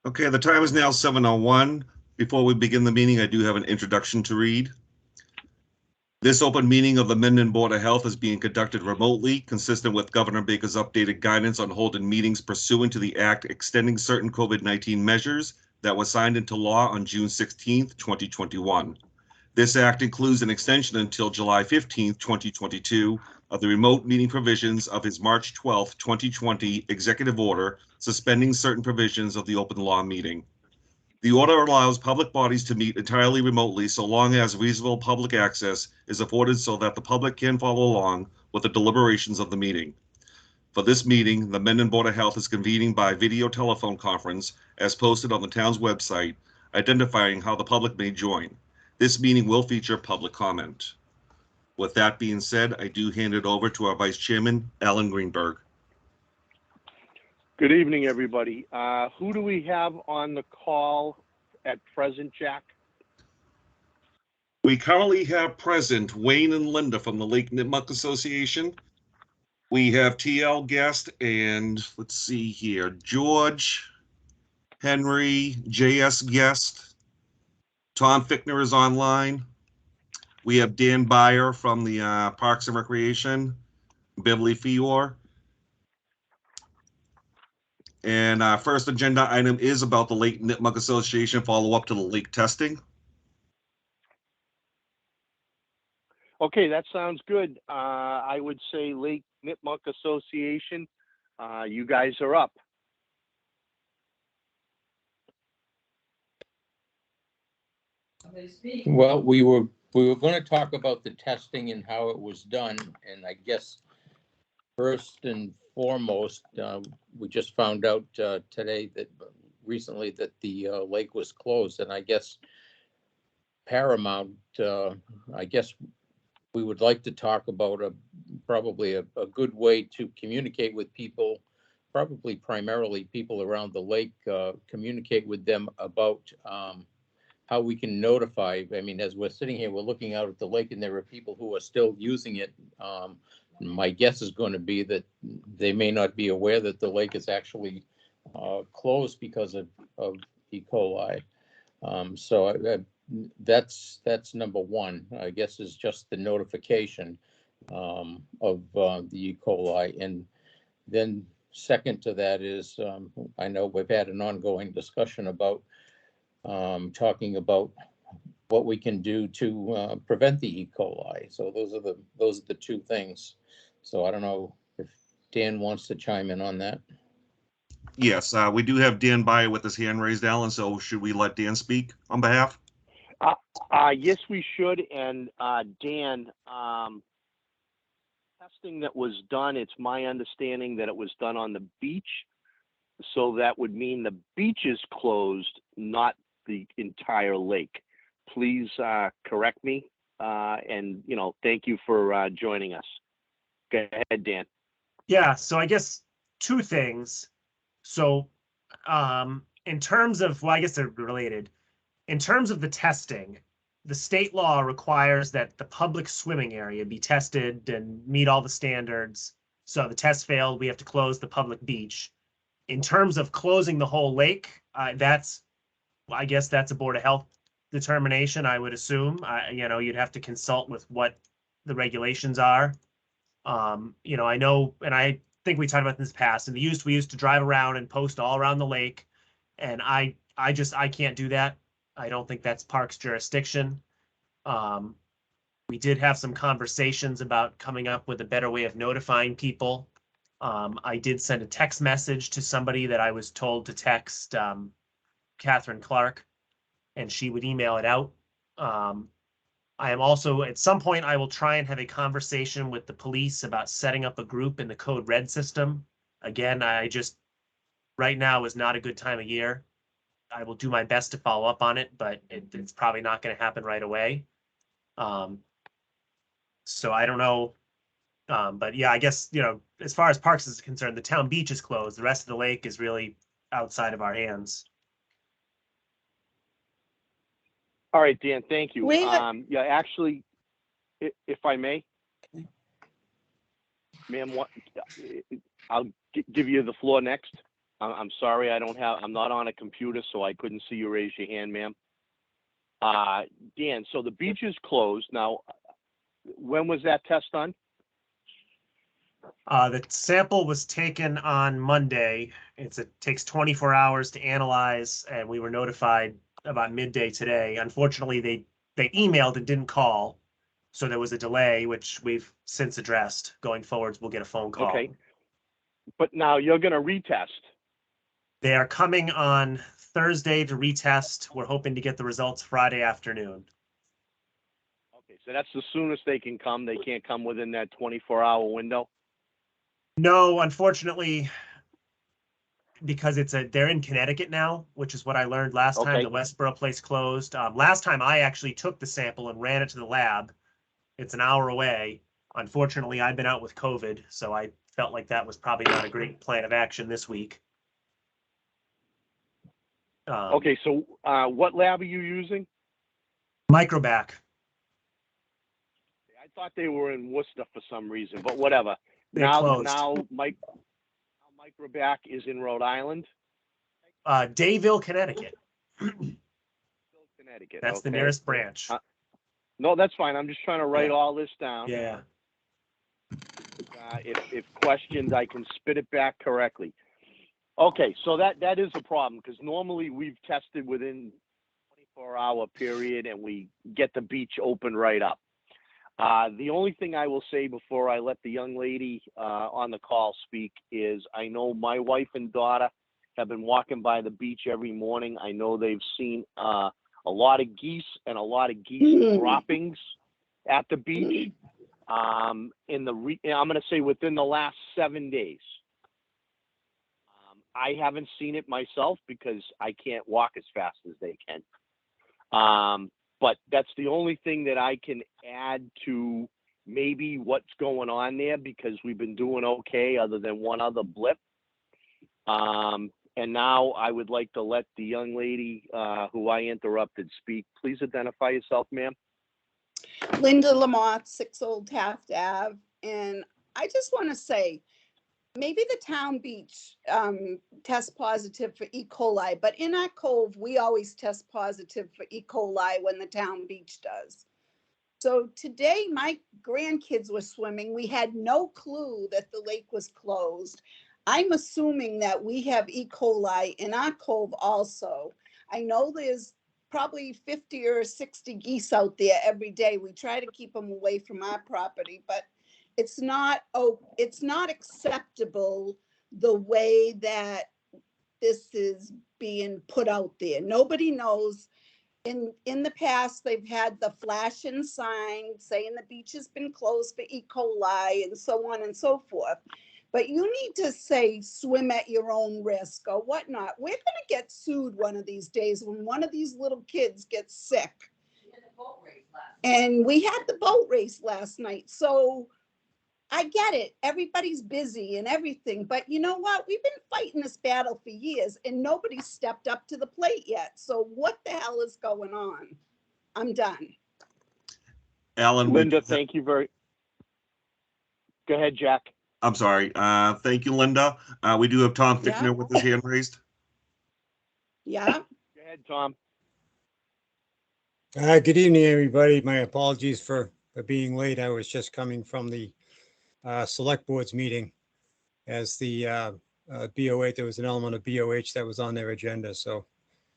Okay, the time is now 7:01. Before we begin the meeting, I do have an introduction to read. This open meeting of the Mendon Board of Health is being conducted remotely, consistent with Governor Baker's updated guidance on holding meetings pursuant to the act extending certain COVID-19 measures that was signed into law on June 16th, 2021. This act includes an extension until July 15th, 2022 of the remote meeting provisions of his March 12th, 2020 executive order suspending certain provisions of the open law meeting. The order allows public bodies to meet entirely remotely so long as reasonable public access is afforded so that the public can follow along with the deliberations of the meeting. For this meeting, the Mendon Board of Health is convening by video telephone conference as posted on the town's website, identifying how the public may join. This meeting will feature public comment. With that being said, I do hand it over to our Vice Chairman, Alan Greenberg. Good evening, everybody. Who do we have on the call at present, Jack? We currently have present Wayne and Linda from the Lake Nipmuc Association. We have TL Guest and let's see here, George, Henry, JS Guest. Tom Fickner is online. We have Dan Byer from the Parks and Recreation, Beverly Fior. And our first agenda item is about the Lake Nipmuc Association follow-up to the lake testing. Okay, that sounds good. I would say Lake Nipmuc Association, you guys are up. Well, we were going to talk about the testing and how it was done, and I guess first and foremost, we just found out today that recently that the lake was closed, and I guess paramount, I guess we would like to talk about probably a good way to communicate with people, probably primarily people around the lake, communicate with them about how we can notify. I mean, as we're sitting here, we're looking out at the lake and there are people who are still using it. My guess is going to be that they may not be aware that the lake is actually closed because of E. coli. So that's number one, I guess, is just the notification of the E. coli. And then second to that is, I know we've had an ongoing discussion about talking about what we can do to prevent the E. coli. So those are the two things. So I don't know if Dan wants to chime in on that. Yes, we do have Dan Byer with his hand raised, Alan, so should we let Dan speak on behalf? Yes, we should. And Dan, testing that was done, it's my understanding that it was done on the beach. So that would mean the beach is closed, not the entire lake. Please correct me. And, thank you for joining us. Go ahead, Dan. Yeah, so I guess two things. So in terms of, well, I guess they're related. In terms of the testing, the state law requires that the public swimming area be tested and meet all the standards. So the test failed, we have to close the public beach. In terms of closing the whole lake, I guess that's a Board of Health determination, I would assume. You'd have to consult with what the regulations are. I know, and I think we talked about this in the past, and we used to drive around and post all around the lake. And I can't do that. I don't think that's Parks jurisdiction. We did have some conversations about coming up with a better way of notifying people. I did send a text message to somebody that I was told to text Catherine Clark, and she would email it out. I am also, at some point, I will try and have a conversation with the police about setting up a group in the Code Red system. Again, right now is not a good time of year. I will do my best to follow up on it, but it's probably not going to happen right away. So I don't know. But yeah, I guess, as far as parks is concerned, the town beach is closed. The rest of the lake is really outside of our hands. All right, Dan, thank you. We- Yeah, actually, if I may, ma'am, I'll give you the floor next. I'm sorry, I'm not on a computer, so I couldn't see you raise your hand, ma'am. Dan, so the beach is closed. Now, when was that test done? The sample was taken on Monday. It takes 24 hours to analyze, and we were notified about midday today. Unfortunately, they emailed and didn't call, so there was a delay, which we've since addressed. Going forwards, we'll get a phone call. Okay. But now you're going to retest. They are coming on Thursday to retest. We're hoping to get the results Friday afternoon. Okay, so that's the soonest they can come. They can't come within that 24-hour window? No, unfortunately, because they're in Connecticut now, which is what I learned last time. Okay. The Westboro place closed. Last time I actually took the sample and ran it to the lab. It's an hour away. Unfortunately, I've been out with COVID, so I felt like that was probably not a great plan of action this week. Okay, so what lab are you using? Microbac. I thought they were in Worcester for some reason, but whatever. They're closed. Microbac is in Rhode Island? Dayville, Connecticut. Connecticut. That's the okay. nearest branch. No, that's fine. I'm just trying to write all this down. Yeah. If questioned, I can spit it back correctly. Okay, so that is a problem because normally we've tested within 24-hour period and we get the beach open right up. The only thing I will say before I let the young lady on the call speak is I know my wife and daughter have been walking by the beach every morning. I know they've seen a lot of geese and a lot of geese droppings at the beach. I'm going to say within the last 7 days. I haven't seen it myself because I can't walk as fast as they can. But that's the only thing that I can add to maybe what's going on there because we've been doing okay other than one other blip. And now I would like to let the young lady who I interrupted speak. Please identify yourself, ma'am. Linda Lamothe, 6 Old Taft Ave. And I just want to say, maybe the town beach tests positive for E. coli, but in our cove, we always test positive for E. coli when the town beach does. So today, my grandkids were swimming. We had no clue that the lake was closed. I'm assuming that we have E. coli in our cove also. I know there's probably 50 or 60 geese out there every day. We try to keep them away from our property, but it's not acceptable the way that this is being put out there. Nobody knows. In the past, they've had the flashing sign saying the beach has been closed for E. coli and so on and so forth. But you need to say swim at your own risk or whatnot. We're going to get sued one of these days when one of these little kids gets sick. And we had the boat race last night. So I get it. Everybody's busy and everything. But you know what? We've been fighting this battle for years and nobody stepped up to the plate yet. So what the hell is going on? I'm done. Alan. Linda, thank you very. Go ahead, Jack. I'm sorry. Thank you, Linda. We do have Tom Fickner with his hand raised. Yeah. Go ahead, Tom. Good evening, everybody. My apologies for being late. I was just coming from the select board's meeting as the BOH. There was an element of BOH that was on their agenda. So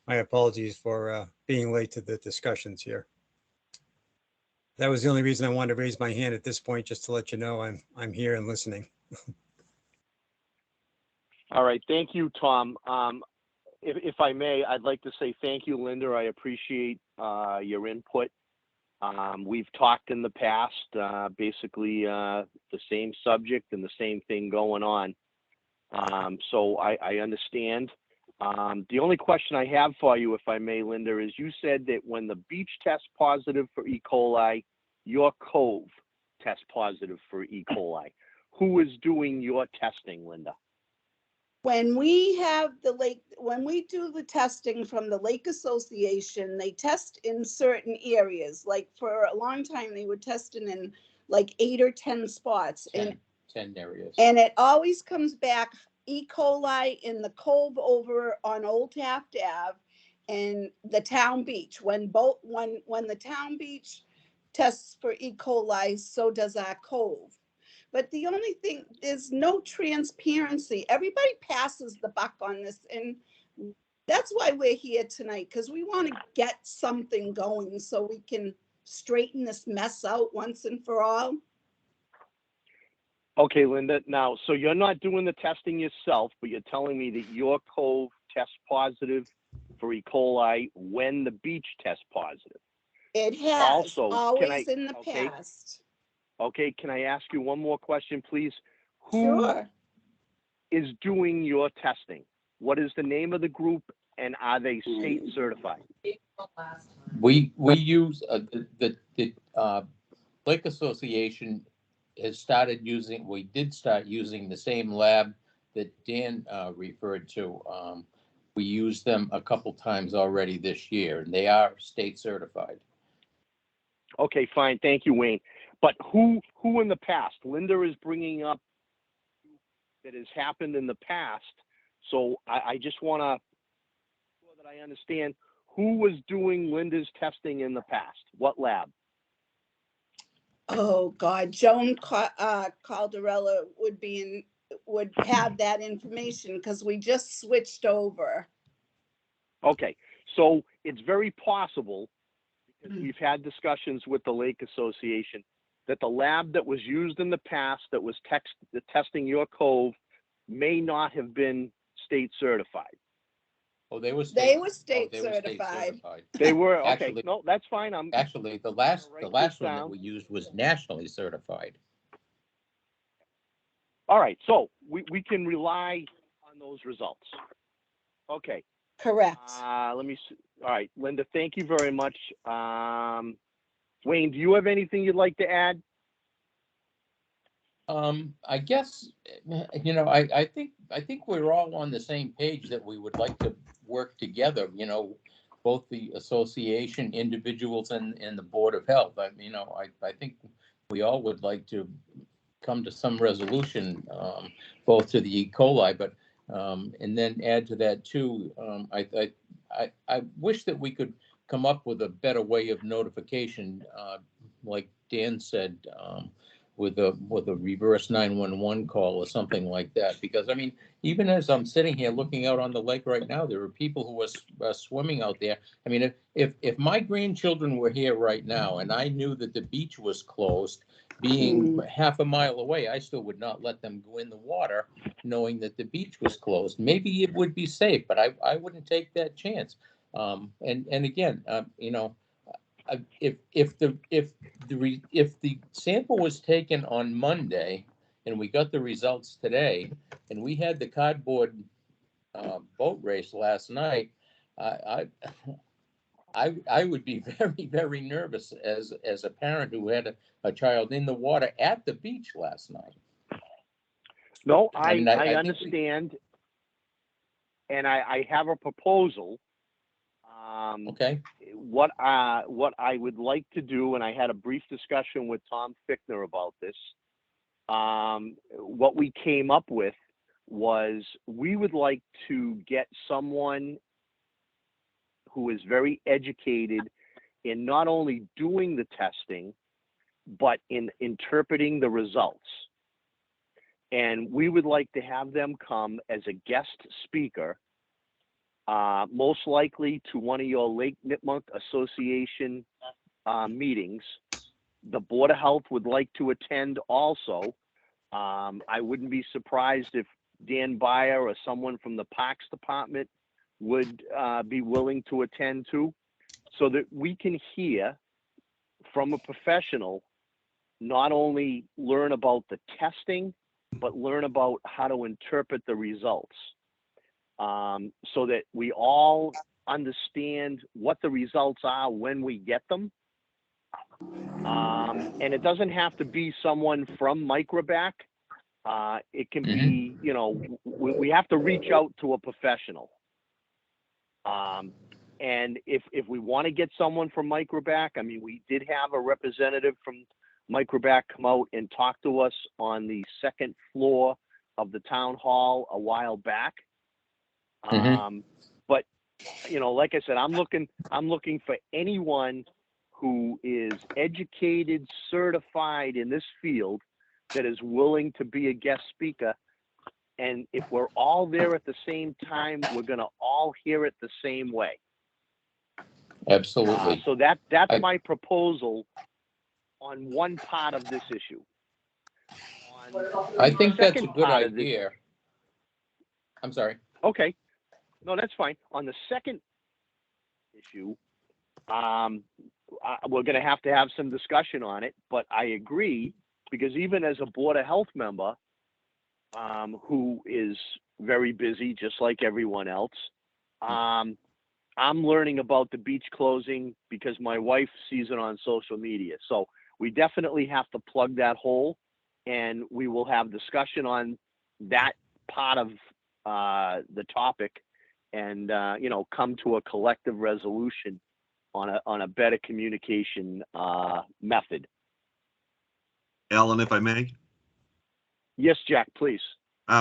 my apologies for being late to the discussions here. That was the only reason I wanted to raise my hand at this point, just to let you know I'm here and listening. All right. Thank you, Tom. If I may, I'd like to say thank you, Linda. I appreciate your input. We've talked in the past, basically the same subject and the same thing going on. So I understand. The only question I have for you, if I may, Linda, is you said that when the beach tests positive for E. coli, your cove tests positive for E. coli. Who is doing your testing, Linda? When we have the lake, when we do the testing from the Lake Association, they test in certain areas. Like for a long time, they were testing in like 8 or 10 spots. 10 areas. And it always comes back E. coli in the cove over on Old Taft Ave and the town beach. When the town beach tests for E. coli, so does our cove. But the only thing, there's no transparency. Everybody passes the buck on this, and that's why we're here tonight, because we want to get something going so we can straighten this mess out once and for all. Okay, Linda. Now, so you're not doing the testing yourself, but you're telling me that your cove tests positive for E. coli when the beach tests positive. It has Also, always in the okay. past. Okay, can I ask you one more question, please? Who Sure. is doing your testing? What is the name of the group, and are they state certified? We use the Lake Association has started using, we did start using the same lab that Dan referred to. We used them a couple times already this year, and they are state certified. Okay, fine. Thank you, Wayne. But who in the past? Linda is bringing up that has happened in the past. So I just want to so that I understand who was doing Linda's testing in the past. What lab? Oh, God. Joan Caldarella would have that information because we just switched over. Okay, so it's very possible, because we've had discussions with the Lake Association, that the lab that was used in the past that was testing your cove may not have been state certified. Oh, they were They were state state certified. They were, okay, Actually- no, that's fine. Actually, the last Write one this that down. we used was nationally certified. All right, so we can rely on those results. Okay. Correct. Let me see. All right, Linda, thank you very much. Wayne, do you have anything you'd like to add? I guess, I think we're all on the same page that we would like to work together, both the association, individuals and the Board of Health. I think we all would like to come to some resolution, both to the E. coli, but, and then add to that too. I wish that we could come up with a better way of notification, like Dan said, with a reverse 911 call or something like that. Because even as I'm sitting here looking out on the lake right now, there are people who are swimming out there. If my grandchildren were here right now and I knew that the beach was closed, being half a mile away, I still would not let them go in the water, knowing that the beach was closed. Maybe it would be safe, but I wouldn't take that chance. And again, if the sample was taken on Monday and we got the results today, and we had the cardboard boat race last night, I would be very, very nervous as a parent who had a child in the water at the beach last night. No, I understand, and I have a proposal. Okay. What I would like to do, and I had a brief discussion with Tom Fichtner about this. What we came up with was we would like to get someone who is very educated in not only doing the testing, but in interpreting the results. And we would like to have them come as a guest speaker, most likely to one of your Lake Nipmuc Association meetings. The Board of Health would like to attend also. I wouldn't be surprised if Dan Byer or someone from the Parks Department would be willing to attend too, so that we can hear from a professional, not only learn about the testing, but learn about how to interpret the results, so that we all understand what the results are when we get them. And it doesn't have to be someone from Microbac. It can be, you know, we have to reach out to a professional. And if we want to get someone from Microbac, I mean, we did have a representative from Microbac come out and talk to us on the second floor of the town hall a while back. But you know, like I said, I'm looking for anyone who is educated, certified in this field, that is willing to be a guest speaker. And if we're all there at the same time, we're going to all hear it the same way. Absolutely. So that's my proposal on one part of this issue. I think that's a second good part of idea. I'm sorry. Okay. No, that's fine. On the second issue, we're going to have some discussion on it, but I agree, because even as a Board of Health member, who is very busy, just like everyone else, I'm learning about the beach closing because my wife sees it on social media. So we definitely have to plug that hole, and we will have discussion on that part of the topic, and you know, come to a collective resolution on a better communication method. Alan, if I may. Yes, Jack, please.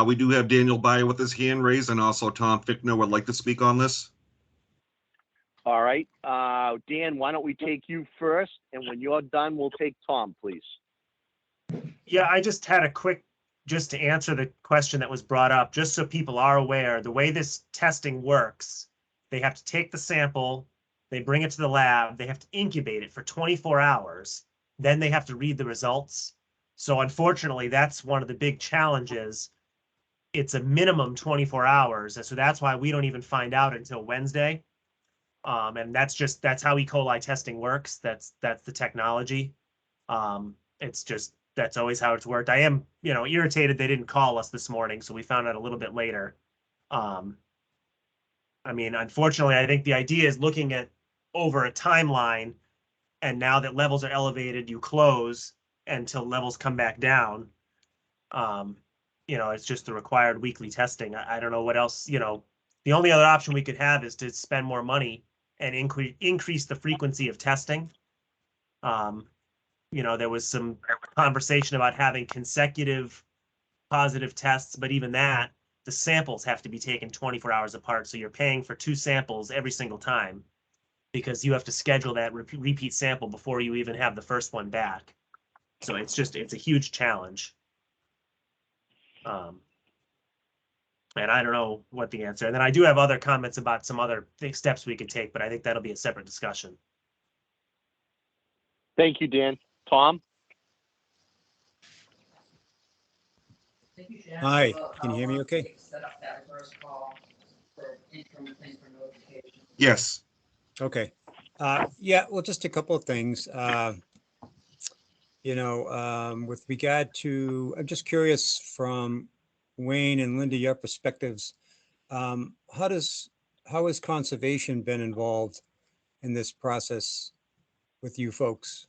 We do have Daniel Byer with his hand raised, and also Tom Fickner would like to speak on this. All right. Dan, why don't we take you first? And when you're done, we'll take Tom, please. Yeah, I just had a quick, just to answer the question that was brought up, just so people are aware, the way this testing works, they have to take the sample, they bring it to the lab, they have to incubate it for 24 hours, then they have to read the results. So unfortunately, that's one of the big challenges. It's a minimum 24 hours. And so that's why we don't even find out until Wednesday. And that's how E. coli testing works. That's the technology. It's just, that's always how it's worked. I am, you know, irritated they didn't call us this morning, so we found out a little bit later. I mean, unfortunately, I think the idea is looking at over a timeline, and now that levels are elevated, you close until levels come back down. You know, it's just the required weekly testing. I don't know what else, you know, the only other option we could have is to spend more money and increase the frequency of testing. You know, there was some conversation about having consecutive positive tests, but even that, the samples have to be taken 24 hours apart. So you're paying for 2 samples every single time, because you have to schedule that repeat sample before you even have the first one back. So it's a huge challenge. And I don't know what the answer. And then I do have other comments about some other steps we could take, but I think that'll be a separate discussion. Thank you, Dan. Tom? Hi, can you hear me okay? Yes. Okay. Yeah, well, just a couple of things. You know, with regard to, I'm just curious from Wayne and Linda, your perspectives, how has conservation been involved in this process with you folks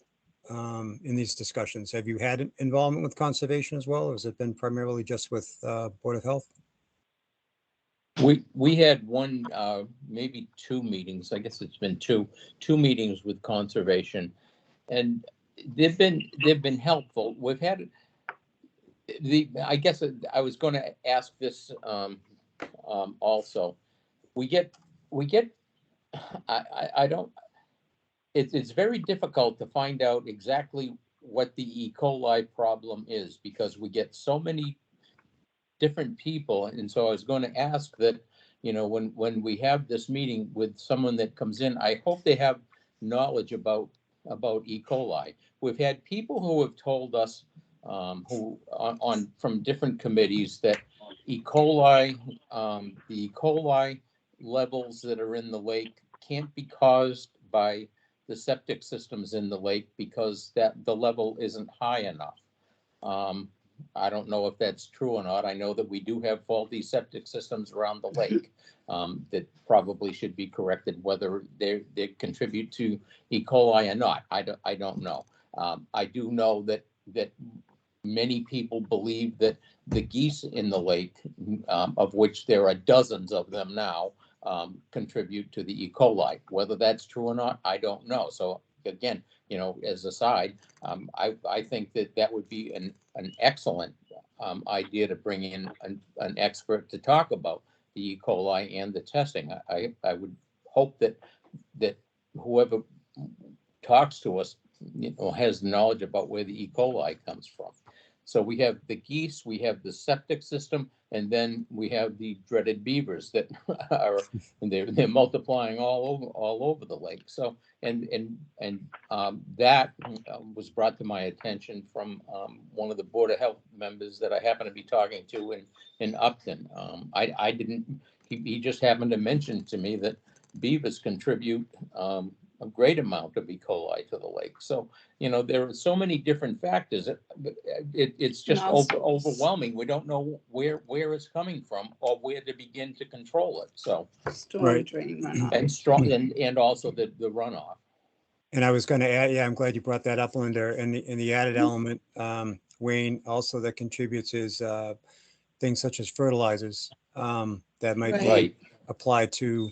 in these discussions? Have you had involvement with conservation as well, or has it been primarily just with Board of Health? We had one, maybe 2 meetings. I guess it's been two meetings with conservation, and they've been helpful. We've had I guess I was going to ask this also. We get I don't. It's very difficult to find out exactly what the E. coli problem is, because we get so many different people. And so I was going to ask that, you know, when we have this meeting with someone that comes in, I hope they have knowledge about E. coli. We've had people who have told us from different committees that E. coli, the E. coli levels that are in the lake can't be caused by the septic systems in the lake because that the level isn't high enough. I don't know if that's true or not. I know that we do have faulty septic systems around the lake that probably should be corrected, whether they contribute to E. coli or not. I don't know. I do know that many people believe that the geese in the lake, of which there are dozens of them now, contribute to the E. coli. Whether that's true or not, I don't know. So again, as a side, I think that would be an excellent idea to bring in an expert to talk about the E. coli and the testing. I would hope that whoever talks to us, has knowledge about where the E. coli comes from. So we have the geese, we have the septic system, and then we have the dreaded beavers that are they're multiplying all over the lake. So and that was brought to my attention from one of the Board of Health members that I happen to be talking to in Upton. I didn't. He just happened to mention to me that beavers contribute a great amount of E. coli to the lake. So, there are so many different factors. It's just overwhelming. We don't know where it's coming from or where to begin to control it. So, Storm Right. drain runoff. and strong and also the runoff. And I was going to add, yeah, I'm glad you brought that up, Linda. And the added element, Wayne, also that contributes is things such as fertilizers that might be Right. applied to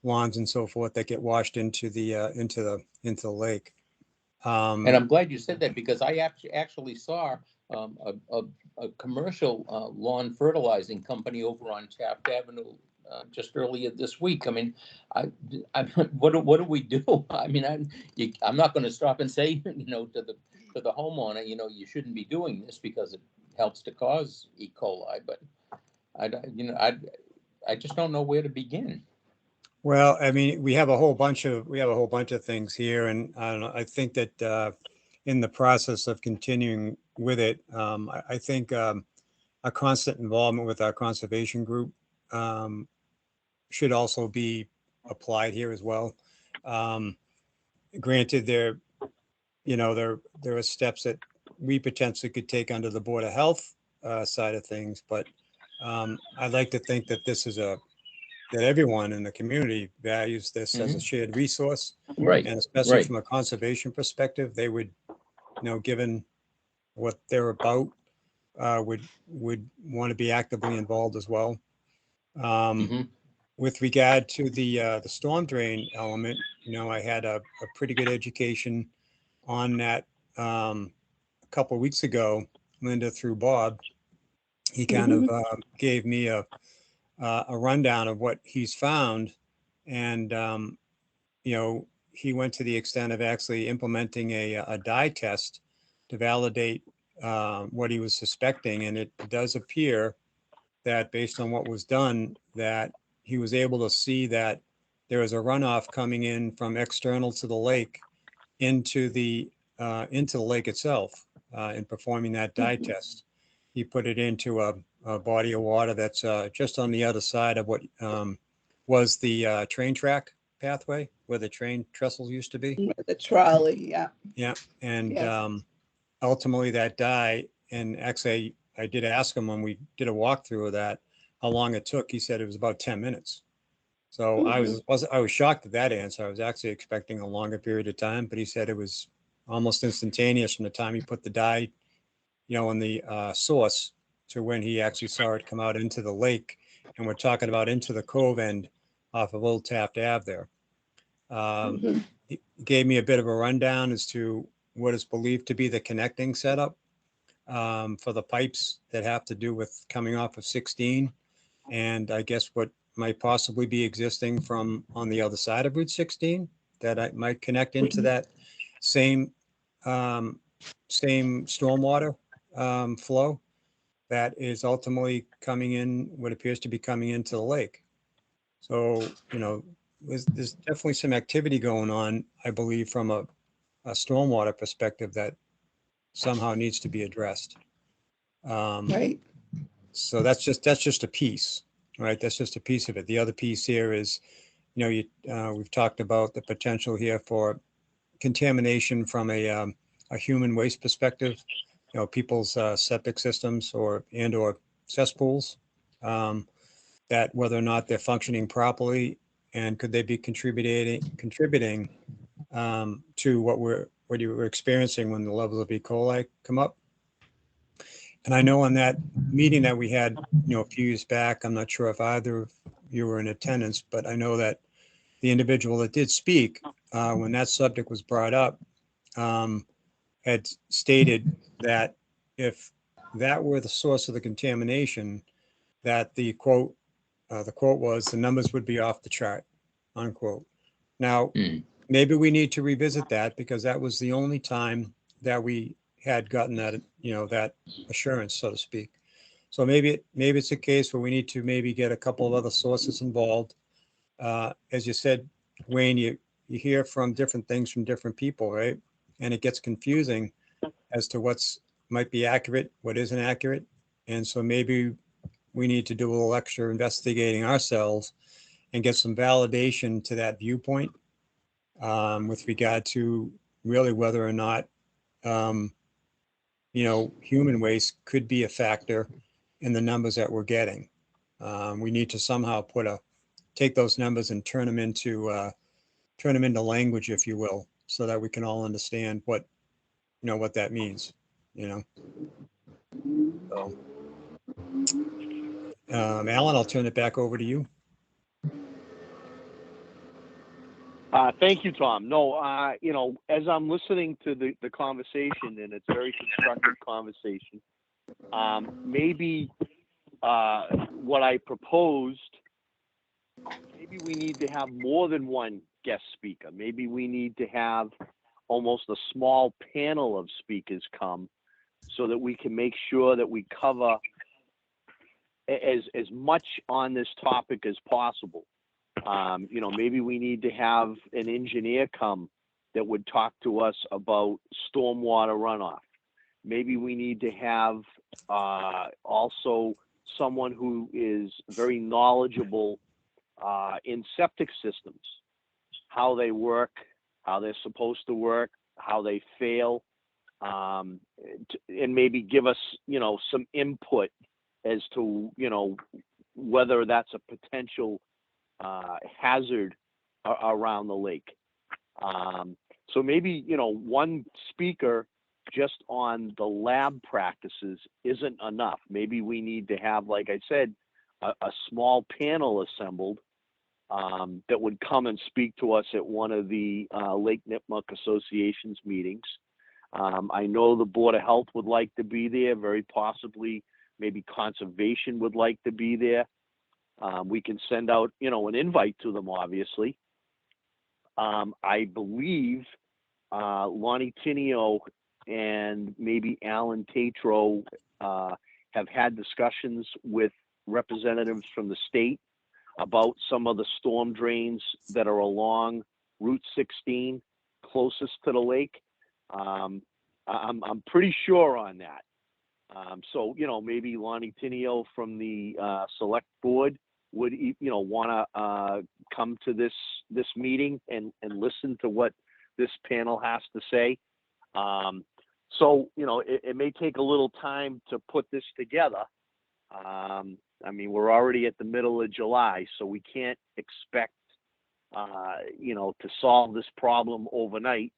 lawns and so forth that get washed into the lake. And I'm glad you said that because I actually saw a commercial lawn fertilizing company over on Taft Avenue just earlier this week. I mean, what do we do? I mean, I'm not going to stop and say, to the homeowner, you shouldn't be doing this because it helps to cause E. coli. But I just don't know where to begin. Well, I mean, we have a whole bunch of things here, and I don't know. I think that in the process of continuing with it, I think a constant involvement with our conservation group should also be applied here as well. Granted, there are steps that we potentially could take under the Board of Health side of things, but I'd like to think that this is that everyone in the community values this as a shared resource. Right. And especially Right. from a conservation perspective, they would, given what they're about, would want to be actively involved as well. With regard to the storm drain element, I had a pretty good education on that a couple of weeks ago, Linda, through Bob. He kind of gave me a rundown of what he's found, and he went to the extent of actually implementing a dye test to validate what he was suspecting, and it does appear that based on what was done, that he was able to see that there was a runoff coming in from external to the lake into the lake itself. In performing that dye test, he put it into a body of water that's just on the other side of what was the train track pathway where the train trestles used to be. With the trolley, yeah. Yeah, and Yes. ultimately that dye, and actually I did ask him when we did a walkthrough of that how long it took. He said it was about 10 minutes. So I was shocked at that answer. I was actually expecting a longer period of time, but he said it was almost instantaneous from the time he put the dye, in the source to when he actually saw it come out into the lake. And we're talking about into the cove end off of Old Taft Ave there. He gave me a bit of a rundown as to what is believed to be the connecting setup for the pipes that have to do with coming off of 16. And I guess what might possibly be existing from on the other side of Route 16 that I might connect into that same stormwater flow that is ultimately coming in, what appears to be coming into the lake. So, there's definitely some activity going on, I believe, from a stormwater perspective that somehow needs to be addressed. Right. So that's just a piece, right? That's just a piece of it. The other piece here is, we've talked about the potential here for contamination from a human waste perspective, people's septic systems or cesspools, that whether or not they're functioning properly and could they be contributing to what you were experiencing when the levels of E. coli come up. And I know on that meeting that we had, a few years back, I'm not sure if either of you were in attendance, but I know that the individual that did speak when that subject was brought up had stated that if that were the source of the contamination, that the quote was, the numbers would be off the chart, unquote. Now, maybe we need to revisit that because that was the only time that we had gotten that, that assurance, so to speak. So maybe it's a case where we need to maybe get a couple of other sources involved. As you said, Wayne, you hear from different things from different people, right? And it gets confusing as to what's might be accurate, what isn't accurate. And so maybe we need to do a little extra investigating ourselves and get some validation to that viewpoint with regard to really whether or not, human waste could be a factor in the numbers that we're getting. We need to somehow take those numbers and turn them into language, if you will, so that we can all understand what that means, So, Alan, I'll turn it back over to you. Thank you, Tom. No, as I'm listening to the conversation, and it's a very constructive conversation, maybe what I proposed, maybe we need to have more than one guest speaker. Maybe we need to have almost a small panel of speakers come so that we can make sure that we cover as much on this topic as possible. Maybe we need to have an engineer come that would talk to us about stormwater runoff. Maybe we need to have also someone who is very knowledgeable in septic systems, how they work, how they're supposed to work, how they fail, and maybe give us, some input as to, whether that's a potential hazard around the lake. So maybe, one speaker just on the lab practices isn't enough. Maybe we need to have, like I said, a small panel assembled that would come and speak to us at one of the Lake Nipmuc Association's meetings. I know the Board of Health would like to be there, very possibly maybe Conservation would like to be there. We can send out, an invite to them, obviously. I believe Lonnie Tinio and maybe Alan Tatro have had discussions with representatives from the state about some of the storm drains that are along Route 16 closest to the lake. I'm pretty sure on that. So, maybe Lonnie Tinio from the select board would, want to come to this meeting and listen to what this panel has to say. So, it may take a little time to put this together. We're already at the middle of July, so we can't expect, to solve this problem overnight.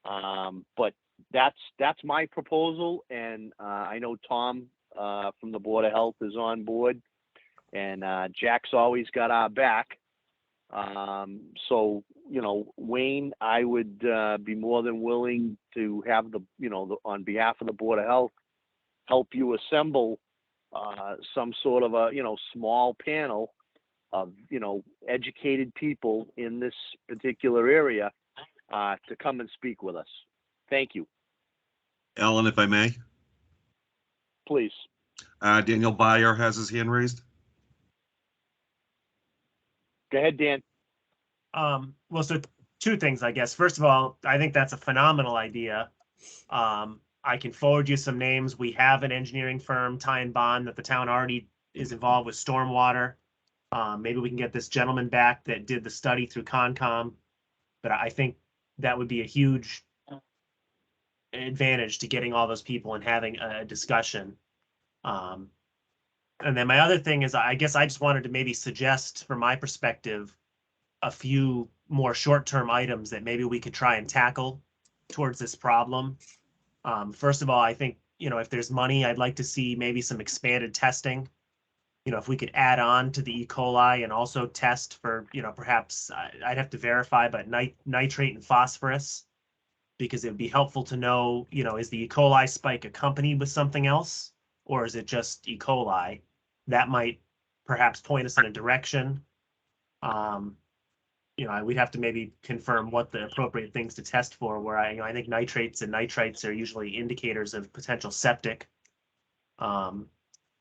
But that's my proposal, and I know Tom from the Board of Health is on board, and Jack's always got our back. So, Wayne, I would be more than willing to have on behalf of the Board of Health, help you assemble some sort of a, small panel of, educated people in this particular area to come and speak with us. Thank you. Alan, if I may. Please. Daniel Byer has his hand raised. Go ahead, Dan. Well, so two things, I guess. First of all, I think that's a phenomenal idea. I can forward you some names. We have an engineering firm, Ty and Bond, that the town already is involved with stormwater. Maybe we can get this gentleman back that did the study through Concom. But I think that would be a huge advantage to getting all those people and having a discussion. And then my other thing is, I guess I just wanted to maybe suggest, from my perspective, a few more short-term items that maybe we could try and tackle towards this problem. First of all, I think, if there's money, I'd like to see maybe some expanded testing. If we could add on to the E. coli and also test for, perhaps I'd have to verify, but nitrate and phosphorus, because it would be helpful to know, is the E. coli spike accompanied with something else, or is it just E. coli? That might perhaps point us in a direction. We'd have to maybe confirm what the appropriate things to test for, where I think nitrates and nitrites are usually indicators of potential septic.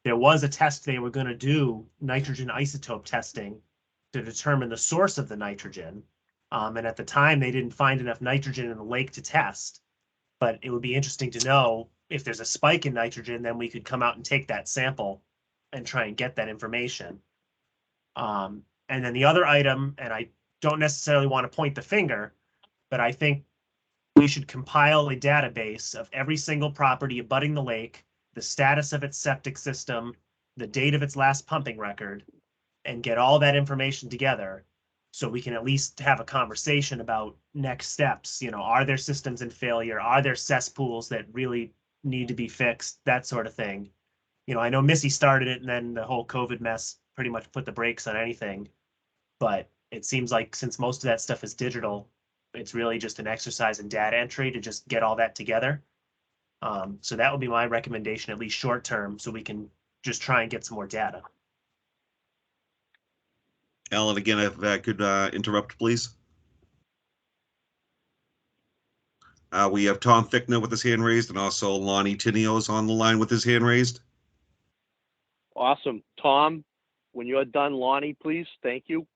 There was a test they were going to do, nitrogen isotope testing, to determine the source of the nitrogen. And at the time, they didn't find enough nitrogen in the lake to test. But it would be interesting to know if there's a spike in nitrogen, then we could come out and take that sample and try and get that information. And then the other item, and I don't necessarily want to point the finger, but I think we should compile a database of every single property abutting the lake, the status of its septic system, the date of its last pumping record, and get all that information together so we can at least have a conversation about next steps. Are there systems in failure? Are there cesspools that really need to be fixed? That sort of thing. I know Missy started it, and then the whole COVID mess pretty much put the brakes on anything. But it seems like since most of that stuff is digital, it's really just an exercise in data entry to just get all that together. So that would be my recommendation, at least short term, so we can just try and get some more data. Alan, again, if I could interrupt, please. We have Tom Fickner with his hand raised, and also Lonnie Tinio is on the line with his hand raised. Awesome. Tom, when you're done, Lonnie, please. Thank you.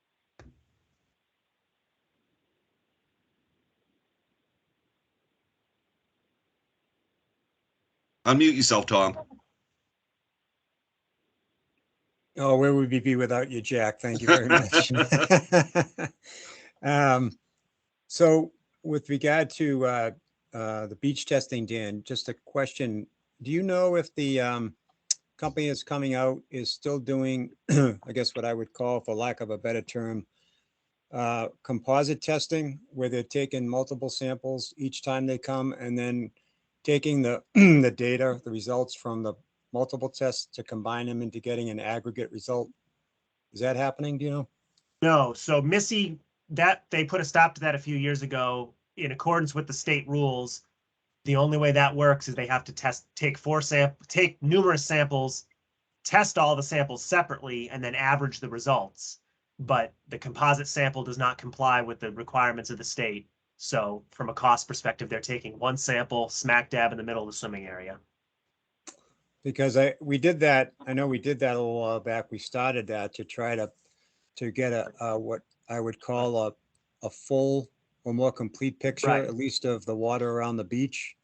Unmute yourself, Tom. Oh, where would we be without you, Jack? Thank you very much. So with regard to the beach testing, Dan, just a question. Do you know if the company that's coming out is still doing, I guess what I would call, for lack of a better term, composite testing, where they're taking multiple samples each time they come and then taking the the data, the results from the multiple tests to combine them into getting an aggregate result? Is that happening? Do you know? No. So Missy, that they put a stop to that a few years ago in accordance with the state rules. The only way that works is they have to take numerous samples, test all the samples separately, and then average the results. But the composite sample does not comply with the requirements of the state. So from a cost perspective, they're taking one sample smack dab in the middle of the swimming area. Because we did that. I know we did that a little while back. We started that to try to get a what I would call a full or more complete picture, Right. at least of the water around the beach.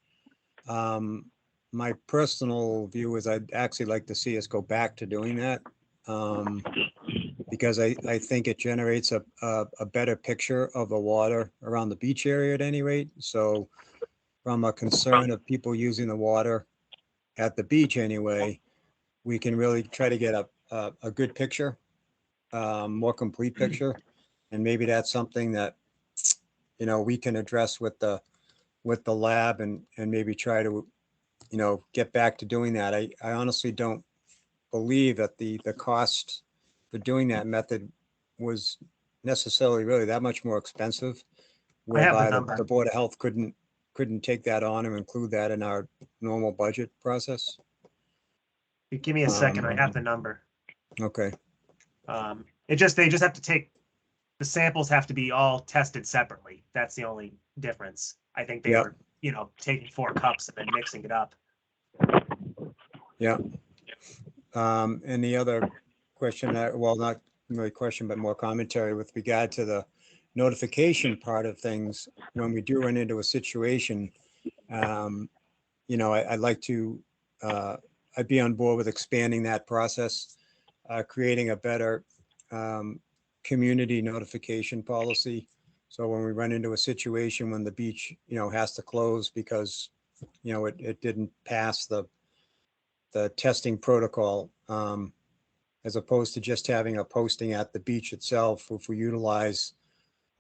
My personal view is I'd actually like to see us go back to doing that, because I think it generates a better picture of the water around the beach area at any rate. So from a concern of people using the water at the beach anyway, we can really try to get a good picture, more complete picture. And maybe that's something that, we can address with the lab and maybe try to, get back to doing that. I honestly don't believe that the cost for doing that method was necessarily really that much more expensive, whereby the Board of Health couldn't take that on and include that in our normal budget process. Give me a second. I have the number. Okay. They just have to take, the samples have to be all tested separately. That's the only difference. I think they were, taking 4 cups and then mixing it up. Yeah. And the other question, well, not really question, but more commentary with regard to the notification part of things. When we do run into a situation, I'd like to, I'd be on board with expanding that process, creating a better community notification policy, So when we run into a situation when the beach, has to close because, it didn't pass the testing protocol, as opposed to just having a posting at the beach itself, if we utilize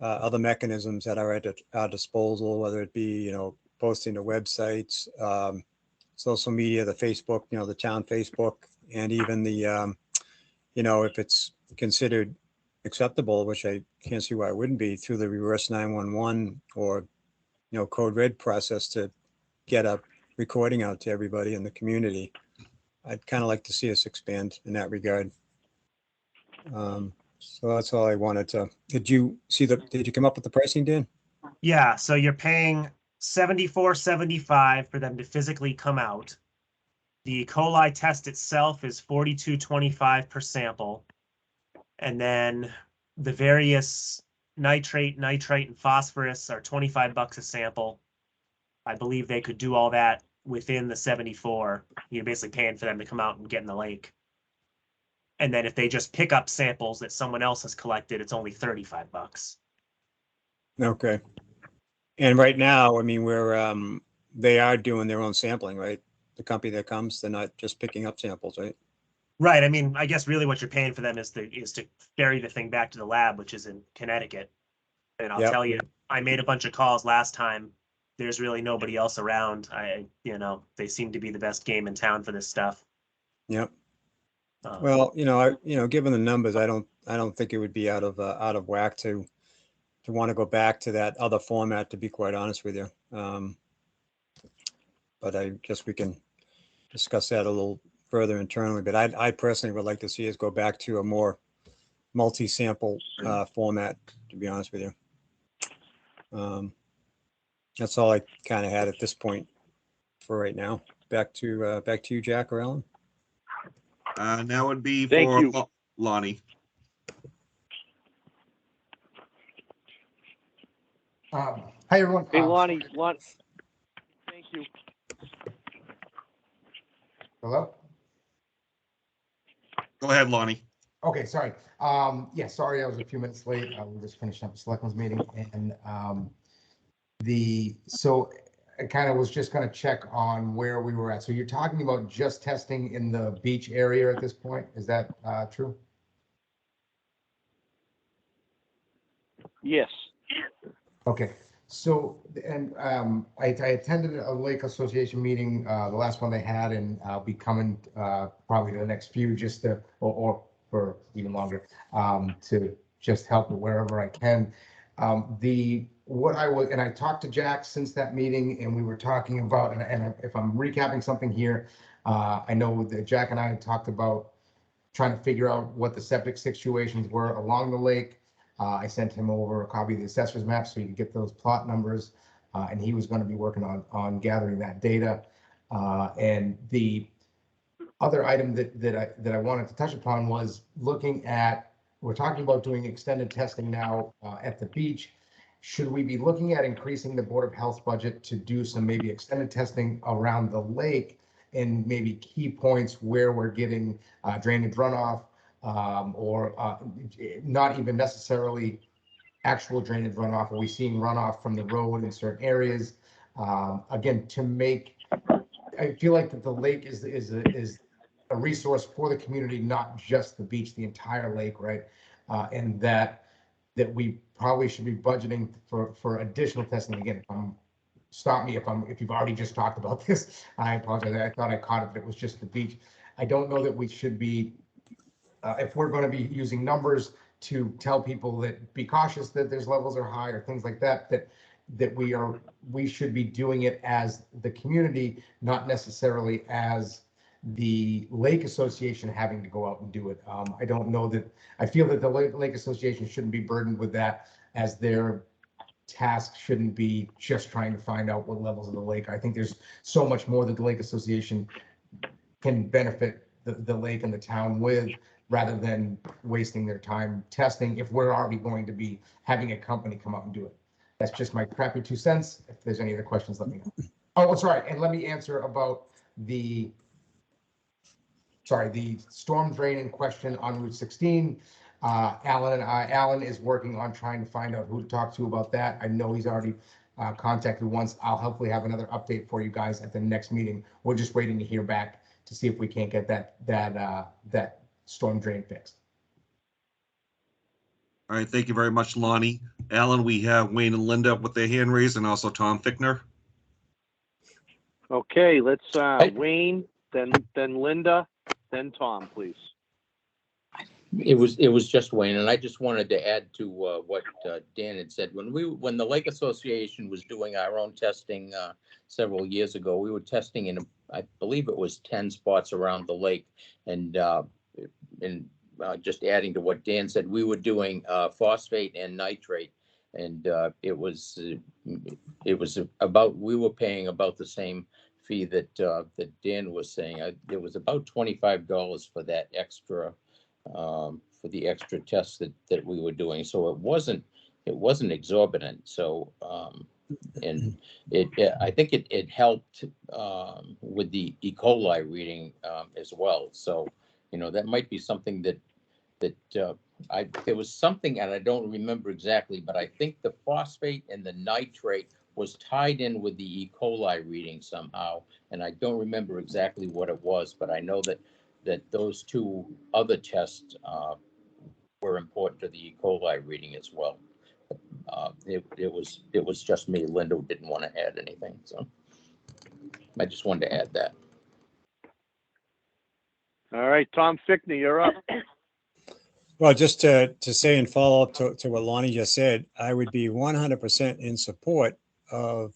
other mechanisms that are at our disposal, whether it be, posting to websites, social media, the Facebook, the town Facebook, and even the, if it's considered acceptable, which I can't see why it wouldn't be, through the reverse 911 or, code red process to get a recording out to everybody in the community. I'd kind of like to see us expand in that regard. So that's all I wanted to. Did you come up with the pricing, Dan? Yeah, so you're paying $74.75 for them to physically come out. The E. coli test itself is $42.25 per sample. And then the various nitrate, nitrite, and phosphorus are $25 a sample. I believe they could do all that within the 74. You're basically paying for them to come out and get in the lake. And then if they just pick up samples that someone else has collected, it's only $35. Okay. And right now, I mean, they are doing their own sampling, right? The company that comes, they're not just picking up samples, right? Right. I mean, I guess really what you're paying for them is to ferry the thing back to the lab, which is in Connecticut. And I'll Yep. tell you, I made a bunch of calls last time. There's really nobody else around. They seem to be the best game in town for this stuff. Yep. Well, given the numbers, I don't think it would be out of whack to want to go back to that other format, to be quite honest with you. But I guess we can discuss that a little further internally. But I personally would like to see us go back to a more multi-sample format, to be honest with you. That's all I kind of had at this point for right now. Back to you, Jack or Ellen. Now would be Thank for you. Lonnie. Hi, everyone. Hey, Lonnie, thank you. Hello? Go ahead, Lonnie. Okay, sorry. Yeah, sorry, I was a few minutes late. We just finished up a selectmen's meeting, and so I kind of was just going to check on where we were at. So you're talking about just testing in the beach area at this point. Is that true? Yes. Okay. So, and I attended a Lake Association meeting, the last one they had, and I'll be coming probably to the next few, just to, or for even longer, to just help wherever I can. And I talked to Jack since that meeting, and we were talking about, and if I'm recapping something here, I know that Jack and I had talked about trying to figure out what the septic situations were along the lake. I sent him over a copy of the assessor's map so you could get those plot numbers, and he was going to be working on gathering that data. And the other item that I wanted to touch upon was looking at, we're talking about doing extended testing now at the beach. Should we be looking at increasing the Board of Health budget to do some maybe extended testing around the lake and maybe key points where we're getting drainage runoff, or not even necessarily actual drainage runoff? Are we seeing runoff from the road in certain areas? Again, I feel like that the lake is a resource for the community, not just the beach, the entire lake, right? And that we probably should be budgeting for additional testing. Again, stop me if you've already just talked about this. I apologize. I thought I caught it, but it was just the beach. I don't know that we should be, if we're going to be using numbers to tell people that be cautious that there's levels are high or things like that, that we should be doing it as the community, not necessarily as the Lake Association having to go out and do it. I don't know that, I feel that the Lake Association shouldn't be burdened with that, as their task shouldn't be just trying to find out what levels of the lake. I think there's so much more that the Lake Association can benefit the lake and the town with, rather than wasting their time testing if we're already going to be having a company come out and do it. That's just my crappy 2 cents. If there's any other questions, let me know. Oh, sorry, and let me answer about the storm drain in question on Route 16. Alan is working on trying to find out who to talk to about that. I know he's already contacted once. I'll hopefully have another update for you guys at the next meeting. We're just waiting to hear back to see if we can't get that storm drain fixed. All right, thank you very much, Lonnie. Alan, we have Wayne and Linda with their hand raised, and also Tom Fickner. Okay, let's Wayne, then Linda, then Tom, please. It was just Wayne, and I just wanted to add to what Dan had said. When the Lake Association was doing our own testing several years ago, we were testing in, I believe it was 10 spots around the lake, and just adding to what Dan said, we were doing phosphate and nitrate, and it was about, we were paying about the same fee that Dan was saying. It was about $25 for that extra. For the extra tests that we were doing, so it wasn't exorbitant. So and I think it helped with the E. coli reading as well. So that might be something that there was something, and I don't remember exactly, but I think the phosphate and the nitrate was tied in with the E. coli reading somehow, and I don't remember exactly what it was, but I know that those two other tests were important to the E. coli reading as well. It was just me. Linda didn't want to add anything, so I just wanted to add that. All right, Tom Fickner, you're up. Well, just to say and follow up to what Lonnie just said, I would be 100% in support of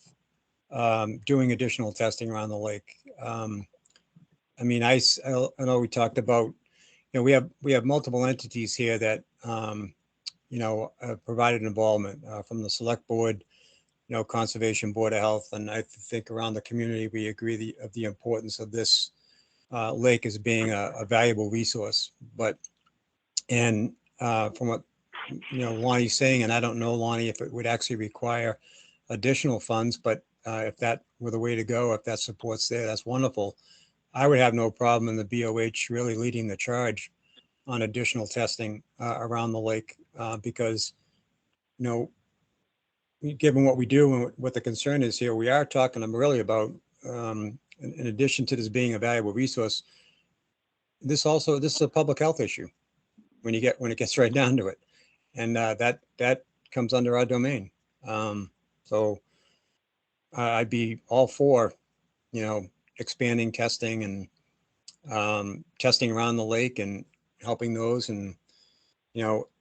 doing additional testing around the lake. I mean, I know we talked about, we have multiple entities here that, provided involvement from the select board, Conservation Board of Health. And I think around the community, we agree of the importance of this lake as being a valuable resource. And from what, Lonnie's saying, and I don't know, Lonnie, if it would actually require additional funds, but if that were the way to go, if that support's there, that's wonderful. I would have no problem in the BOH really leading the charge on additional testing around the lake because, given what we do and what the concern is here, we are talking really about, in addition to this being a valuable resource, this is a public health issue when it gets right down to it, and that comes under our domain. So I'd be all for, expanding testing and testing around the lake and helping those. And,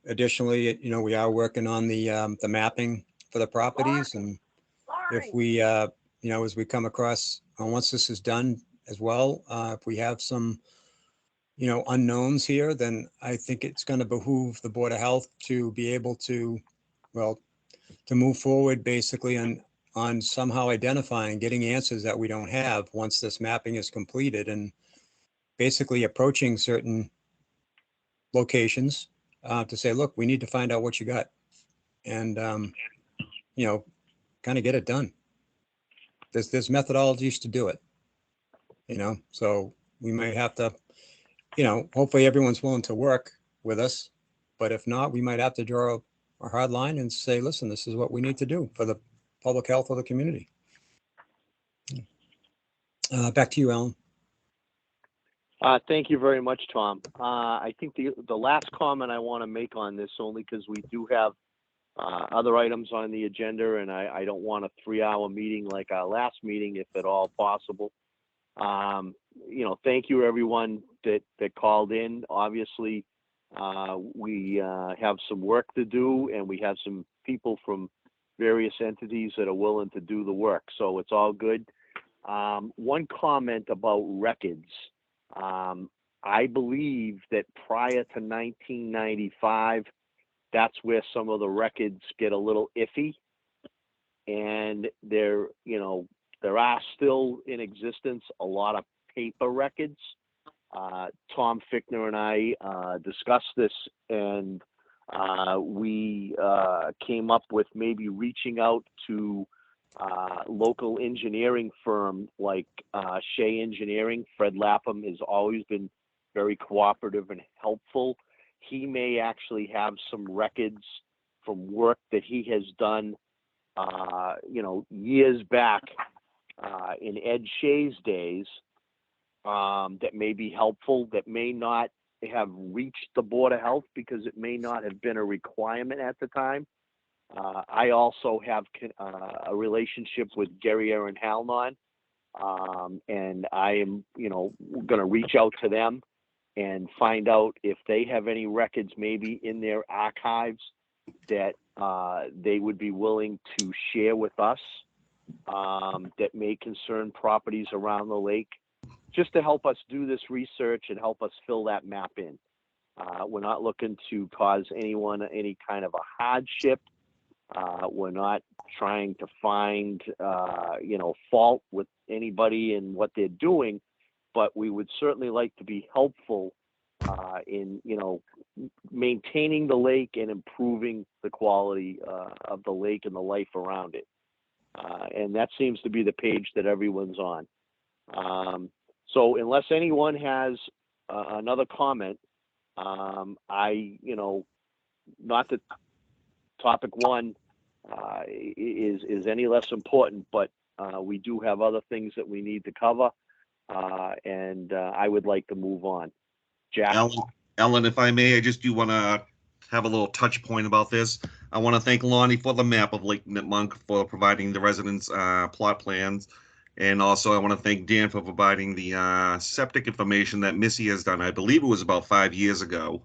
additionally, we are working on the mapping for the properties. And if we, as we come across, once this is done as well, if we have some, unknowns here, then I think it's going to behoove the Board of Health to be able to, to move forward basically on somehow identifying, getting answers that we don't have once this mapping is completed, and basically approaching certain locations to say, look, we need to find out what you got, and kind of get it done. There's methodologies to do it, so we might have to, hopefully everyone's willing to work with us, but if not, we might have to draw a hard line and say, listen, this is what we need to do for the public health of the community. Back to you, Alan. Thank you very much, Tom. I think the last comment I want to make on this, only because we do have other items on the agenda, and I don't want a 3-hour meeting like our last meeting, if at all possible. Thank you everyone that called in. Obviously, we have some work to do, and we have some people from various entities that are willing to do the work, so it's all good. One comment about records. I believe that prior to 1995, that's where some of the records get a little iffy, and there are still in existence a lot of paper records. Tom Fickner and I discussed this, and we came up with maybe reaching out to local engineering firm like Shea Engineering. Fred Lapham has always been very cooperative and helpful. he may actually have some records from work that he has done, years back in Ed Shea's days, that may be helpful, that may not have reached the Board of Health because it may not have been a requirement at the time. I also have a relationship with Gary Aaron Halnon, and I am, going to reach out to them and find out if they have any records maybe in their archives that they would be willing to share with us, that may concern properties around the lake, just to help us do this research and help us fill that map in. We're not looking to cause anyone any kind of a hardship. We're not trying to find, fault with anybody and what they're doing, but we would certainly like to be helpful in, maintaining the lake and improving the quality of the lake and the life around it. And that seems to be the page that everyone's on. So unless anyone has another comment, not that topic one is any less important, but we do have other things that we need to cover, and I would like to move on. Jack? Ellen, if I may, I just do want to have a little touch point about this. I want to thank Lonnie for the map of Lake Nipmunk, for providing the residents plot plans. And also I want to thank Dan for providing the septic information that Missy has done. I believe it was about 5 years ago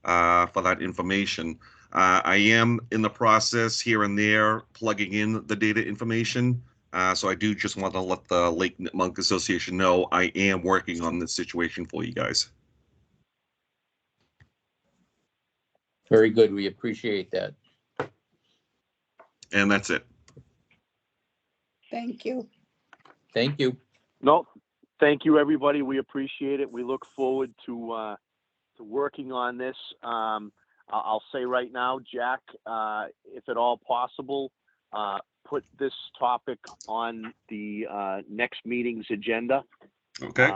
for that information. I am in the process here and there plugging in the data information. So I do just want to let the Lake Nipmunk Association know I am working on this situation for you guys. Very good. We appreciate that. And that's it. Thank you. Thank you. No, thank you, everybody. We appreciate it. We look forward to working on this. I'll say right now, Jack, if at all possible, put this topic on the next meeting's agenda. Okay.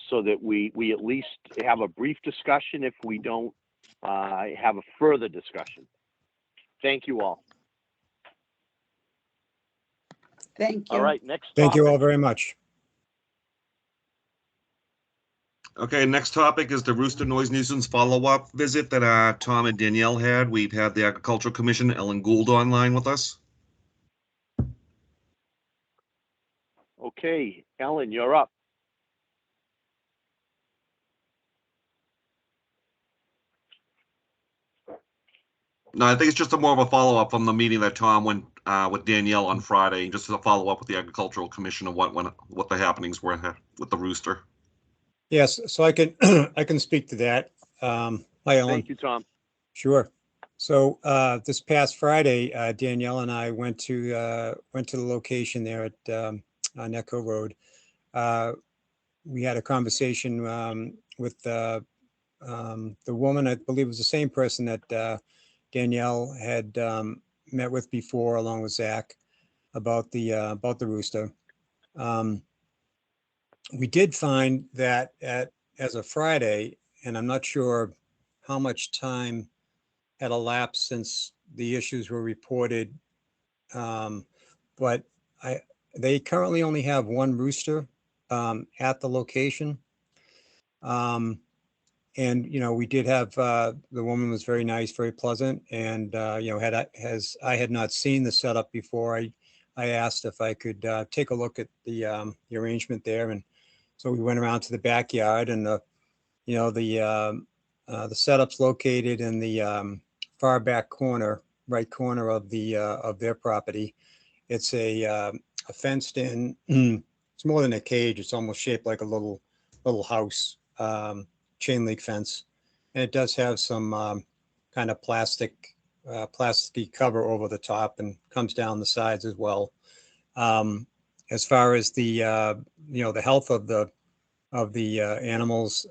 So that we at least have a brief discussion if we don't have a further discussion. Thank you all. Thank you. All right, next topic. Thank you all very much. Okay, next topic is the rooster noise nuisance follow-up visit that Tom and Danielle had. We've had the Agricultural Commission, Ellen Gould, online with us. Okay, Ellen, you're up. No, I think it's just more of a follow-up from the meeting that Tom went with Danielle on Friday, just as a follow-up with the Agricultural Commission of what the happenings were with the rooster. Yes, so I can I can speak to that. Hi, Ellen. Thank you, Tom. Sure. So this past Friday, Danielle and I went to the location there at Necco Road. We had a conversation with the woman. I believe it was the same person that Danielle had met with before, along with Zach, about the rooster. We did find that as of Friday, and I'm not sure how much time had elapsed since the issues were reported, but they currently only have one rooster at the location. And, we did have, the woman was very nice, very pleasant. And, I had not seen the setup before, I asked if I could take a look at the arrangement there. And so we went around to the backyard, and the setup's located in the far back corner, right corner of their property. It's a fenced in, it's more than a cage. It's almost shaped like a little house, chain link fence. And it does have some kind of plasticky cover over the top and comes down the sides as well. As far as the health of the animals,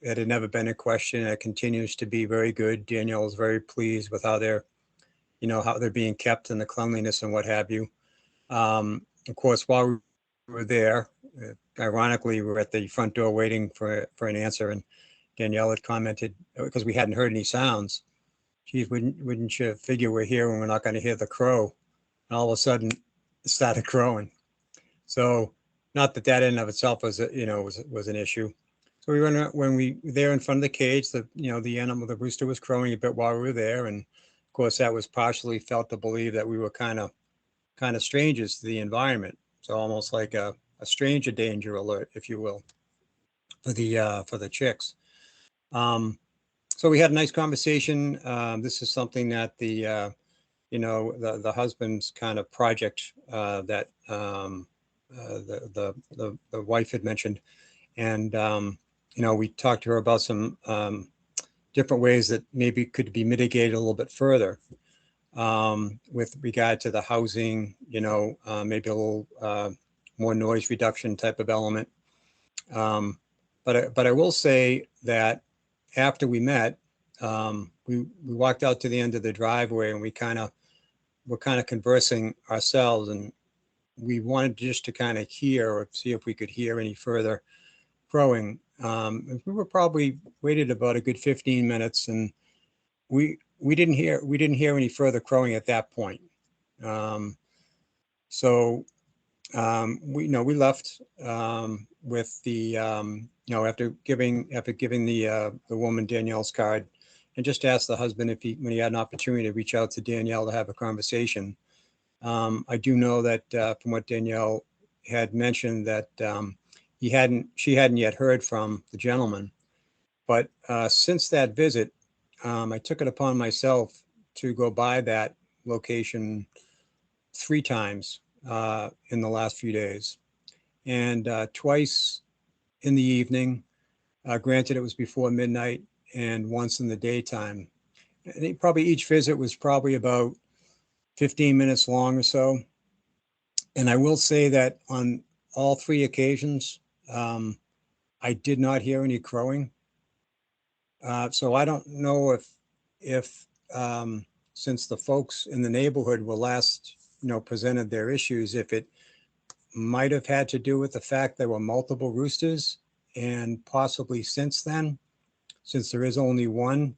it had never been a question. It continues to be very good. Danielle is very pleased with how they're being kept and the cleanliness and what have you. Of course, while we were there, ironically, we were at the front door waiting for an answer, and Danielle had commented, because we hadn't heard any sounds. Geez, wouldn't you figure we're here when we're not going to hear the crow? And all of a sudden, it started crowing. So, not that that in and of itself was, was an issue. So when we were there in front of the cage, the animal, the rooster was crowing a bit while we were there, and of course that was partially felt to believe that we were kind of strangers to the environment. So almost like a stranger danger alert, if you will, for the chicks. So we had a nice conversation. This is something that the husband's kind of project that the wife had mentioned, and we talked to her about some different ways that maybe could be mitigated a little bit further with regard to the housing. Maybe a little more noise reduction type of element. But I will say that after we met, we walked out to the end of the driveway, and we're kind of conversing ourselves, and we wanted just to kind of hear or see if we could hear any further crowing. We were probably waited about a good 15 minutes, and we didn't hear any further crowing at that point. So we left with the after giving the woman Danielle's card, and just asked the husband if when he had an opportunity to reach out to Danielle to have a conversation. I do know that from what Danielle had mentioned that she hadn't yet heard from the gentleman, but since that visit, I took it upon myself to go by that location 3 times in the last few days, and twice in the evening. Granted, it was before midnight, and once in the daytime. I think probably each visit was probably about 15 minutes long or so. And I will say that on all 3 occasions, I did not hear any crowing. So I don't know if since the folks in the neighborhood were last, presented their issues, if it might have had to do with the fact there were multiple roosters, and possibly since then, since there is only one,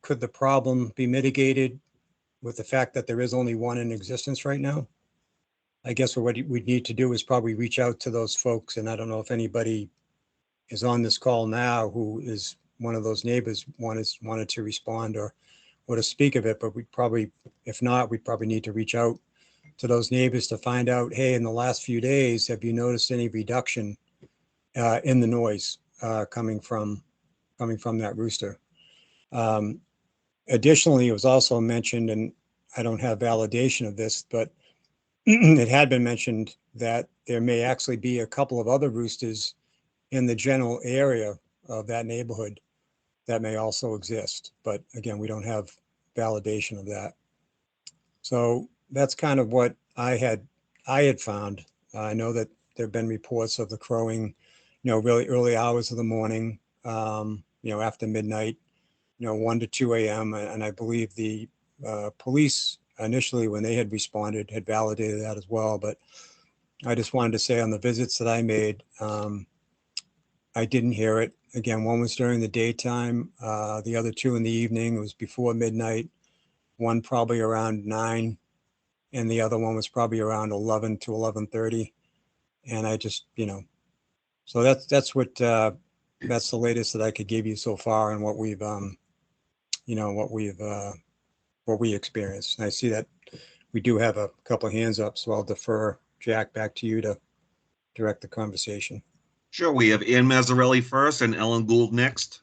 could the problem be mitigated with the fact that there is only one in existence right now? I guess what we'd need to do is probably reach out to those folks, and I don't know if anybody is on this call now who is one of those neighbors wanted to respond or to speak of it, but if not, we'd probably need to reach out to those neighbors to find out, hey, in the last few days, have you noticed any reduction in the noise coming from that rooster? Additionally, it was also mentioned, and I don't have validation of this, but it had been mentioned that there may actually be a couple of other roosters in the general area of that neighborhood that may also exist. But again, we don't have validation of that. So that's kind of what I had found. I know that there have been reports of the crowing, really early hours of the morning, after midnight, 1 to 2 a.m. And I believe the police initially, when they had responded, had validated that as well. But I just wanted to say on the visits that I made, I didn't hear it. Again, one was during the daytime, the other 2 in the evening. It was before midnight, one probably around 9, and the other one was probably around 11 to 11:30. And I just, so that's what that's the latest that I could give you so far, and what we've what we experienced. And I see that we do have a couple of hands up, so I'll defer, Jack, back to you to direct the conversation. Sure, we have Ann Mazzarelli first and Ellen Gould next.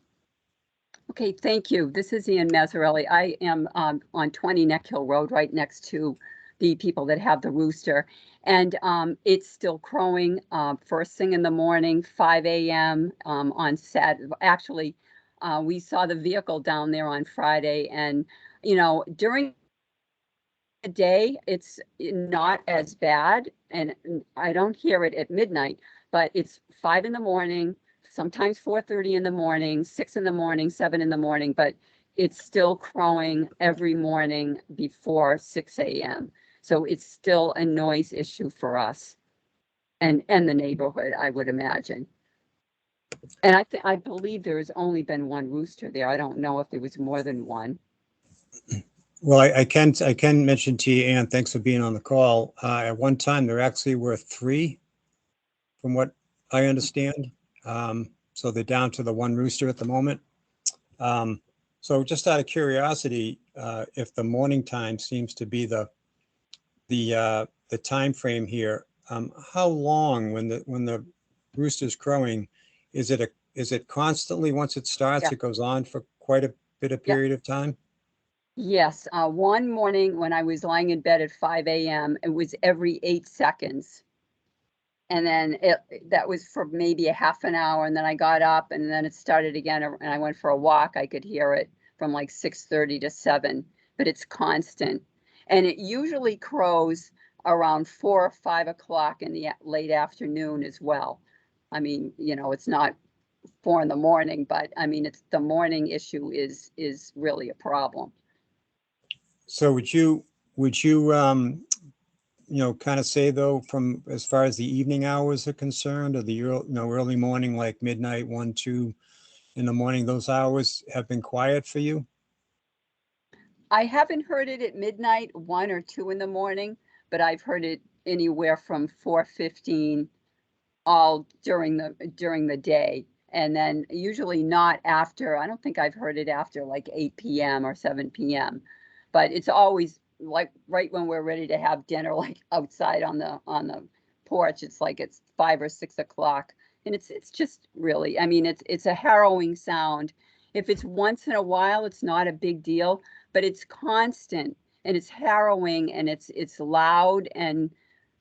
Okay, thank you. This is Ann Mazzarelli. I am on 20 Neck Hill Road, right next to the people that have the rooster. And it's still crowing first thing in the morning, 5 a.m. On Saturday. Actually, we saw the vehicle down there on Friday, and during the day, it's not as bad, and I don't hear it at midnight, but it's 5 in the morning, sometimes 4:30 in the morning, 6 in the morning, 7 in the morning, but it's still crowing every morning before 6 a.m. So it's still a noise issue for us and the neighborhood, I would imagine. And I believe there has only been one rooster there. I don't know if there was more than one. Well, I can mention to you, Ann, thanks for being on the call. At one time, there actually were 3, from what I understand. So they're down to the one rooster at the moment. So just out of curiosity, if the morning time seems to be the time frame here, how long when the rooster's crowing, is it constantly once it starts, Yeah. it goes on for quite a bit of Yeah. period of time? Yes, one morning when I was lying in bed at 5 a.m., it was every 8 seconds. And then that was for maybe a half an hour, and then I got up and then it started again, and I went for a walk. I could hear it from like 6:30 to 7, but it's constant. And it usually crows around 4 or 5 o'clock in the late afternoon as well. I mean, it's not 4 in the morning, but I mean, it's the morning issue is really a problem. So would you kind of say though, from as far as the evening hours are concerned, or the early morning, like midnight, 1, 2 in the morning, those hours have been quiet for you? I haven't heard it at midnight, 1 or 2 in the morning, but I've heard it anywhere from 4:15 all during the day. And then usually not after, I don't think I've heard it after like 8 p.m. or 7 p.m. But it's always like right when we're ready to have dinner, like outside on the porch. It's like it's 5 or 6 o'clock. And it's just really, I mean, it's a harrowing sound. If it's once in a while, it's not a big deal, but it's constant and it's harrowing and it's loud, and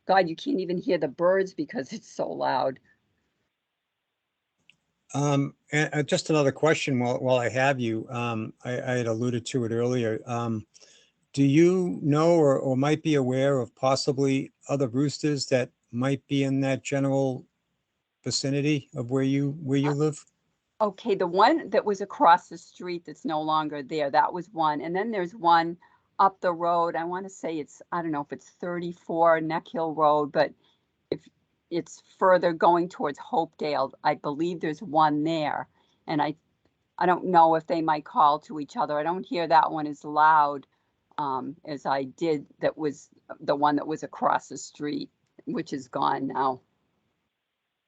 God, you can't even hear the birds because it's so loud. And just another question while I have you, I had alluded to it earlier. Do you know or might be aware of possibly other roosters that might be in that general vicinity of where you live? Okay, the one that was across the street that's no longer there, that was one. And then there's one up the road. I want to say I don't know if it's 34 Neck Hill Road, but if it's further going towards Hopedale, I believe there's one there. And I don't know if they might call to each other. I don't hear that one as loud as I did that was the one that was across the street, which is gone now.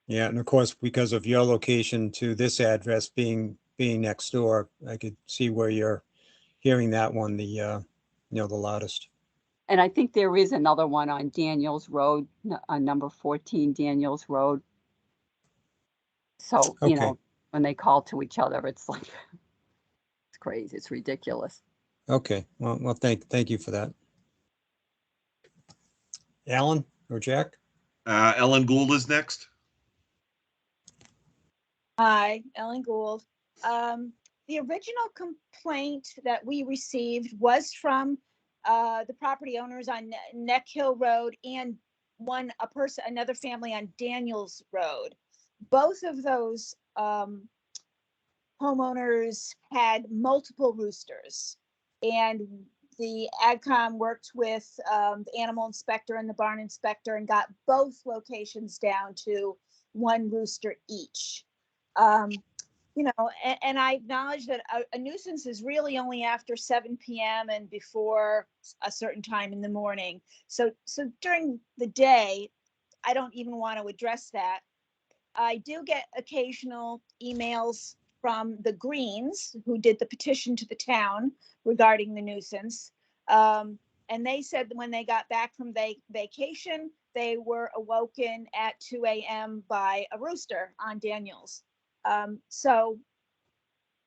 Yeah, and of course, because of your location to this address being next door, I could see where you're hearing that one the loudest. And I think there is another one on Daniels Road, on number 14 Daniels Road. So, Okay. when they call to each other, it's like, it's crazy. It's ridiculous. Okay. Well, thank you for that. Alan or Jack? Ellen Gould is next. Hi, Ellen Gould. The original complaint that we received was from the property owners on Neck Hill Road and another family on Daniels Road. Both of those homeowners had multiple roosters, and the AgCom worked with the animal inspector and the barn inspector and got both locations down to one rooster each. And I acknowledge that a nuisance is really only after 7 p.m. and before a certain time in the morning. So during the day, I don't even want to address that. I do get occasional emails from the Greens, who did the petition to the town regarding the nuisance. And they said that when they got back from vacation, they were awoken at 2 a.m. by a rooster on Daniels. So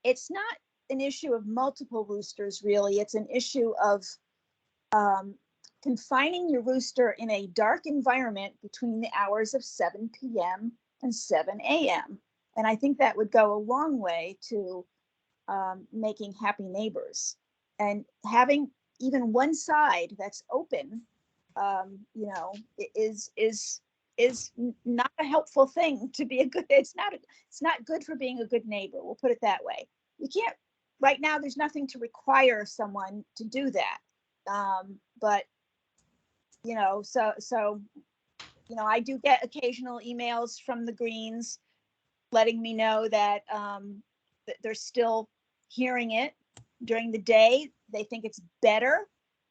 it's not an issue of multiple roosters, really. It's an issue of confining your rooster in a dark environment between the hours of 7 p.m. and 7 a.m. And I think that would go a long way to making happy neighbors. And having even one side that's open, is not a helpful thing to be a good. It's not good for being a good neighbor. We'll put it that way. You can't right now. There's nothing to require someone to do that. But I do get occasional emails from the Greens letting me know that, that they're still hearing it during the day. They think it's better,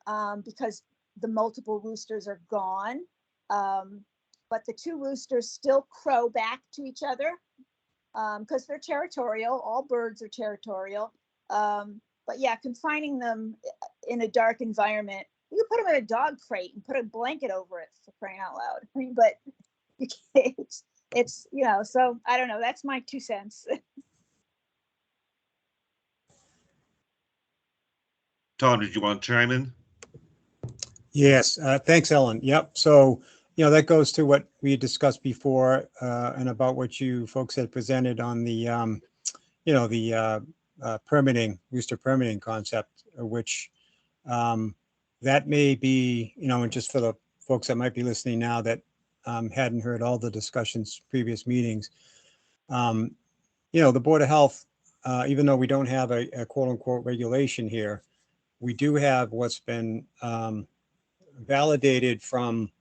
because the multiple roosters are gone. But the two roosters still crow back to each other, because they're territorial. All birds are territorial. But yeah, confining them in a dark environment, you could put them in a dog crate and put a blanket over it, for crying out loud. I mean, but you can't, it's, you know, so I don't know. That's my 2 cents. Tom, did you want to chime in? Yes, thanks, Ellen. Yep. So, that goes to what we discussed before, and about what you folks had presented on the, the permitting, rooster permitting concept, which that may be, and just for the folks that might be listening now that hadn't heard all the discussions, previous meetings, the Board of Health, even though we don't have a quote unquote regulation here, we do have what's been validated from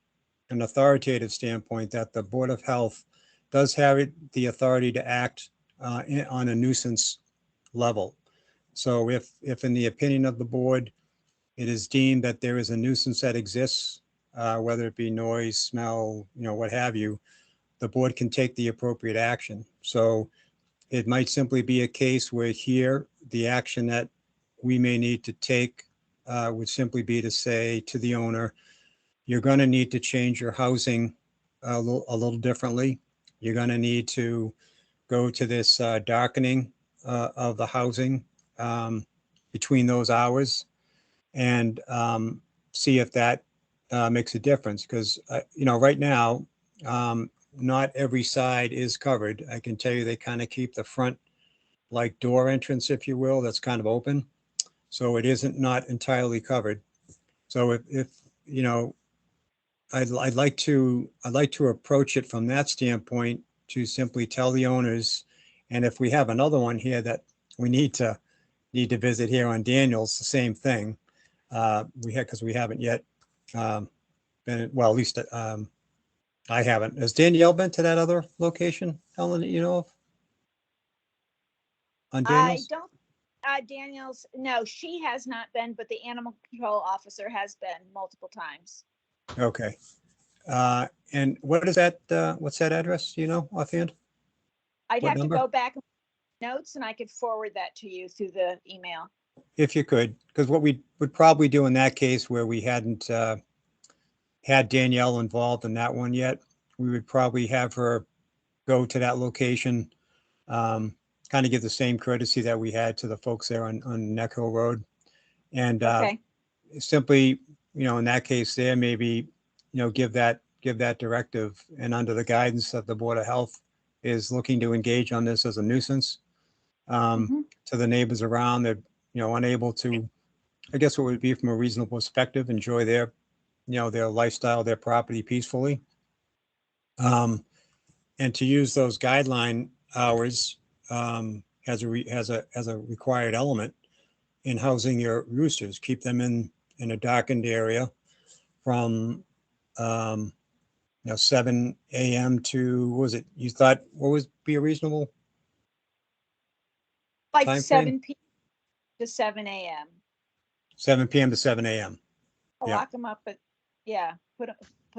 an authoritative standpoint that the Board of Health does have the authority to act on a nuisance level. So if in the opinion of the board, it is deemed that there is a nuisance that exists, whether it be noise, smell, what have you, the board can take the appropriate action. So it might simply be a case where here, the action that we may need to take would simply be to say to the owner, you're going to need to change your housing a little differently. You're going to need to go to this darkening of the housing between those hours and see if that makes a difference. Because, right now, not every side is covered. I can tell you they kind of keep the front like door entrance, if you will, that's kind of open. So it isn't not entirely covered. So if I'd like to approach it from that standpoint, to simply tell the owners, and if we have another one here that we need to visit here on Daniels, the same thing. Because we haven't yet been, well, at least I haven't. Has Danielle been to that other location, Ellen, that you know of? On I Daniels? don't, Daniels, no, she has not been, but the animal control officer has been multiple times. Okay. And what is that? What's that address? Do you know offhand? I'd What have number? to go back and notes and I could forward that to you through the email. If you could, because what we would probably do in that case where we hadn't had Danielle involved in that one yet, we would probably have her go to that location, kind of give the same courtesy that we had to the folks there on Neck Hill Road. And Okay, simply, in that case there, maybe, give that directive, and under the guidance of the Board of Health is looking to engage on this as a nuisance Mhm. to the neighbors around. They're, unable to, I guess what would be from a reasonable perspective, enjoy their, their lifestyle, their property peacefully. And to use those guideline hours as a required element in housing your roosters. Keep them in a darkened area from 7 a.m. to, what was it? You thought what would be a reasonable like time frame? 7 p.m. to 7 a.m. 7 p.m. to 7 a.m. I'll Yeah. lock them up, but yeah, put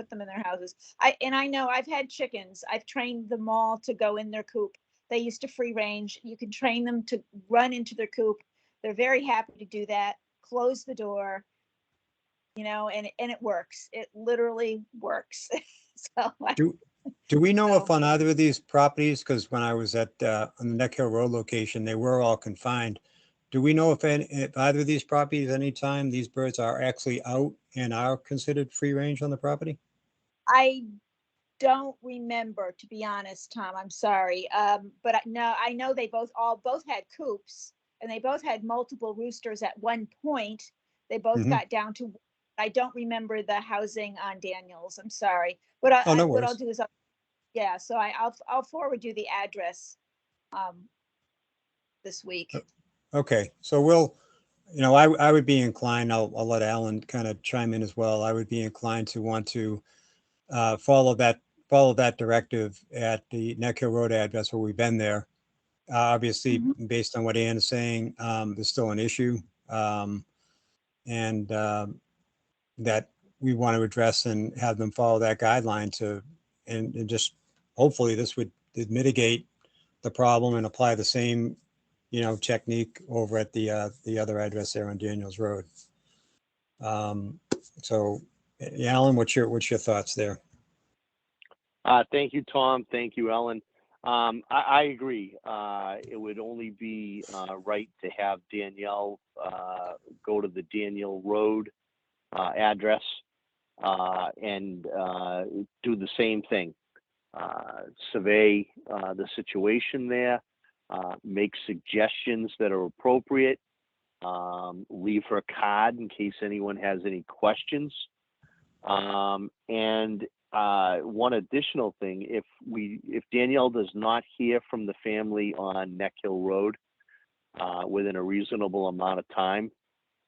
them in their houses. I know I've had chickens. I've trained them all to go in their coop. They used to free range. You can train them to run into their coop. They're very happy to do that. Close the door, and it works. It literally works. So Do we know if So- on either of these properties, because when I was at on the Neck Hill Road location, they were all confined. Do we know if either of these properties, anytime these birds are actually out and are considered free range on the property? I don't remember, to be honest, Tom. I'm sorry. But I know they both had coops, and they both had multiple roosters at one point. They both Mhm. got down to. I don't remember the housing on Daniels. I'm sorry. What Oh, no what I'll worries. do is, so I'll forward you the address this week. Okay, so we'll, I would be inclined, I'll let Alan kind of chime in as well. I would be inclined to want to follow that follow that directive at the Neck Hill Road address where we've been there. Obviously, based on what Ann is saying, there's still an issue. And that we want to address and have them follow that guideline to, and just hopefully this would mitigate the problem and apply the same, technique over at the other address there on Daniels Road. So Alan, what's your thoughts there? Thank you, Tom. Thank you, Ellen. I agree. It would only be right to have Danielle go to the Daniel Road address and do the same thing. Survey the situation there, make suggestions that are appropriate, leave her a card in case anyone has any questions. And one additional thing, if Danielle does not hear from the family on Neck Hill Road within a reasonable amount of time,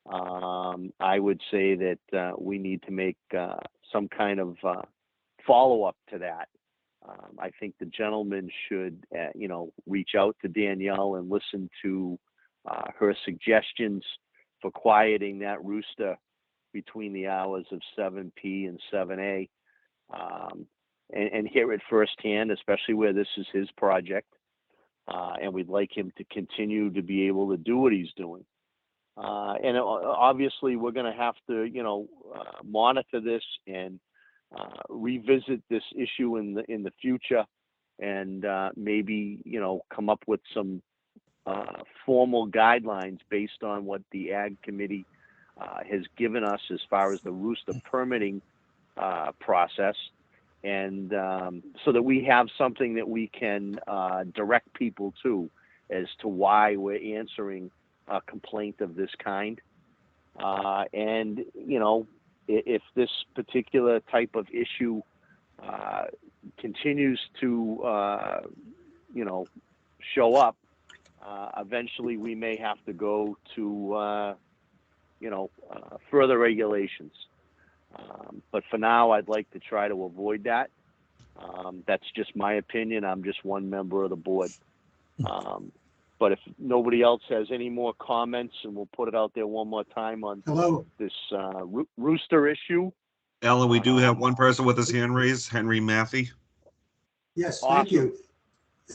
I would say that we need to make some kind of follow-up to that. I think the gentleman should, reach out to Danielle and listen to her suggestions for quieting that rooster between the hours of 7 p and 7 a. And hear it firsthand, especially where this is his project. And we'd like him to continue to be able to do what he's doing. And obviously we're going to have to, monitor this and revisit this issue in the future, and maybe, come up with some formal guidelines based on what the Ag Committee has given us as far as the rooster permitting process, and so that we have something that we can direct people to as to why we're answering a complaint of this kind. And if this particular type of issue continues to show up, eventually we may have to go to further regulations. But for now, I'd like to try to avoid that. That's just my opinion. I'm just one member of the board. But if nobody else has any more comments, and we'll put it out there one more time on this rooster issue. Alan, we do have one person with his hand raised, Henry Matthew. Yes, thank you.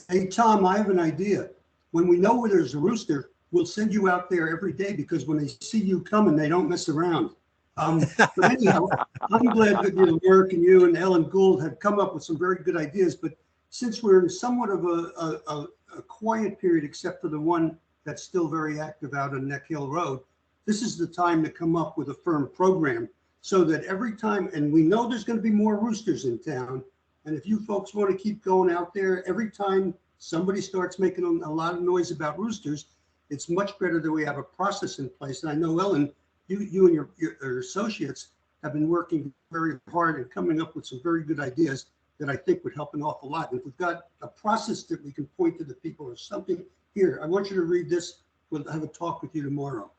Hey, Tom, I have an idea. When we know where there's a rooster, we'll send you out there every day, because when they see you coming, they don't mess around. But anyhow, I'm glad that your work and you and Ellen Gould have come up with some very good ideas. But since we're in somewhat of a quiet period, except for the one that's still very active out on Neck Hill Road, this is the time to come up with a firm program, so that every time, and we know there's going to be more roosters in town, and if you folks want to keep going out there, every time somebody starts making a lot of noise about roosters, it's much better that we have a process in place. And I know, Ellen, you and your associates have been working very hard and coming up with some very good ideas that I think would help an awful lot. And if we've got a process that we can point to the people or something here, I want you to read this. We'll have a talk with you tomorrow.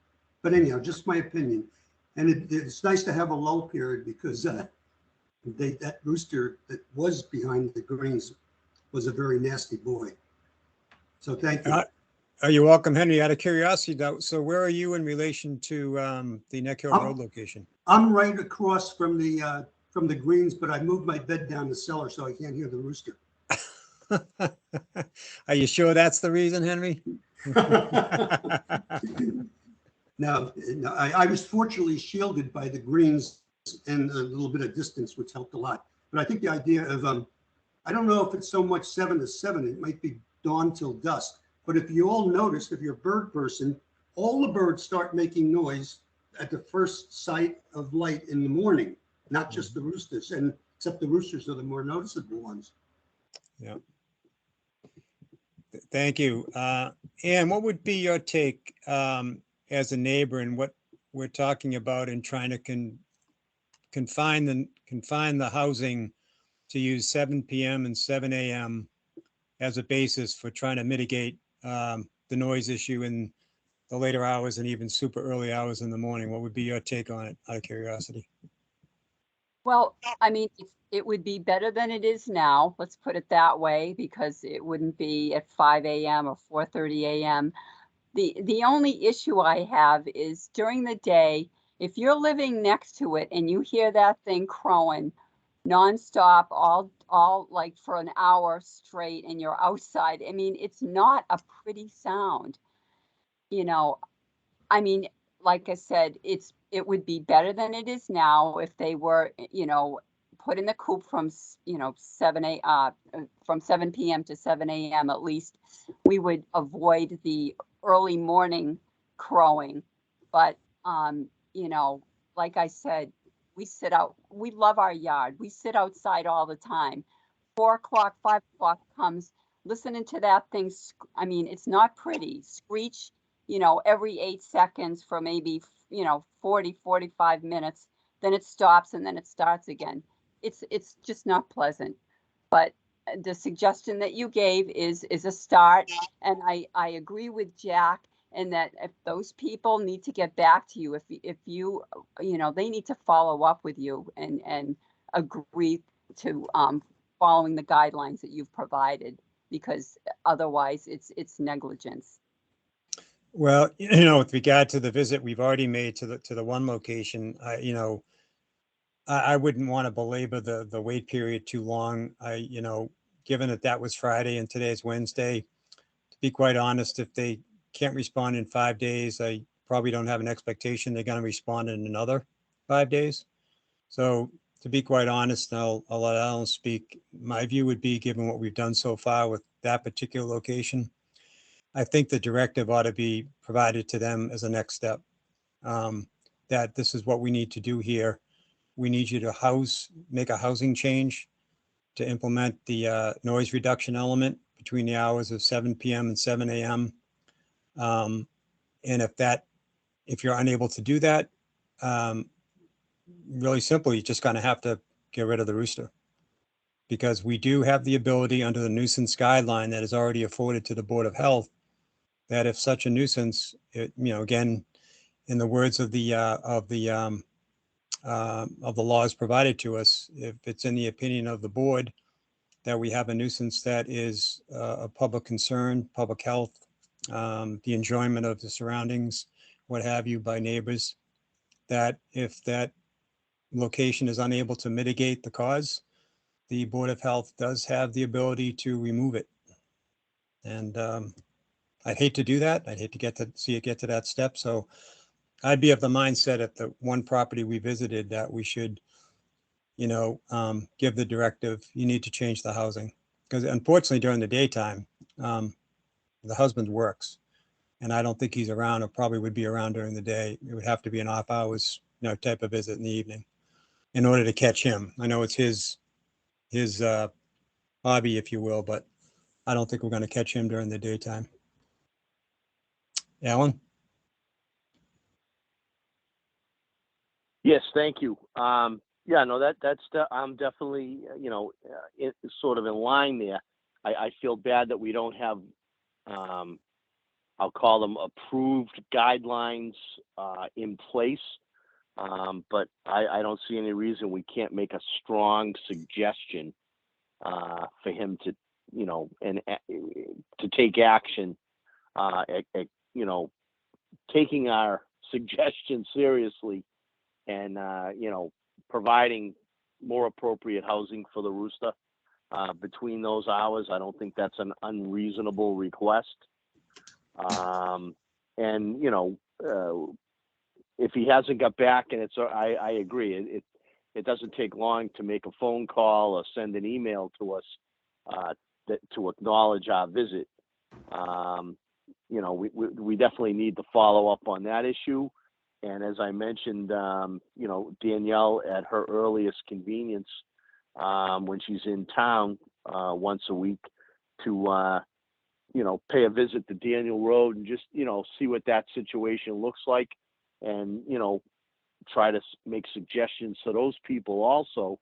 But anyhow, just my opinion. And it's nice to have a lull period, because that rooster that was behind the greens was a very nasty boy. So thank you. You're welcome, Henry. Out of curiosity, though, so where are you in relation to the Neck Hill Road location? I'm right across from the greens, but I moved my bed down the cellar so I can't hear the rooster. Are you sure that's the reason, Henry? No, I was fortunately shielded by the greens and a little bit of distance, which helped a lot. But I think the idea of, I don't know if it's so much 7 to 7, it might be dawn till dusk. But if you all notice, if you're a bird person, all the birds start making noise at the first sight of light in the morning, not just the roosters, and except the roosters are the more noticeable ones. Yeah. Thank you. Ann, what would be your take as a neighbor in what we're talking about in trying to confine the housing to use 7 p.m. and 7 a.m. as a basis for trying to mitigate the noise issue in the later hours and even super early hours in the morning? What would be your take on it, out of curiosity? Well, I mean, it would be better than it is now. Let's put it that way, because it wouldn't be at 5 a.m. or 4:30 a.m. The only issue I have is during the day, if you're living next to it and you hear that thing crowing nonstop, all like for an hour straight, and you're outside, I mean, it's not a pretty sound. You know, I mean, like I said, it would be better than it is now if they were, put in the coop from, 7 p.m. to 7 a.m. At least we would avoid the early morning crowing. But, like I said, we love our yard. We sit outside all the time. 4 o'clock, 5 o'clock comes, listening to that thing. I mean, it's not pretty. Screech, every 8 seconds for maybe, 40, 45 minutes. Then it stops and then it starts again. It's just not pleasant. But the suggestion that you gave is a start. And I agree with Jack, and that if those people need to get back to you, if you, they need to follow up with you and agree to following the guidelines that you've provided, because otherwise it's negligence. Well, with regard to the visit we've already made to the one location, I wouldn't want to belabor the wait period too long. Given that was Friday and today's Wednesday, to be quite honest, if they can't respond in 5 days, I probably don't have an expectation they're going to respond in another 5 days. So to be quite honest, I'll let Alan speak. My view would be, given what we've done so far with that particular location, I think the directive ought to be provided to them as a next step, that this is what we need to do here. We need you to make a housing change to implement the noise reduction element between the hours of 7 p.m. and 7 a.m. And if you're unable to do that, really simple, you're just going to have to get rid of the rooster, because we do have the ability under the nuisance guideline that is already afforded to the Board of Health, that if such a nuisance, again, in the words of the laws provided to us, if it's in the opinion of the board that we have a nuisance that is a public concern, public health, the enjoyment of the surroundings, what have you, by neighbors, that if that location is unable to mitigate the cause, the Board of Health does have the ability to remove it. And I'd hate to do that. I'd hate to see it get to that step. So I'd be of the mindset at the one property we visited that we should, give the directive, you need to change the housing. Because unfortunately during the daytime, the husband works, and I don't think he's around, or probably would be around during the day. It would have to be an off hours, type of visit in the evening in order to catch him. I know it's his hobby, if you will, but I don't think we're going to catch him during the daytime. Alan? Yes, thank you. I'm definitely, sort of in line there. I feel bad that we don't have, I'll call them approved guidelines in place. But I don't see any reason we can't make a strong suggestion for him to, and to take action, taking our suggestion seriously, and providing more appropriate housing for the rooster between those hours. I don't think that's an unreasonable request. If he hasn't got back, and I agree, it doesn't take long to make a phone call or send an email to us to acknowledge our visit. We definitely need to follow up on that issue. And as I mentioned, Danielle, at her earliest convenience, when she's in town once a week, to pay a visit to Daniel Road and just see what that situation looks like, and try to make suggestions to those people also.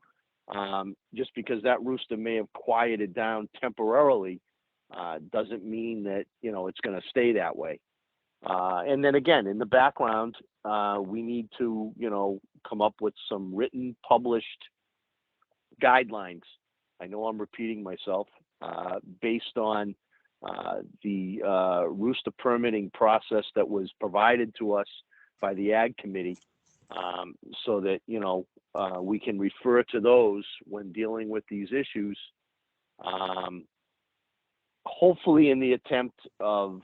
Just because that rooster may have quieted down temporarily doesn't mean that it's going to stay that way. And then again, in the background, we need to come up with some written, published guidelines. I know I'm repeating myself, based on the rooster permitting process that was provided to us by the Ag Committee, so that, you know, we can refer to those when dealing with these issues, hopefully in the attempt of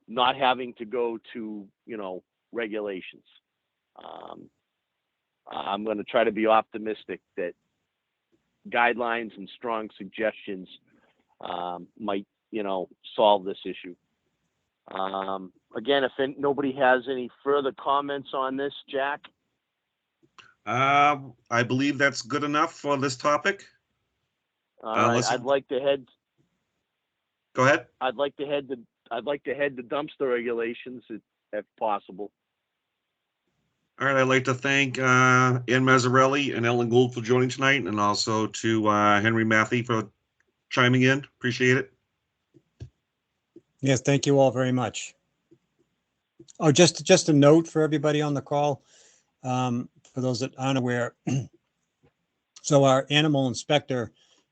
not having to go to, you know, regulations. I'm going to try to be optimistic that guidelines and strong suggestions might, you know, solve this issue. Again, if nobody has any further comments on this, Jack? I believe that's good enough for this topic. All right, listen- I'd like to head. Go ahead. I'd like to head the dumpster regulations if possible. All right, I'd like to thank Ann Mazzarelli and Ellen Gould for joining tonight, and also to Henry Matthey for chiming in. Appreciate it. Yes, thank you all very much. Oh, just a note for everybody on the call, for those that aren't aware. So our animal inspector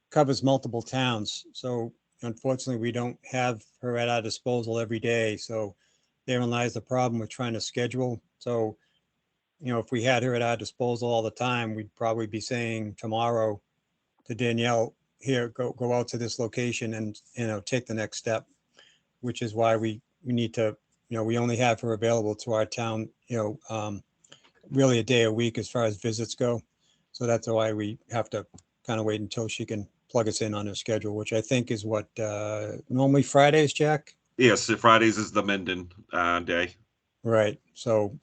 covers multiple towns. So unfortunately, we don't have her at our disposal every day. So therein lies the problem with trying to schedule. So, you know, if we had her at our disposal all the time, we'd probably be saying tomorrow to Danielle, here, go out to this location and, you know, take the next step, which is why we need to, you know, we only have her available to our town, you know, really a day a week as far as visits go. So that's why we have to kind of wait until she can plug us in on her schedule, which I think is what, normally Fridays, Jack? Yes, Fridays is the Menden day. Right. So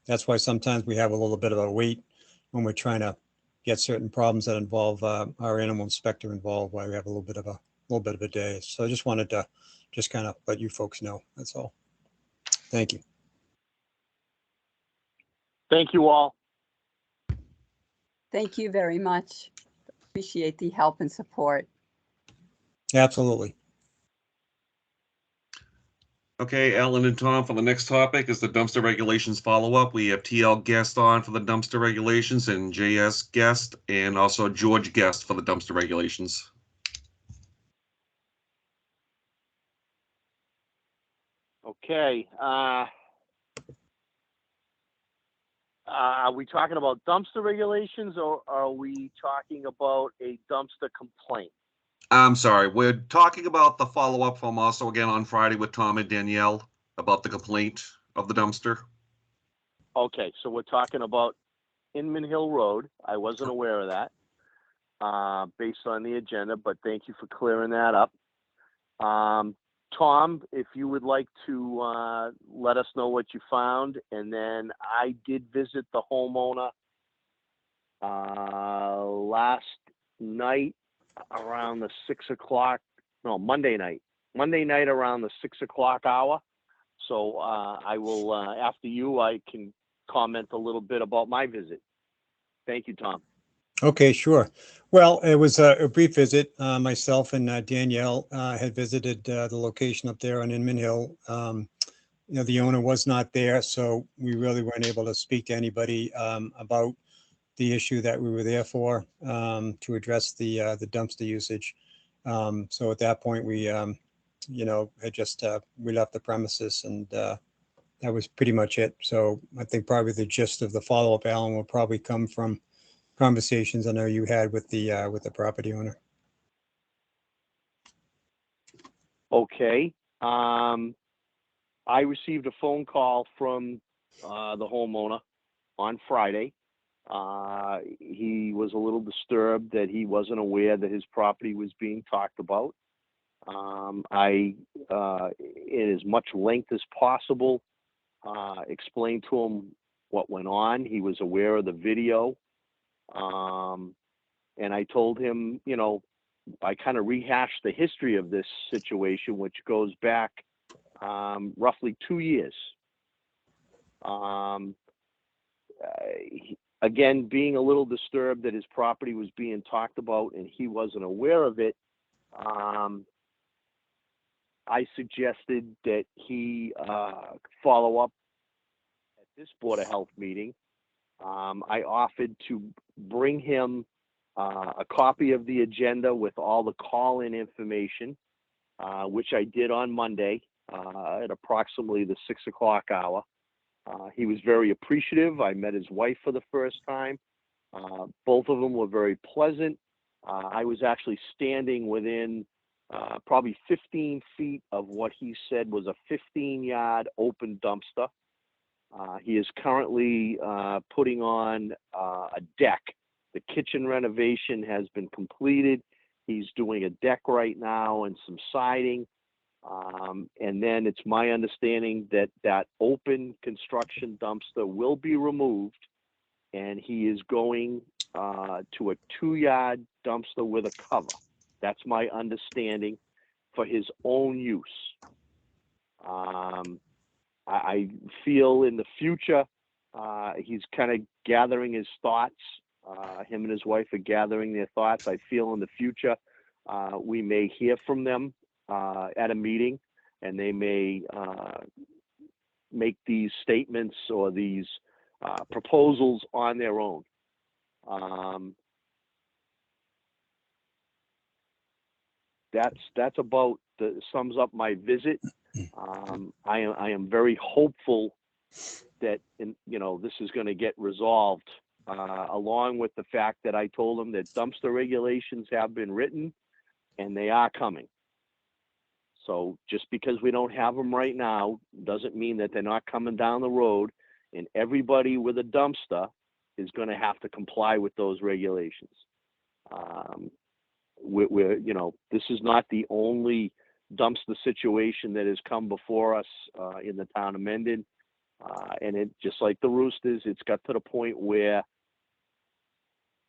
that's why sometimes we have a little bit of a wait when we're trying to get certain problems that involve our animal inspector involved, why we have a little bit of a day. So I just wanted to just kind of let you folks know. That's all. Thank you. Thank you all. Thank you very much. Appreciate the help and support. Absolutely. Okay, Ellen and Tom, for the next topic is the dumpster regulations follow-up. We have TL Guest on for the dumpster regulations and JS Guest, and also George Guest for the dumpster regulations. Okay. Are we talking about dumpster regulations, or are we talking about a dumpster complaint? I'm sorry, we're talking about the follow-up from also again on Friday with Tom and Danielle about the complaint of the dumpster. Okay, so we're talking about Inman Hill Road. I wasn't aware of that, based on the agenda, but thank you for clearing that up. Tom, if you would like to let us know what you found, and then I did visit the homeowner last night around the Monday night around the 6 o'clock hour. So I will, after you, I can comment a little bit about my visit. Thank you, Tom. Okay, sure. Well, it was a brief visit. Myself and Danielle had visited the location up there on Inman Hill. You know, the owner was not there, so we really weren't able to speak to anybody about the issue that we were there for, to address the dumpster usage. So at that point, we, you know, had just we left the premises, and that was pretty much it. So I think probably the gist of the follow-up, Alan, will probably come from conversations I know you had with the property owner. Okay. I received a phone call from the homeowner on Friday. He was a little disturbed that he wasn't aware that his property was being talked about. I, in as much length as possible, explained to him what went on. He was aware of the video. And I told him, you know, I kind of rehashed the history of this situation, which goes back roughly 2 years. Again, being a little disturbed that his property was being talked about and he wasn't aware of it, I suggested that he follow up at this Board of Health meeting. I offered to bring him a copy of the agenda with all the call-in information, which I did on Monday at approximately the 6 o'clock hour. He was very appreciative. I met his wife for the first time. Both of them were very pleasant. I was actually standing within probably 15 feet of what he said was a 15-yard open dumpster. He is currently putting on a deck. The kitchen renovation has been completed. He's doing a deck right now and some siding. And then it's my understanding that that open construction dumpster will be removed, and he is going to a 2-yard dumpster with a cover. That's my understanding, for his own use. I feel in the future, he's kind of gathering his thoughts. Him and his wife are gathering their thoughts. I feel in the future, we may hear from them at a meeting, and they may make these statements or these proposals on their own. That's about sums up my visit. I am very hopeful that this is going to get resolved, along with the fact that I told them that dumpster regulations have been written and they are coming. So just because we don't have them right now doesn't mean that they're not coming down the road, and everybody with a dumpster is going to have to comply with those regulations. This is not the only dumpster situation that has come before us in the town of Mendon. And it, just like the Roosters, it's got to the point where,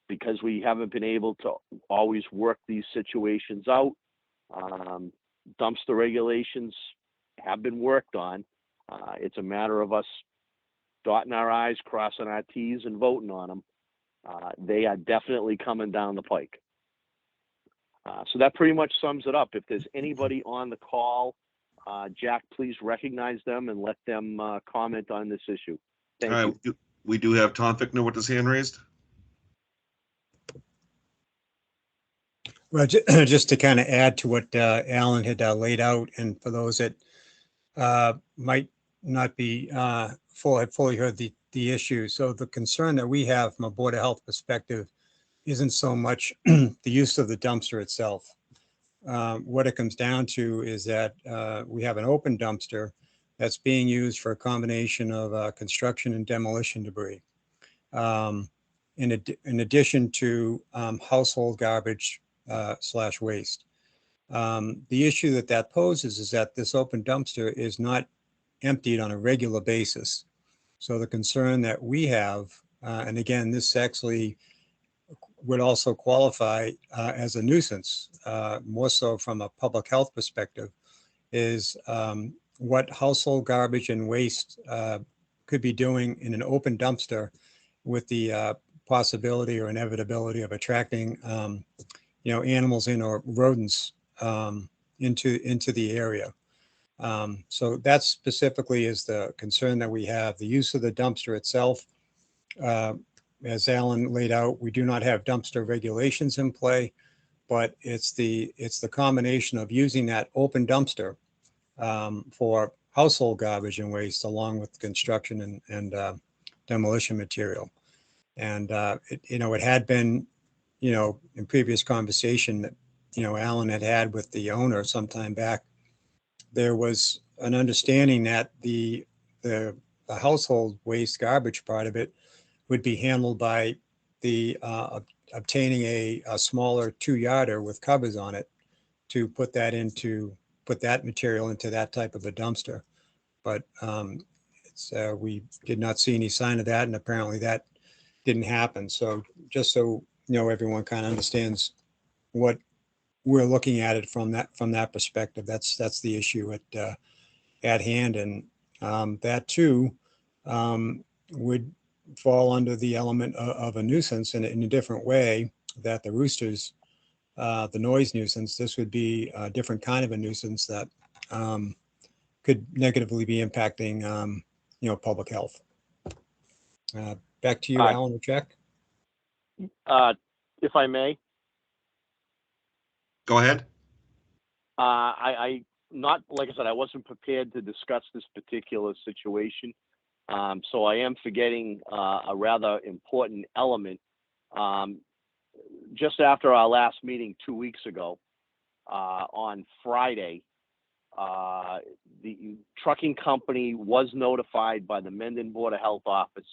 because we haven't been able to always work these situations out, dumpster regulations have been worked on. It's a matter of us dotting our I's, crossing our T's, and voting on them. They are definitely coming down the pike. So that pretty much sums it up. If there's anybody on the call, Jack, please recognize them and let them comment on this issue. Thank you. All right, we do have Tom Fickner with his hand raised. Well, just to kind of add to what Alan had laid out, and for those that might not be fully heard the issue. So the concern that we have from a Board of Health perspective isn't so much the use of the dumpster itself. What it comes down to is that we have an open dumpster that's being used for a combination of construction and demolition debris. In addition to household garbage / waste. The issue that poses is that this open dumpster is not emptied on a regular basis. So the concern that we have, and again, this actually would also qualify as a nuisance, more so from a public health perspective, is what household garbage and waste could be doing in an open dumpster, with the possibility or inevitability of attracting animals in, or rodents into the area. So that specifically is the concern that we have. The use of the dumpster itself, as Alan laid out, we do not have dumpster regulations in play, but it's the combination of using that open dumpster for household garbage and waste, along with construction and demolition material. And it had been, in previous conversation that Alan had with the owner some time back, there was an understanding that the household waste garbage part of it would be handled by the obtaining a smaller 2-yarder with covers on it to put that material into that type of a dumpster. But we did not see any sign of that, and apparently that didn't happen. So just so everyone kind of understands what we're looking at it from that perspective. That's the issue at hand, and that too would fall under the element of a nuisance in a different way that the Roosters, the noise nuisance. This would be a different kind of a nuisance that could negatively be impacting public health. Back to you, Alan or Jack. if I may. Go ahead. I not, like I said, I wasn't prepared to discuss this particular situation. So I am forgetting a rather important element. Just after our last meeting 2 weeks ago, on Friday, the trucking company was notified by the Mendon Board of Health office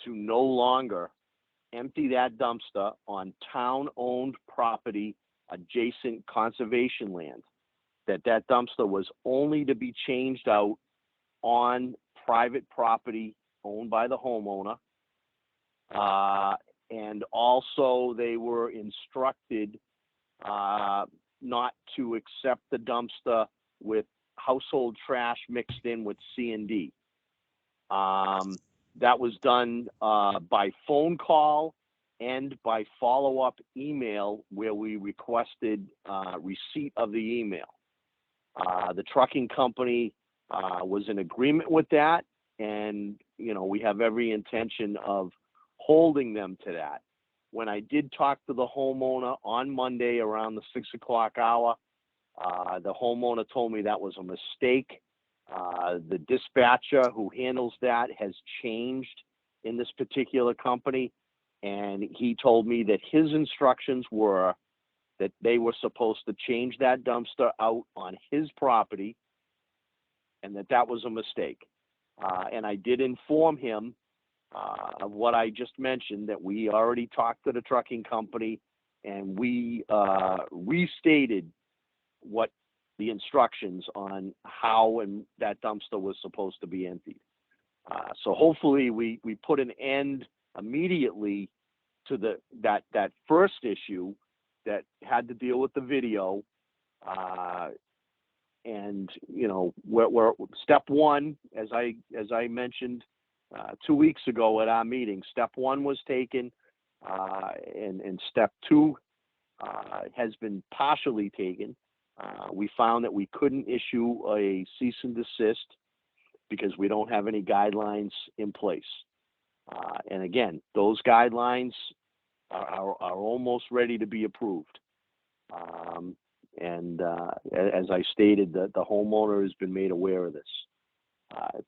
to no longer empty that dumpster on town-owned property adjacent conservation land. That dumpster was only to be changed out on private property owned by the homeowner. And also they were instructed not to accept the dumpster with household trash mixed in with C&D. That was done by phone call and by follow-up email where we requested receipt of the email. The trucking company was in agreement with that, and we have every intention of holding them to that. When I did talk to the homeowner on Monday around the 6 o'clock hour, the homeowner told me that was a mistake. The dispatcher who handles that has changed in this particular company, and he told me that his instructions were that they were supposed to change that dumpster out on his property, and that was a mistake. And I did inform him of what I just mentioned, that we already talked to the trucking company, and we restated what the instructions on how and that dumpster was supposed to be emptied. So hopefully we put an end immediately to that first issue that had to deal with the video. And we're step one, as I mentioned 2 weeks ago at our meeting, step one was taken, and step two has been partially taken. We found that we couldn't issue a cease and desist because we don't have any guidelines in place. And again, those guidelines are almost ready to be approved. And as I stated, the homeowner has been made aware of this.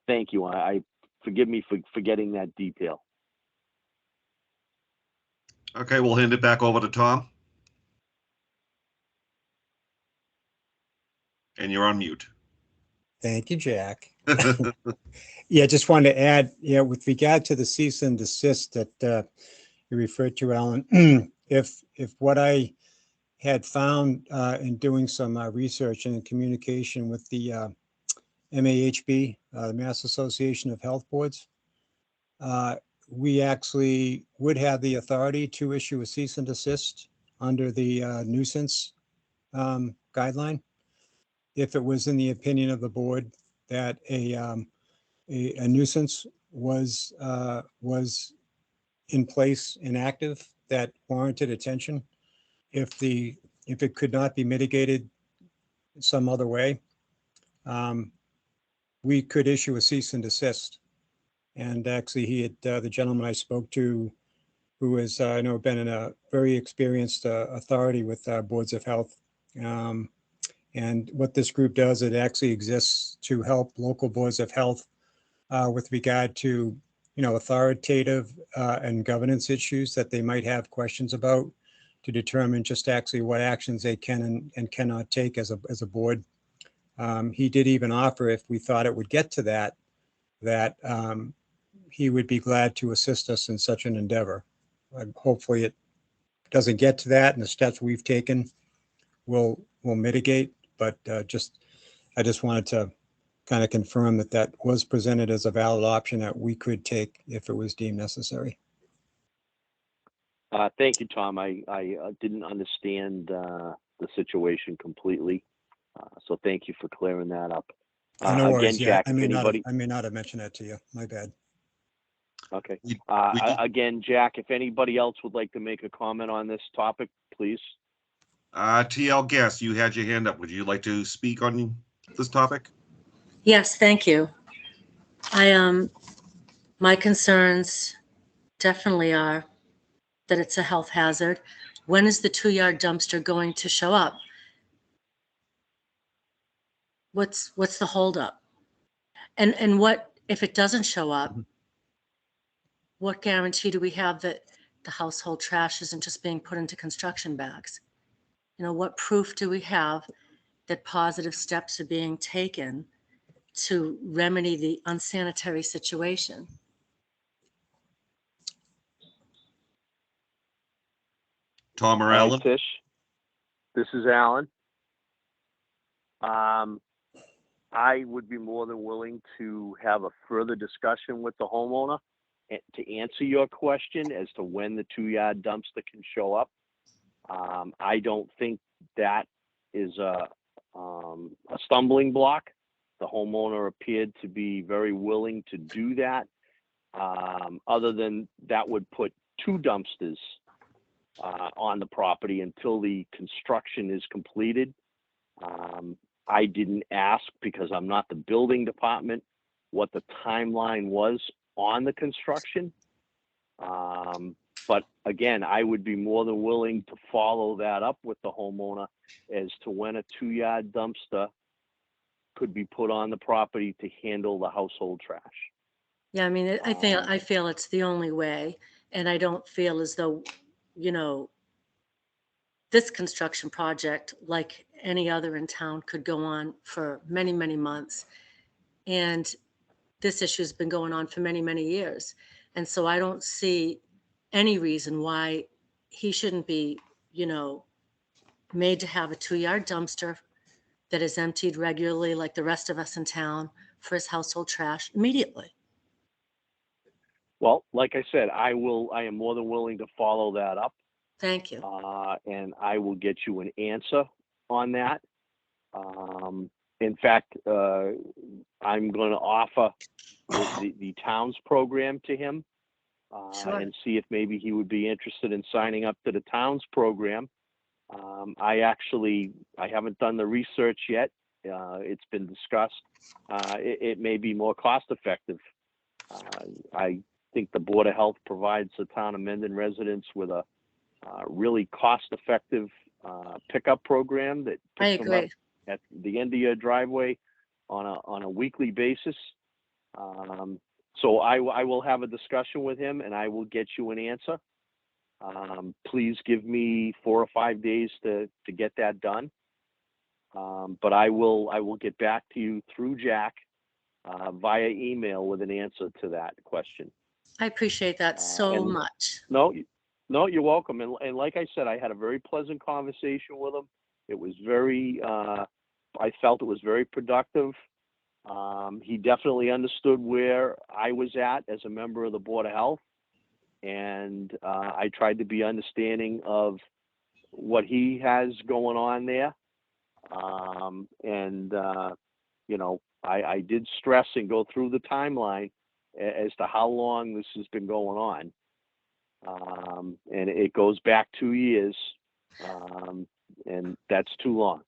Thank you. Forgive me for forgetting that detail. Okay, we'll hand it back over to Tom. And you're on mute. Thank you, Jack. Yeah, just wanted to add, with regard to the cease and desist that you referred to, Alan, if what I had found in doing some research and communication with the MAHB, the Mass Association of Health Boards, we actually would have the authority to issue a cease and desist under the nuisance guideline if it was in the opinion of the board that a nuisance was in place and active that warranted attention. If it could not be mitigated some other way, we could issue a cease and desist. And actually, he had the gentleman I spoke to, who has I know been in a very experienced authority with boards of health. And what this group does, it actually exists to help local boards of health with regard to authoritative and governance issues that they might have questions about, to determine just actually what actions they can and cannot take as a board. He did even offer, if we thought it would get to that he would be glad to assist us in such an endeavor. Hopefully it doesn't get to that, and the steps we've taken will mitigate, but I just wanted to kind of confirm that was presented as a valid option that we could take if it was deemed necessary. Thank you, Tom. I didn't understand the situation completely, so thank you for clearing that up. No worries. Again, Jack, I may not have mentioned that to you. My bad. Okay. Again, Jack, if anybody else would like to make a comment on this topic, please. TL Guest, you had your hand up. Would you like to speak on this topic? Yes, thank you. My concerns definitely are that it's a health hazard. When is the 2-yard dumpster going to show up? What's the holdup? And what if it doesn't show up? What guarantee do we have that the household trash isn't just being put into construction bags? You know, what proof do we have that positive steps are being taken to remedy the unsanitary situation? Tom or Hi, Alan? Tish. This is Alan. I would be more than willing to have a further discussion with the homeowner to answer your question as to when the 2-yard dumpster can show up. I don't think that is a stumbling block. The homeowner appeared to be very willing to do that. Other than that would put 2 dumpsters on the property until the construction is completed. I didn't ask, because I'm not the building department, what the timeline was on the construction. But again, I would be more than willing to follow that up with the homeowner as to when a 2-yard dumpster could be put on the property to handle the household trash. Yeah, I mean, I feel it's the only way, and I don't feel as though, you know, this construction project, like any other in town, could go on for many, many months. And this issue has been going on for many, many years. And so I don't see any reason why he shouldn't be, you know, made to have a 2-yard dumpster that is emptied regularly like the rest of us in town for his household trash immediately. Well, like I said, I am more than willing to follow that up. Thank you. And I will get you an answer on that. In fact, I'm going to offer the town's program to him Sure. and see if maybe he would be interested in signing up to the town's program. I haven't done the research yet. It's been discussed. It may be more cost effective. I think the Board of Health provides the town of Mendon residents with a really cost-effective pickup program that I picks them up agree. at the end of your driveway on a weekly basis. So I will have a discussion with him, and I will get you an answer. Please give me 4 or 5 days to get that done. But I will get back to you through Jack via email with an answer to that question. I appreciate that so and- much. No, you're welcome. And like I said, I had a very pleasant conversation with him. It was very, I felt it was very productive. He definitely understood where I was at as a member of the Board of Health. And I tried to be understanding of what he has going on there. You know, I did stress and go through the timeline as to how long this has been going on. And it goes back 2 years, and that's too long.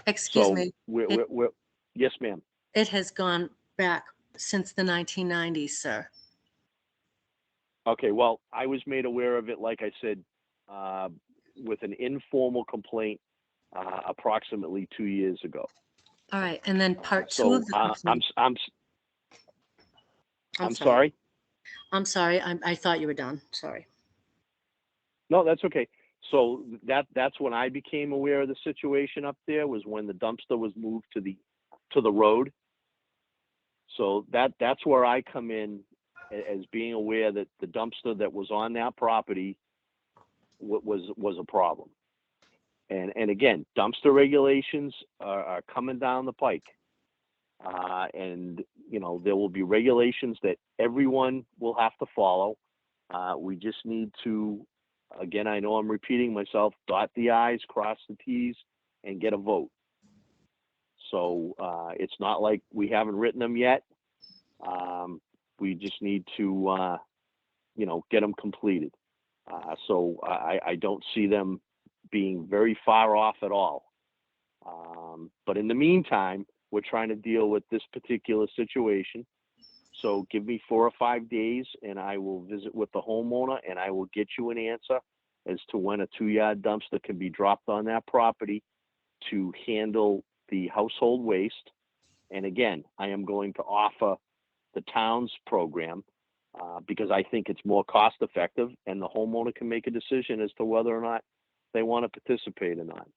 Excuse So me. we're yes, ma'am. It has gone back since the 1990s, sir. Okay, well, I was made aware of it, like I said, with an informal complaint approximately 2 years ago. All right, and then part 2 So of the complaint. I'm sorry. I'm sorry. I thought you were done. Sorry. No, that's okay. So that's when I became aware of the situation up there, was when the dumpster was moved to the road. So that's where I come in as being aware that the dumpster that was on that property was a problem. And again, dumpster regulations are coming down the pike. And you know, there will be regulations that everyone will have to follow. We just need to, again, I know I'm repeating myself, dot the I's, cross the T's, and get a vote. So it's not like we haven't written them yet. We just need to, you know, get them completed. So I don't see them being very far off at all. But in the meantime, we're trying to deal with this particular situation. So give me 4 or 5 days and I will visit with the homeowner and I will get you an answer as to when a 2-yard dumpster can be dropped on that property to handle the household waste. And again, I am going to offer the town's program because I think it's more cost effective and the homeowner can make a decision as to whether or not they want to participate or not.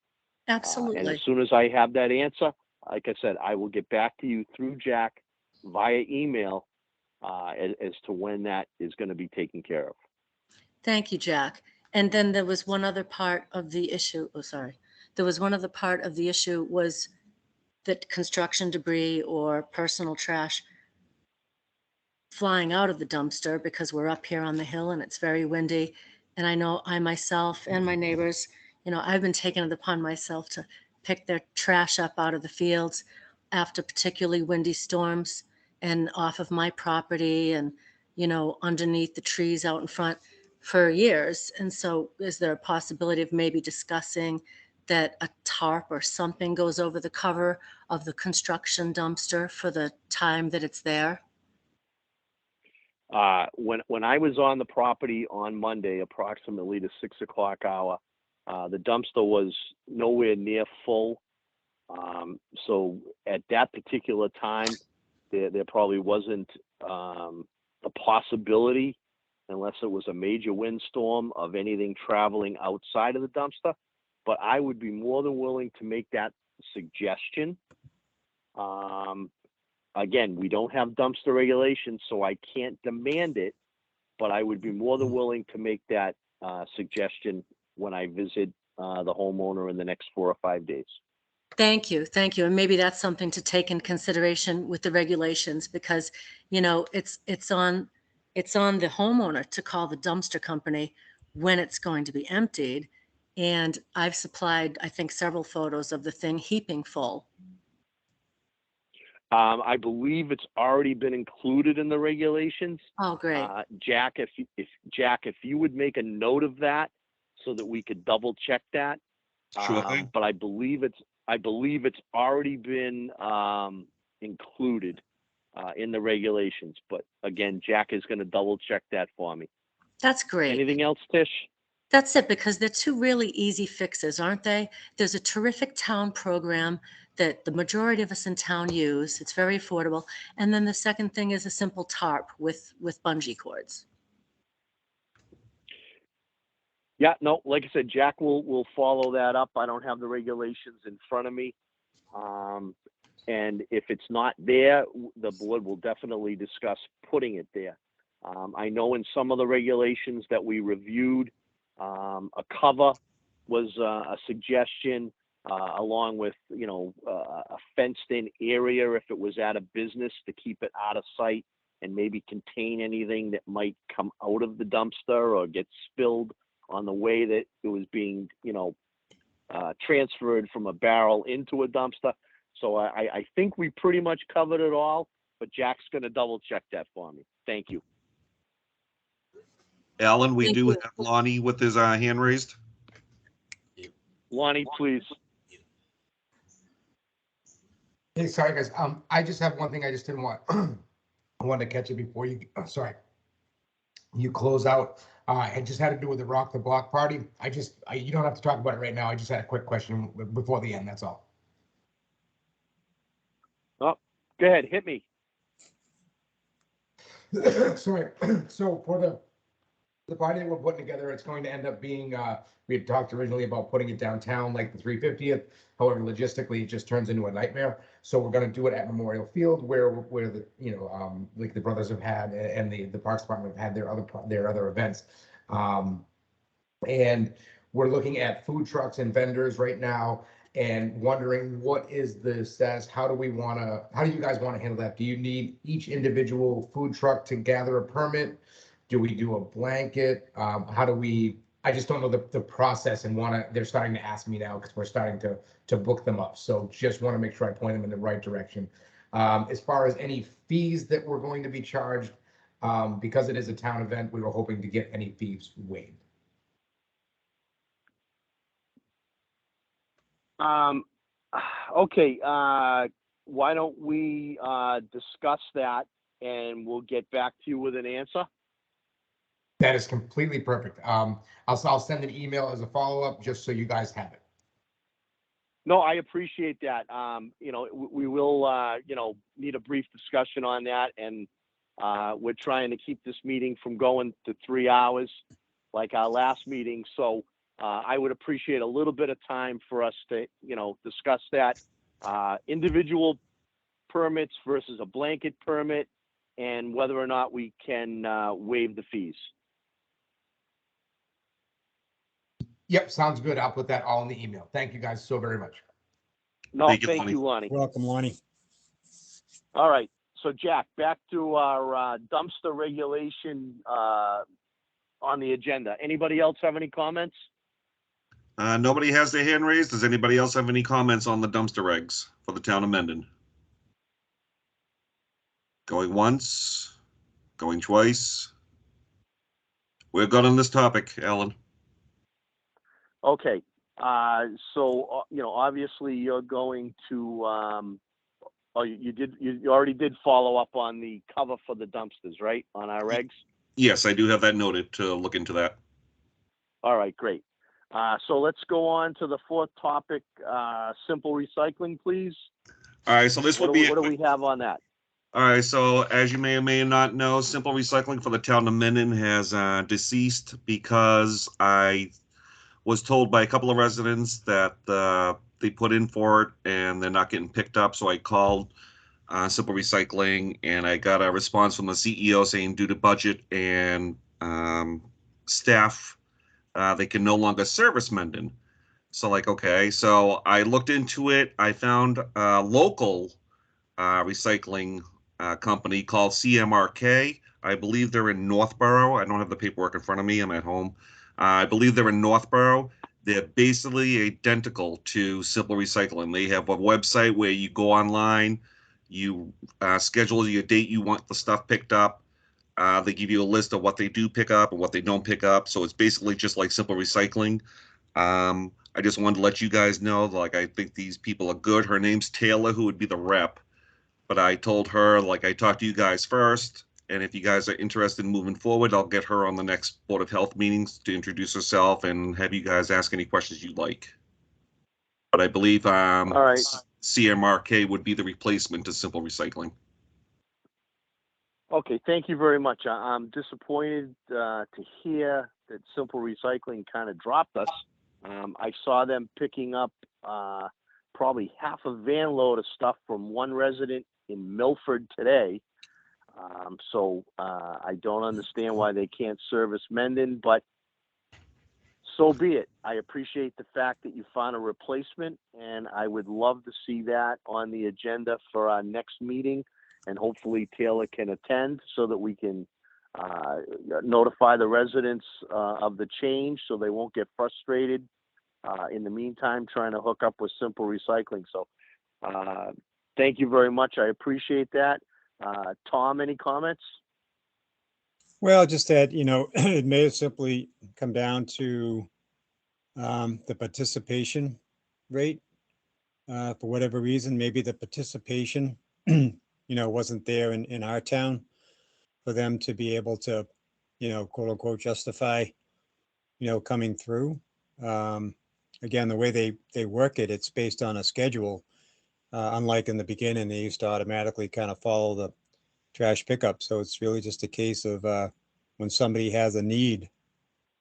And as Absolutely. soon as I have that answer, like I said, I will get back to you through Jack via email as to when that is going to be taken care of. Thank you, Jack. And then there was one other part of the issue. Oh, sorry. There was one other part of the issue was that construction debris or personal trash flying out of the dumpster because we're up here on the hill and it's very windy. And I know I myself and my neighbors, you know, I've been taking it upon myself to pick their trash up out of the fields after particularly windy storms and off of my property and, you know, underneath the trees out in front for years. And so is there a possibility of maybe discussing that a tarp or something goes over the cover of the construction dumpster for the time that it's there? When I was on the property on Monday, approximately the 6 o'clock hour, the dumpster was nowhere near full. So at that particular time, there probably wasn't the possibility, unless it was a major windstorm, of anything traveling outside of the dumpster. But I would be more than willing to make that suggestion. Again, we don't have dumpster regulations, so I can't demand it, but I would be more than willing to make that suggestion when I visit the homeowner in the next 4 or 5 days. Thank you. Thank you. And maybe that's something to take in consideration with the regulations because, you know, it's on the homeowner to call the dumpster company when it's going to be emptied. And I've supplied, I think, several photos of the thing heaping full. I believe it's already been included in the regulations. Oh, great. Jack, if you would make a note of that so that we could double check that. Sure thing. But I believe it's already been included in the regulations. But again, Jack is going to double check that for me. That's great. Anything else, Tish? That's it, because they're two really easy fixes, aren't they? There's a terrific town program that the majority of us in town use. It's very affordable. And then the second thing is a simple tarp with bungee cords. Yeah, no, like I said, Jack will follow that up. I don't have the regulations in front of me. And if it's not there, the board will definitely discuss putting it there. I know in some of the regulations that we reviewed, a cover was a suggestion, along with, you know, a fenced-in area if it was at a business to keep it out of sight and maybe contain anything that might come out of the dumpster or get spilled on the way that it was being, you know, transferred from a barrel into a dumpster. So I think we pretty much covered it all, but Jack's going to double check that for me. Thank you. Alan, we Thank do you. have Lonnie with his hand raised. Lonnie, please. Hey, sorry guys. I just have one thing I just didn't want. I wanted to catch it before you. You close out. It just had to do with the Rock the Block party. You don't have to talk about it right now. I just had a quick question before the end. That's all. Oh, go ahead, hit me. Sorry. So for the party that we're putting together, it's going to end up being, we had talked originally about putting it downtown like the 350th. However, logistically, it just turns into a nightmare. So we're going to do it at Memorial Field where the, you know, like the brothers have had and the Parks Department have had their other events. And we're looking at food trucks and vendors right now and wondering what is the status? How do you guys want to handle that? Do you need each individual food truck to gather a permit? Do we do a blanket? I just don't know the process and they're starting to ask me now because we're starting to book them up. So just want to make sure I point them in the right direction. As far as any fees that we're going to be charged, because it is a town event, we were hoping to get any fees waived. Okay, why don't we discuss that and we'll get back to you with an answer. That is completely perfect. I'll send an email as a follow-up just so you guys have it. No, I appreciate that. You know, we will, you know, need a brief discussion on that, and we're trying to keep this meeting from going to 3 hours like our last meeting. So I would appreciate a little bit of time for us to, you know, discuss that individual permits versus a blanket permit, and whether or not we can waive the fees. Yep, sounds good. I'll put that all in the email. Thank you guys so very much. No, Thank thank you, you, Lonnie. Welcome, Lonnie. All right, so Jack, back to our dumpster regulation on the agenda. Anybody else have any comments? Nobody has their hand raised. Does anybody else have any comments on the dumpster regs for the town of Mendon? Going once, going twice. We're good on this topic, Alan. Okay, so you know, obviously you're going to, oh, you already did follow up on the cover for the dumpsters, right, on our regs? Yes, I do have that noted to look into that. All right, great. So let's go on to the fourth topic, simple recycling, please. All right, so this would be. What do we have on that? All right, so as you may or may not know, Simple Recycling for the town of Mendon has deceased because I was told by a couple of residents that they put in for it and they're not getting picked up. So I called Simple Recycling and I got a response from the CEO saying due to budget and staff, they can no longer service Mendon. So like, okay, so I looked into it. I found a local recycling company called CMRK. I believe they're in Northborough. I don't have the paperwork in front of me. I'm at home. I believe they're in Northborough. They're basically identical to Simple Recycling. They have a website where you go online, you schedule your date you want the stuff picked up. They give you a list of what they do pick up and what they don't pick up. So it's basically just like Simple Recycling. I just wanted to let you guys know, like, I think these people are good. Her name's Taylor, who would be the rep. But I told her, like, I talked to you guys first, and if you guys are interested in moving forward, I'll get her on the next Board of Health meetings to introduce herself and have you guys ask any questions you'd like. But I believe All right. CMRK would be the replacement to Simple Recycling. Okay, thank you very much. I'm disappointed to hear that Simple Recycling kind of dropped us. I saw them picking up probably half a van load of stuff from one resident in Milford today. So I don't understand why they can't service Mendon, but so be it. I appreciate the fact that you found a replacement, and I would love to see that on the agenda for our next meeting, and hopefully Taylor can attend so that we can notify the residents of the change so they won't get frustrated in the meantime trying to hook up with Simple Recycling. So thank you very much. I appreciate that. Tom, any comments? Well, just that, you know, it may have simply come down to the participation rate. For whatever reason, maybe the participation, you know, wasn't there in our town for them to be able to, you know, quote unquote, justify, you know, coming through. Again, the way they work it, it's based on a schedule. Unlike in the beginning, they used to automatically kind of follow the trash pickup. So it's really just a case of when somebody has a need,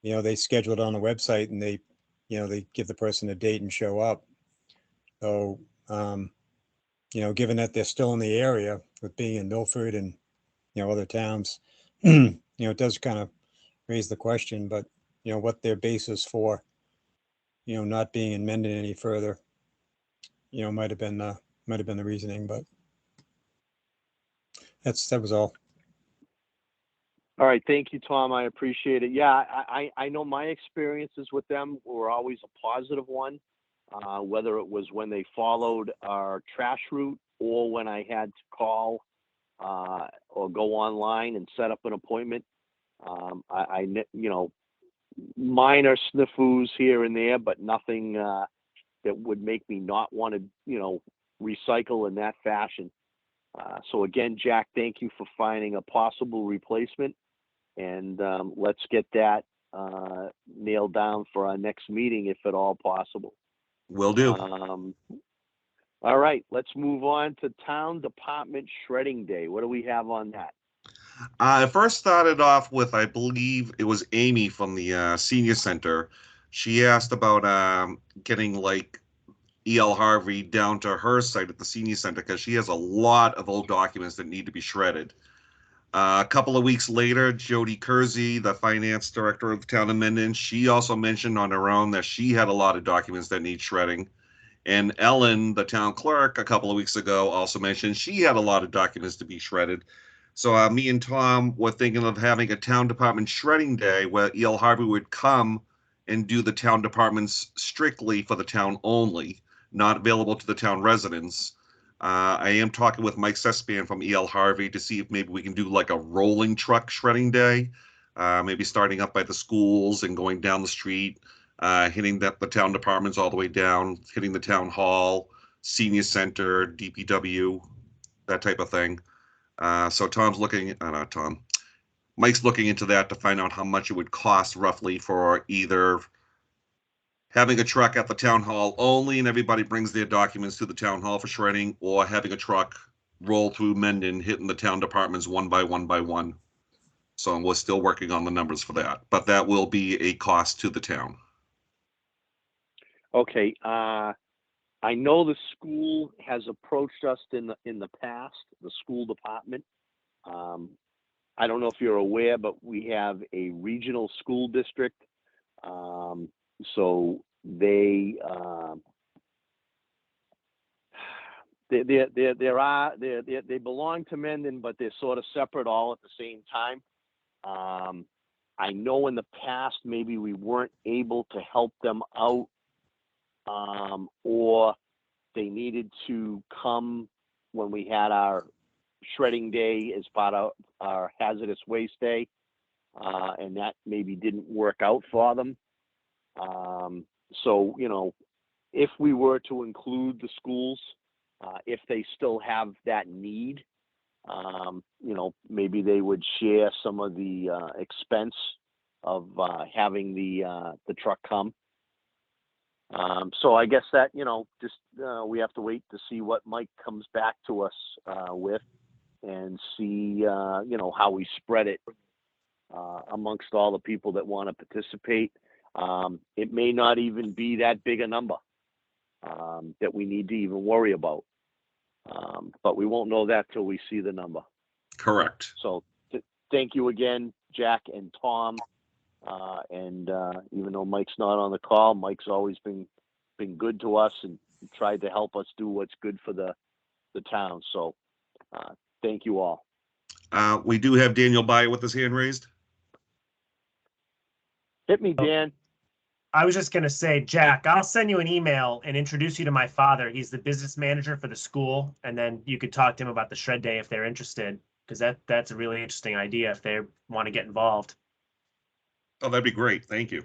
you know, they schedule it on the website and they, you know, they give the person a date and show up. So, you know, given that they're still in the area with being in Milford and, you know, other towns, you know, it does kind of raise the question, but, you know, what their basis for, you know, not being in Mendon any further, you know, might have been the reasoning, but that was all. All right, thank you, Tom. I appreciate it. Yeah, I know my experiences with them were always a positive one, whether it was when they followed our trash route or when I had to call or go online and set up an appointment. You know, minor snafus here and there, but nothing that would make me not want to, you know, recycle in that fashion. So again, Jack, thank you for finding a possible replacement, and let's get that nailed down for our next meeting if at all possible. Will do. All right, let's move on to Town Department Shredding Day. What do we have on that? I first started off with, I believe it was Amy from the senior center. She asked about getting like E.L. Harvey down to her site at the senior center because she has a lot of old documents that need to be shredded. A couple of weeks later, Jody Kersey, the finance director of the town of Mendon, she also mentioned on her own that she had a lot of documents that need shredding. And Ellen, the town clerk, a couple of weeks ago also mentioned she had a lot of documents to be shredded. So me and Tom were thinking of having a town department shredding day where E.L. Harvey would come and do the town departments strictly for the town only, not available to the town residents. I am talking with Mike Sespan from E.L. Harvey to see if maybe we can do like a rolling truck shredding day, maybe starting up by the schools and going down the street, hitting the town departments all the way down, hitting the town hall, senior center, DPW, that type of thing. So Mike's looking into that to find out how much it would cost roughly for either having a truck at the town hall only and everybody brings their documents to the town hall for shredding, or having a truck roll through Mendon, hitting the town departments one by one. So we're still working on the numbers for that, but that will be a cost to the town. Okay, I know the school has approached us in the past, the school department. I don't know if you're aware, but we have a regional school district. So they belong to Mendon, but they're sort of separate all at the same time. I know in the past maybe we weren't able to help them out, or they needed to come when we had our shredding day as part of our hazardous waste day, and that maybe didn't work out for them. So, you know, if we were to include the schools, if they still have that need, you know, maybe they would share some of the expense of having the truck come. So I guess that, you know, just we have to wait to see what Mike comes back to us with, and see, you know, how we spread it amongst all the people that want to participate. It may not even be that big a number that we need to even worry about. But we won't know that till we see the number. Correct. So thank you again, Jack and Tom. And even though Mike's not on the call, Mike's always been good to us and tried to help us do what's good for the town. So thank you all. We do have Daniel Byer with his hand raised. Hit me, Dan. I was just going to say, Jack, I'll send you an email and introduce you to my father. He's the business manager for the school. And then you could talk to him about the shred day if they're interested, because that's a really interesting idea if they want to get involved. Oh, that'd be great. Thank you.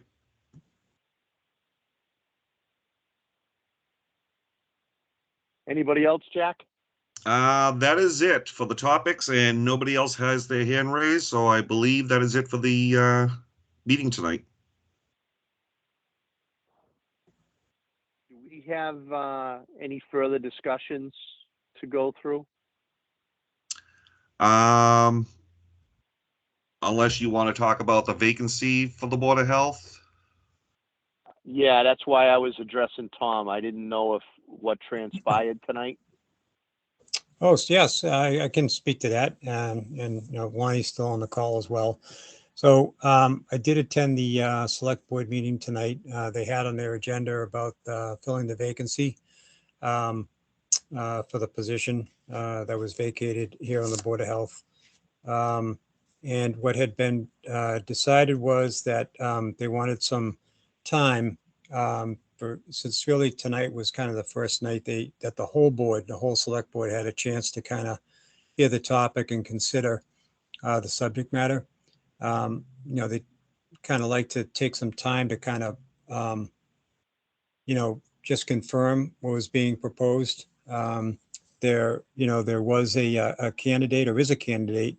Anybody else, Jack? That is it for the topics, and nobody else has their hand raised. So I believe that is it for the meeting tonight. Do we have any further discussions to go through? Unless you want to talk about the vacancy for the Board of Health. Yeah, that's why I was addressing Tom. I didn't know what transpired tonight. Oh, yes, I can speak to that. And you know, Lonnie's still on the call as well. So I did attend the select board meeting tonight. They had on their agenda about filling the vacancy for the position that was vacated here on the Board of Health. And what had been decided was that they wanted some time since really tonight was kind of the first night that the whole select board had a chance to kind of hear the topic and consider the subject matter. You know, they kind of like to take some time to kind of, you know, just confirm what was being proposed. there, there was a candidate or is a candidate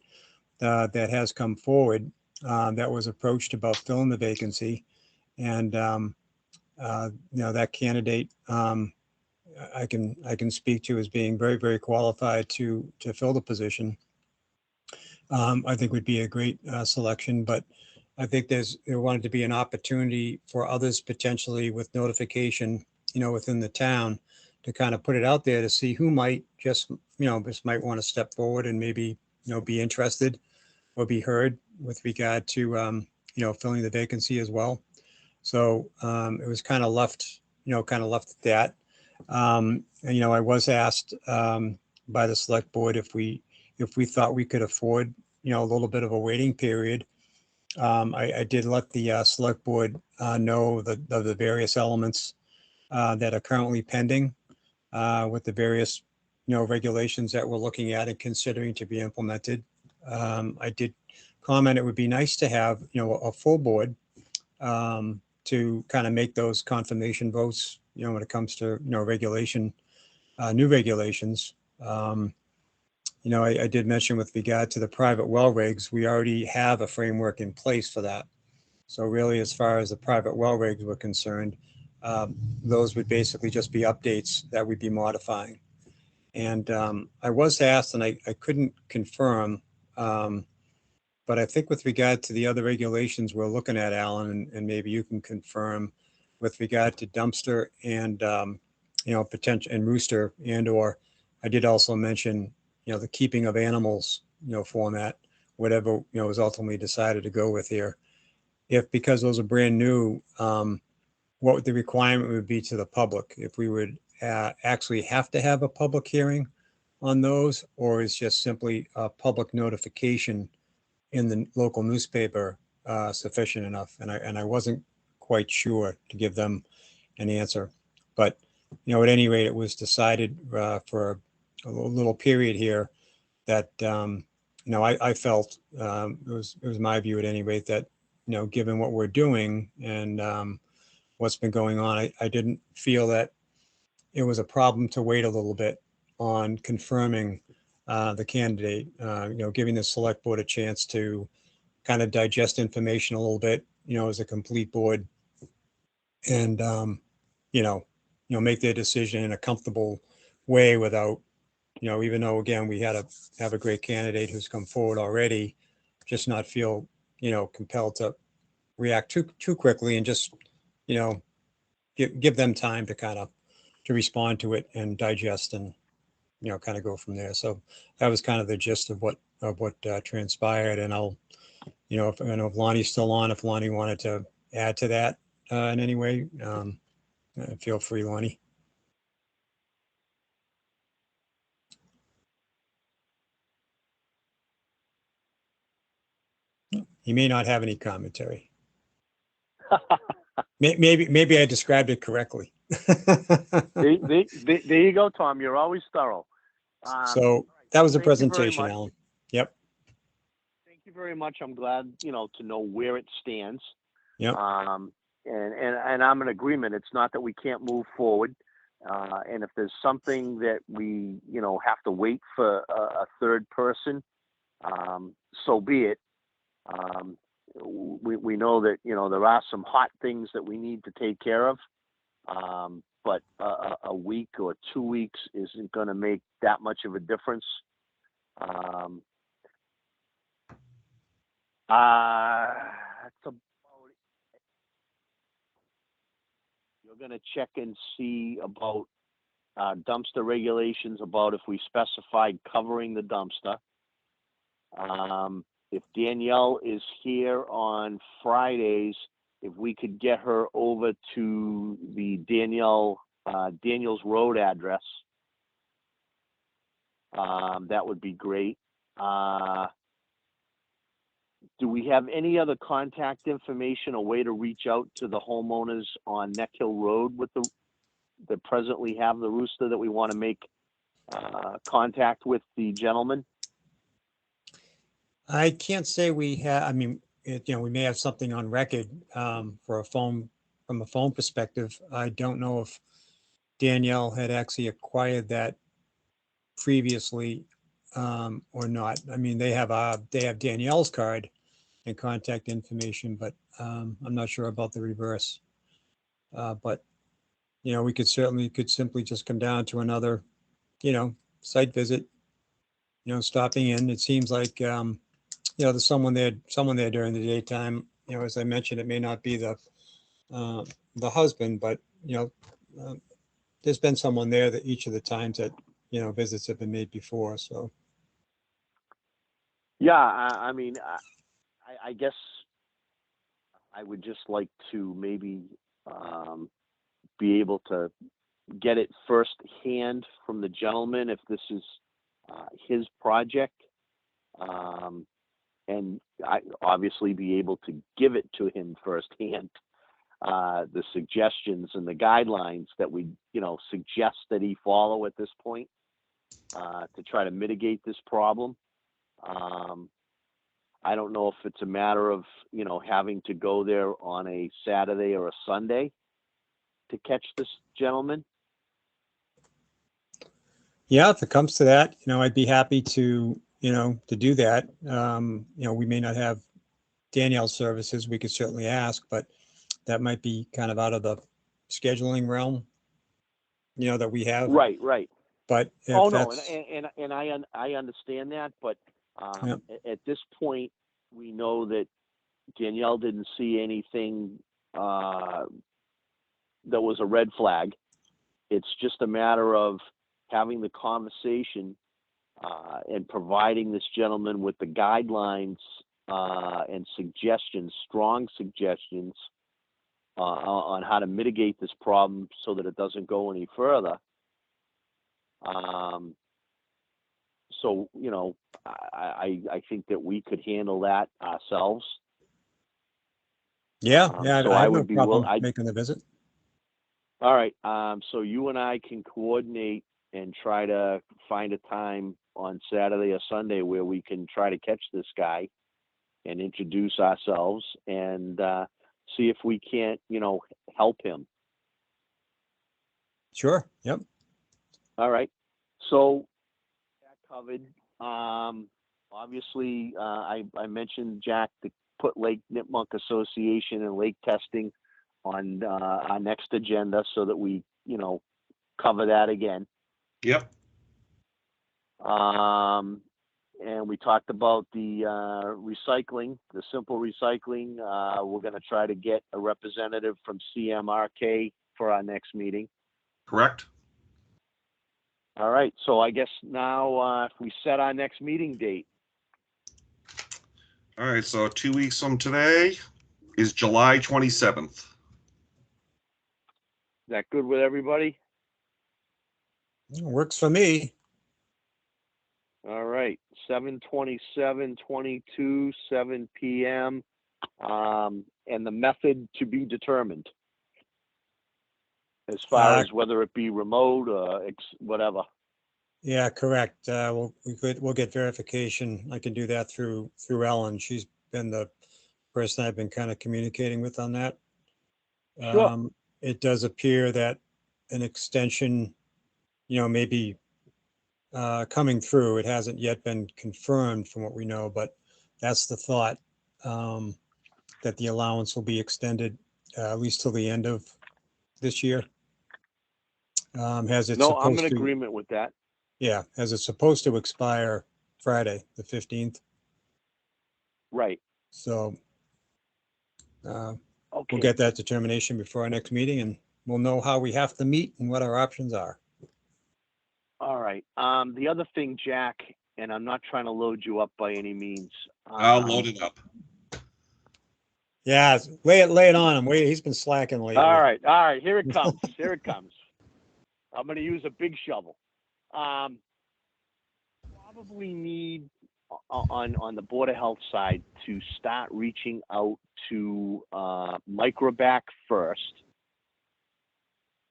that has come forward that was approached about filling the vacancy. And, that candidate I can speak to as being very, very qualified to fill the position. I think would be a great selection, but I think there wanted to be an opportunity for others potentially with notification, within the town to kind of put it out there to see who might just might want to step forward and maybe, be interested or be heard with regard to, filling the vacancy as well. So it was kind of left at that. And, I was asked by the select board if we thought we could afford, a little bit of a waiting period. I did let the select board know of the various elements that are currently pending with the various, regulations that we're looking at and considering to be implemented. I did comment it would be nice to have, a full board to kind of make those confirmation votes, when it comes to, regulation, new regulations. I did mention with regard to the private well rigs, we already have a framework in place for that. So really, as far as the private well rigs were concerned, those would basically just be updates that we'd be modifying. And I was asked, and I couldn't confirm, but I think with regard to the other regulations we're looking at, Alan, and maybe you can confirm with regard to dumpster and, potential and rooster, or I did also mention, the keeping of animals, format, whatever, was ultimately decided to go with here. If, because those are brand new, what would the requirement would be to the public? If we would actually have to have a public hearing on those, or is just simply a public notification in the local newspaper sufficient enough? And I wasn't quite sure to give them an answer, but at any rate, it was decided for a little period here that I felt it was my view at any rate that given what we're doing and what's been going on, I didn't feel that it was a problem to wait a little bit on confirming the candidate, giving the select board a chance to kind of digest information a little bit, as a complete board, and make their decision in a comfortable way without, even though again we had to have a great candidate who's come forward already, just not feel compelled to react too quickly and just give them time to kind of to respond to it and digest and kind of go from there. So that was kind of the gist of what transpired. And I'll if I know if Lonnie's still on, if Lonnie wanted to add to that in any way, feel free, Lonnie. He may not have any commentary. Maybe I described it correctly. There you go, Tom. You're always thorough. So that was the presentation, Alan. Yep. Thank you very much. I'm glad, to know where it stands. Yep. And I'm in agreement. It's not that we can't move forward. And if there's something that we, have to wait for a third person, so be it. We know that, there are some hot things that we need to take care of. But a week or 2 weeks isn't going to make that much of a difference. That's about it. You're going to check and see about dumpster regulations, about if we specified covering the dumpster. If Danielle is here on Fridays, if we could get her over to the Daniel's Road address, that would be great. Do we have any other contact information, a way to reach out to the homeowners on Neck Hill Road with that presently have the rooster that we want to make contact with the gentleman? I can't say we have. I mean, we may have something on record for a phone, from a phone perspective. I don't know if Danielle had actually acquired that previously or not. I mean, they have Danielle's card and contact information, but I'm not sure about the reverse. But, we could simply just come down to another, site visit, stopping in. It seems like, there's someone there during the daytime. As I mentioned, it may not be the husband, but, there's been someone there that each of the times that, visits have been made before, so. Yeah, I mean, I guess I would just like to maybe be able to get it firsthand from the gentleman if this is his project, and I obviously be able to give it to him firsthand, the suggestions and the guidelines that we, suggest that he follow at this point to try to mitigate this problem. I don't know if it's a matter of, having to go there on a Saturday or a Sunday to catch this gentleman. Yeah, if it comes to that, I'd be happy to, to do that. We may not have Danielle's services. We could certainly ask, but that might be kind of out of the scheduling realm, that we have. Right. But if Oh, no, that's, and I understand that, but Yep. at this point, we know that Danielle didn't see anything that was a red flag. It's just a matter of having the conversation and providing this gentleman with the guidelines and suggestions, strong suggestions on how to mitigate this problem so that it doesn't go any further. So, I think that we could handle that ourselves. yeah, so I I have no would be problem I'd- making the visit. All right. So you and I can coordinate and try to find a time on Saturday or Sunday where we can try to catch this guy and introduce ourselves and see if we can't, help him. Sure, yep. All right. So that covered. Obviously, I mentioned, Jack, to put Lake Nipmuc Association and lake testing on our next agenda so that we, cover that again. Yep. And we talked about the recycling, the simple recycling. We're going to try to get a representative from CMRK for our next meeting. Correct. All right. So I guess now if we set our next meeting date. All right. So 2 weeks from today is July 27th. Is that good with everybody? Works for me. All right. 7/27/22, 7 p.m. And the method to be determined. As far as whether it be remote or whatever. Yeah, correct. We'll get verification. I can do that through Ellen. She's been the person I've been kind of communicating with on that. Sure. It does appear that an extension, may be coming through. It hasn't yet been confirmed from what we know, but that's the thought, that the allowance will be extended at least till the end of this year. Has it No, I'm in supposed to? agreement with that. Yeah, as it's supposed to expire Friday, the 15th. Right. So Okay. we'll get that determination before our next meeting and we'll know how we have to meet and what our options are. All right. The other thing, Jack, and I'm not trying to load you up by any means. I'll load it up. Yeah, lay it on him. He's been slacking lately. All right. Here it comes. Here it comes. I'm going to use a big shovel. Probably need on the Board of Health side to start reaching out to Microbac first.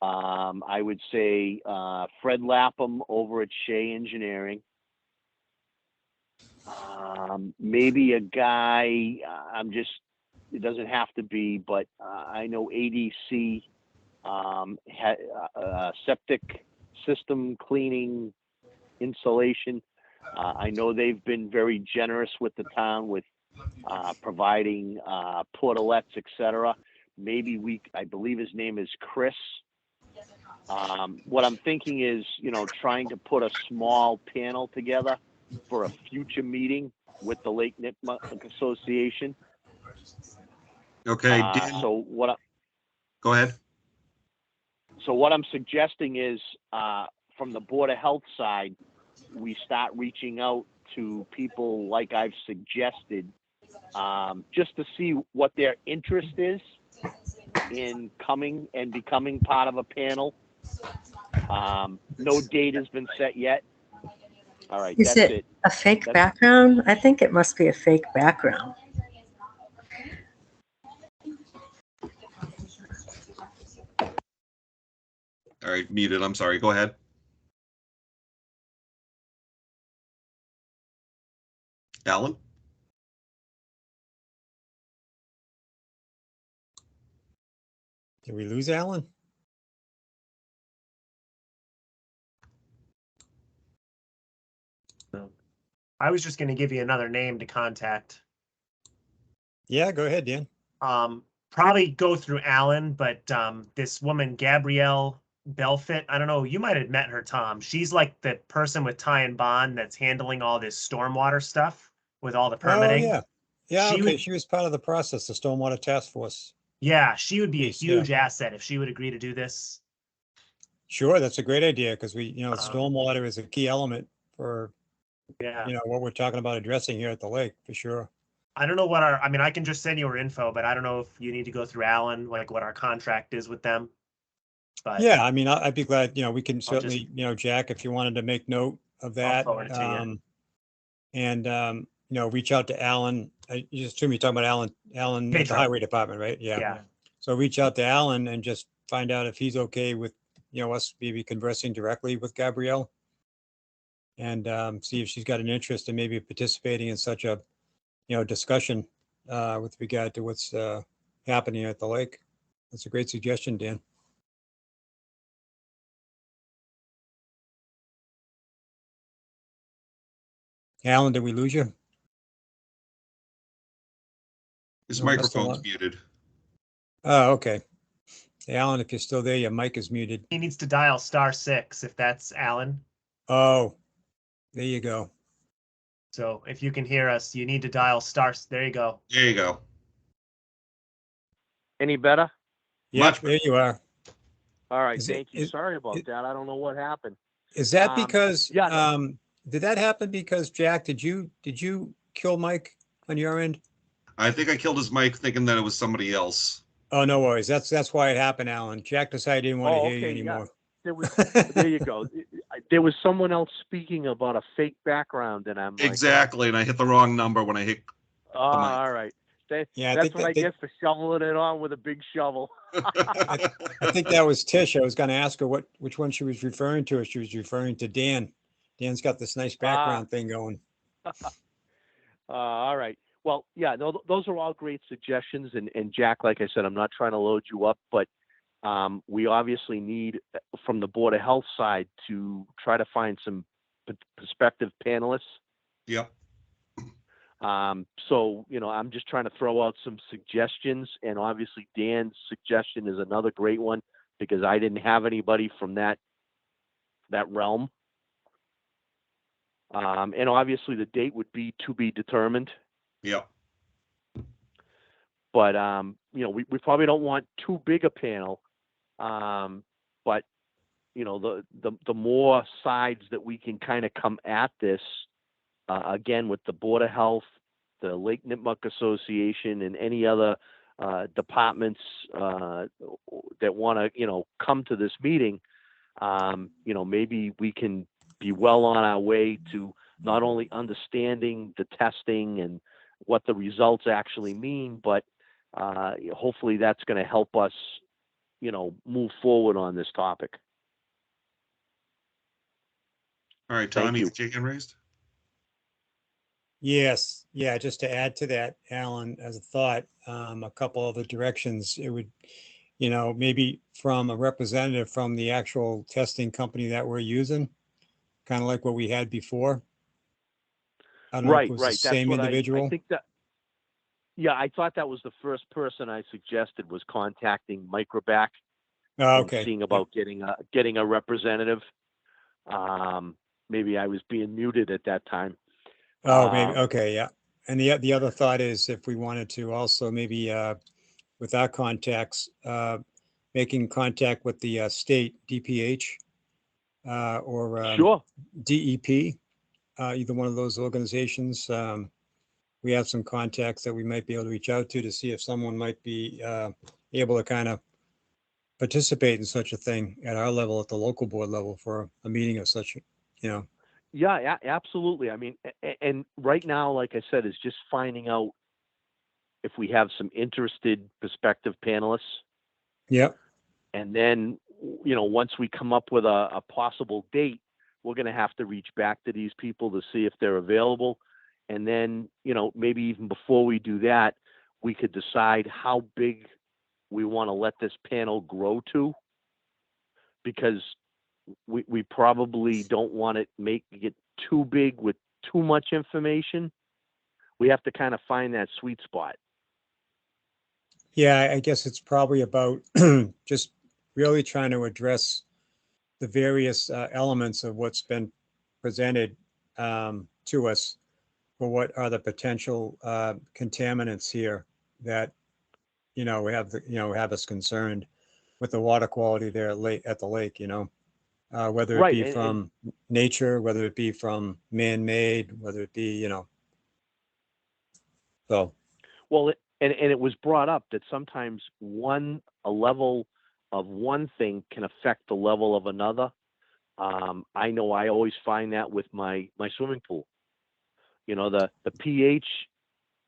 I would say Fred Lapham over at Shea Engineering. Maybe a guy, it doesn't have to be, but I know ADC septic system cleaning insulation. I know they've been very generous with the town with providing portalets, etc. Maybe I believe his name is Chris. What I'm thinking is, trying to put a small panel together for a future meeting with the Lake Nipmuc Association. Okay, Dan, So go ahead. So what I'm suggesting is, from the Board of Health side, we start reaching out to people like I've suggested, just to see what their interest is in coming and becoming part of a panel. No date has been set yet. All right, Is that's it it. a fake background? I think it must be a fake background. All right, muted. I'm sorry. Go ahead. Alan? Did we lose Alan? I was just going to give you another name to contact. Yeah, go ahead, Dan. Probably go through Alan, but this woman, Gabrielle Belfit, I don't know, you might have met her, Tom. She's like the person with Ty and Bond that's handling all this stormwater stuff with all the permitting. Oh, yeah. Yeah, She okay. would- She was part of the process, the Stormwater Task Force. Yeah, she would be a Yes, yeah. huge asset if she would agree to do this. Sure, that's a great idea because Um, stormwater is a key element for, Yeah. what we're talking about addressing here at the lake, for sure. I don't know what I mean, I can just send you her info, but I don't know if you need to go through Alan, like what our contract is with them. But Yeah, I mean, I'd be glad, we can just- certainly, Jack, if you wanted to make note of that. forward it to you. And, reach out to Alan. You just assume you're talking about Alan at the Pedro. Highway Department, right? yeah. So reach out to Alan and just find out if he's okay with, us maybe conversing directly with Gabrielle. And see if she's got an interest in maybe participating in such a, discussion with regard to what's happening at the lake. That's a great suggestion, Dan. Alan, did we lose you? His No, that's the microphone's one. muted. Oh, okay. Hey, Alan, if you're still there, your mic is muted. He needs to dial *6 if that's Alan. Oh, there you go. So if you can hear us, you need to dial *. There you go. There you go. Any better? Yeah, Much there you are. All right, Is it- thank you. Sorry about that. I don't know what happened. Is that Um, because, yeah. did that happen because, Jack, did you kill Mike on your end? I think I killed his mic thinking that it was somebody else. Oh, no worries. That's why it happened, Alan. Jack decided he didn't want to Oh, hear you okay, yeah. anymore. There you go. There was someone else speaking about a fake background, and I'm like, Exactly, and I hit the wrong number when I hit. oh, mic. all right. Yeah, I That's think what I get for shoveling it on with a big shovel. I think that was Tish. I was going to ask her which one she was referring to. If she was referring to Dan. Dan's got this nice background thing going. All right. Well, yeah, no, those are all great suggestions. And Jack, like I said, I'm not trying to load you up, but we obviously need, from the Board of Health side, to try to find some prospective panelists. Yep. So, I'm just trying to throw out some suggestions, and obviously Dan's suggestion is another great one because I didn't have anybody from that realm. And obviously the date would be to be determined, Yep. but we probably don't want too big a panel. But the more sides that we can kind of come at this, again, with the Board of Health, the Lake Nipmuc Association, and any other departments that want to, come to this meeting, maybe we can be well on our way to not only understanding the testing and what the results actually mean, but hopefully that's going to help us, move forward on this topic. All right, Thank Tommy, you. is your hand raised? Yes. Yeah. Just to add to that, Alan, as a thought, a couple of the directions it would, maybe from a representative from the actual testing company that we're using, kind of like what we had before. I don't know if Right, it was right. the That's same what I individual. think that. Yeah, I thought that was the first person I suggested was contacting Microbac Oh, and okay. seeing Yep. about getting a representative. Maybe I was being muted at that time. Oh, maybe. Um, Okay. Yeah. And the other thought is if we wanted to also maybe with our contacts, making contact with the state DPH or Sure. DEP, either one of those organizations. We have some contacts that we might be able to reach out to see if someone might be able to kind of participate in such a thing at our level, at the local board level for a meeting of such, you know. Yeah, absolutely. I mean, and right now, like I said, is just finding out if we have some interested prospective panelists. Yep. And then, once we come up with a possible date, we're going to have to reach back to these people to see if they're available. And then, maybe even before we do that, we could decide how big we want to let this panel grow to, because we probably don't want it make it too big with too much information. We have to kind of find that sweet spot. Yeah, I guess it's probably about just really trying to address the various elements of what's been presented to us for what are the potential contaminants here that, we have have us concerned with the water quality there at the lake, whether it Right, be and from nature, whether it be from man-made, whether it be, so. Well, and it was brought up that sometimes a level of one thing can affect the level of another. I know I always find that with my swimming pool. The pH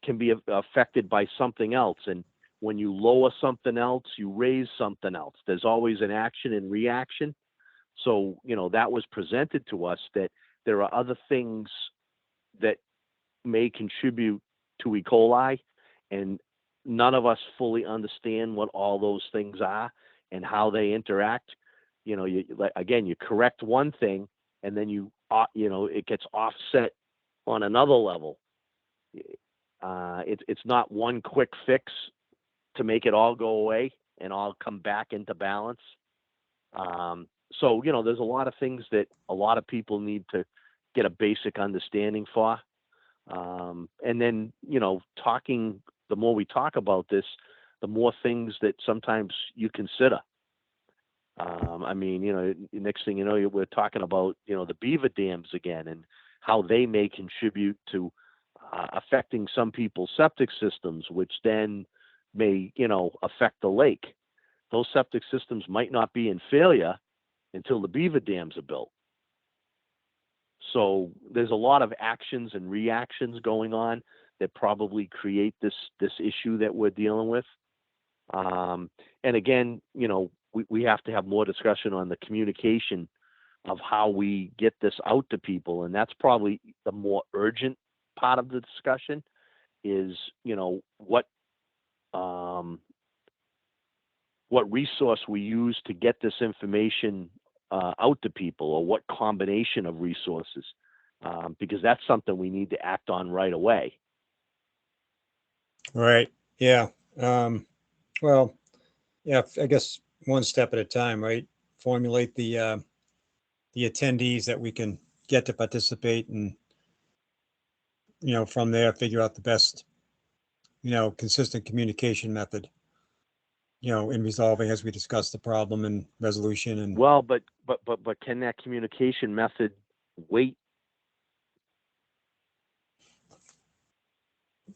can be affected by something else, and when you lower something else, you raise something else. There's always an action and reaction. So, that was presented to us that there are other things that may contribute to E. coli, and none of us fully understand what all those things are and how they interact. You correct one thing, and then it gets offset on another level. It's not one quick fix to make it all go away and all come back into balance. So, there's a lot of things that a lot of people need to get a basic understanding for. And then, the more we talk about this, the more things that sometimes you consider. Next thing you know, we're talking about, the beaver dams again and how they may contribute to affecting some people's septic systems, which then may, affect the lake. Those septic systems might not be in failure until the beaver dams are built. So there's a lot of actions and reactions going on that probably create this issue that we're dealing with. And again, we have to have more discussion on the communication of how we get this out to people. And that's probably the more urgent part of the discussion is, what resource we use to get this information out to people, or what combination of resources, because that's something we need to act on right away. Right. Yeah. Well, yeah, I guess one step at a time, right? Formulate the attendees that we can get to participate, and, from there, figure out the best, consistent communication method, in resolving, as we discussed, the problem and resolution. And well, but can that communication method wait?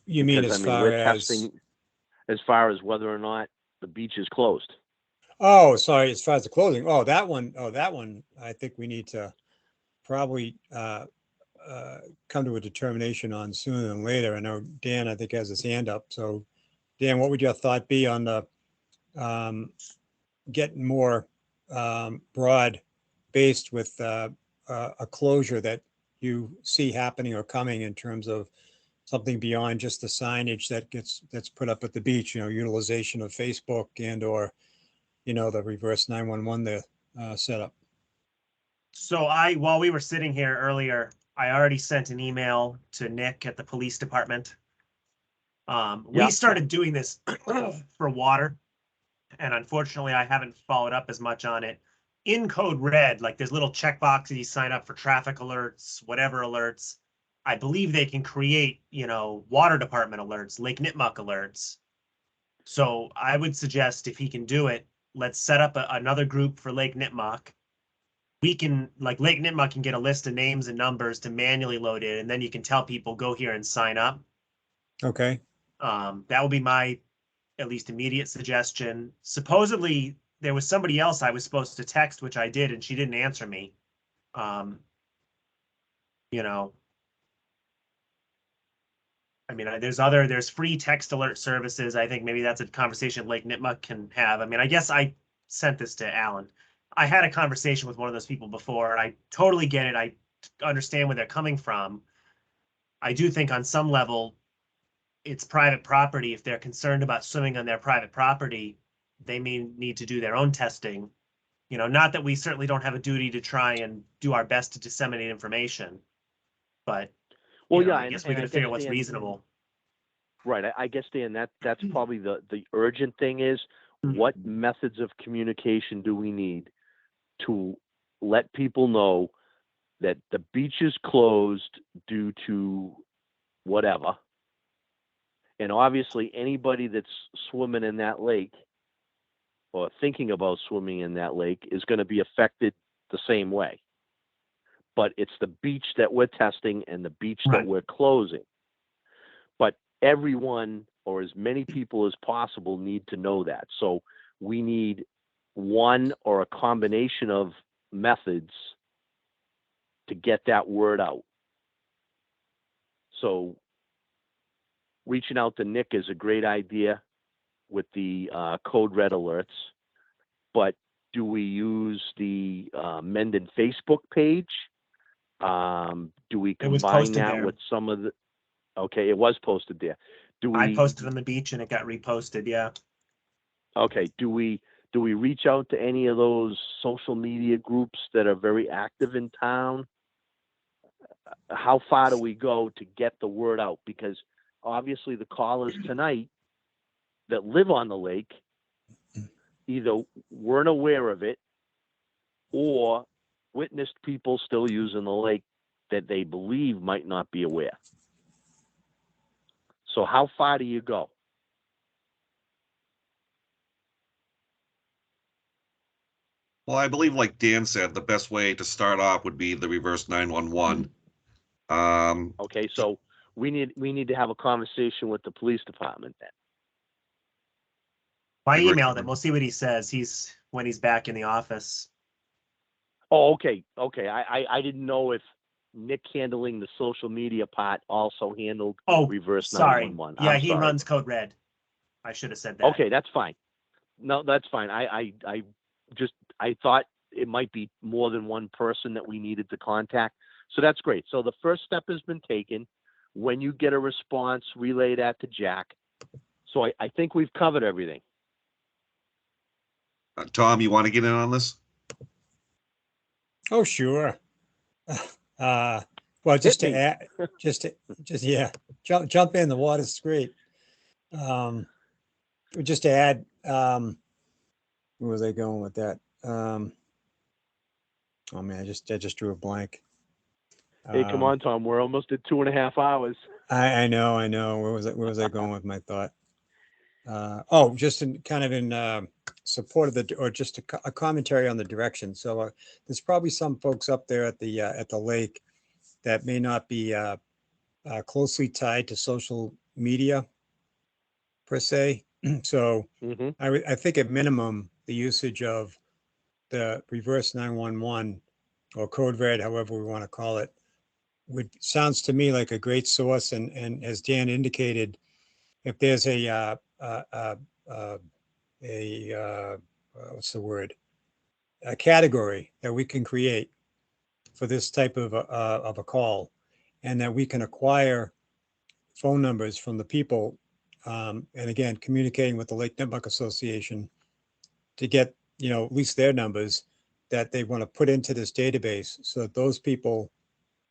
You mean because, we're testing as far as whether or not the beach is closed. Oh, sorry. As far as the closing, that one. I think we need to probably come to a determination on sooner than later. I know Dan, I think, has his hand up. So, Dan, what would your thought be on the getting more broad based with a closure that you see happening or coming, in terms of something beyond just the signage that's put up at the beach, utilization of Facebook and or, the reverse 911 setup? So while we were sitting here earlier, I already sent an email to Nick at the police department. We Yeah. started doing this for water, and unfortunately I haven't followed up as much on it. In Code Red, like there's little check boxes, you sign up for traffic alerts, whatever alerts. I believe they can create, water department alerts, Lake Nipmuc alerts. So I would suggest if he can do it, let's set up another group for Lake Nipmuc. We can, like Lake Nipmuc can get a list of names and numbers to manually load it, and then you can tell people, go here and sign up. Okay. That would be my at least immediate suggestion. Supposedly there was somebody else I was supposed to text, which I did, and she didn't answer me. I mean, there's free text alert services. I think maybe that's a conversation Lake Nipmuc can have. I mean, I guess I sent this to Alan. I had a conversation with one of those people before, and I totally get it. I understand where they're coming from. I do think on some level, it's private property. If they're concerned about swimming on their private property, they may need to do their own testing. Not that we certainly don't have a duty to try and do our best to disseminate information, but Well, yeah, I guess we got to figure out what's reasonable. Right. I guess, Dan, that's probably the urgent thing is what methods of communication do we need to let people know that the beach is closed due to whatever. And obviously anybody that's swimming in that lake or thinking about swimming in that lake is going to be affected the same way. But it's the beach that we're testing and the beach that we're closing. But everyone, or as many people as possible, need to know that. So we need one or a combination of methods to get that word out. So reaching out to Nick is a great idea with the Code Red alerts, but do we use the Mendon Facebook page? Do we combine that with some of the, okay, it was posted there. I posted on the beach and it got reposted. Yeah. Okay. Do we reach out to any of those social media groups that are very active in town? How far do we go to get the word out? Because obviously the callers tonight that live on the lake either weren't aware of it or witnessed people still using the lake that they believe might not be aware. So how far do you go? Well, I believe, like Dan said, the best way to start off would be the reverse 911. Okay, so we need to have a conversation with the police department then. I emailed him. We'll see what he says. When he's back in the office. Oh, okay. I didn't know if Nick handling the social media part also handled reverse 911. Yeah, he runs Code Red. I should have said that. Okay, that's fine. No, that's fine. I thought it might be more than one person that we needed to contact. So that's great. So the first step has been taken. When you get a response, relay that to Jack. So I think we've covered everything. Tom, you want to get in on this? Oh, sure. Well, just to add, yeah, jump in. The water's great. Just to add, where was I going with that? Oh man, I just drew a blank. Hey, come on, Tom. We're almost at 2.5 hours. I know. Where was I going with my thought? Just in support of or just a commentary on the direction. So there's probably some folks up there at the lake that may not be closely tied to social media per se. So I think at minimum the usage of the reverse 911 or Code Red, however we want to call it, sounds to me like a great source. And as Dan indicated, if there's what's the word? A category that we can create for this type of a call, and that we can acquire phone numbers from the people, and again, communicating with the Lake Nipmuc Association to get, at least their numbers, that they want to put into this database so that those people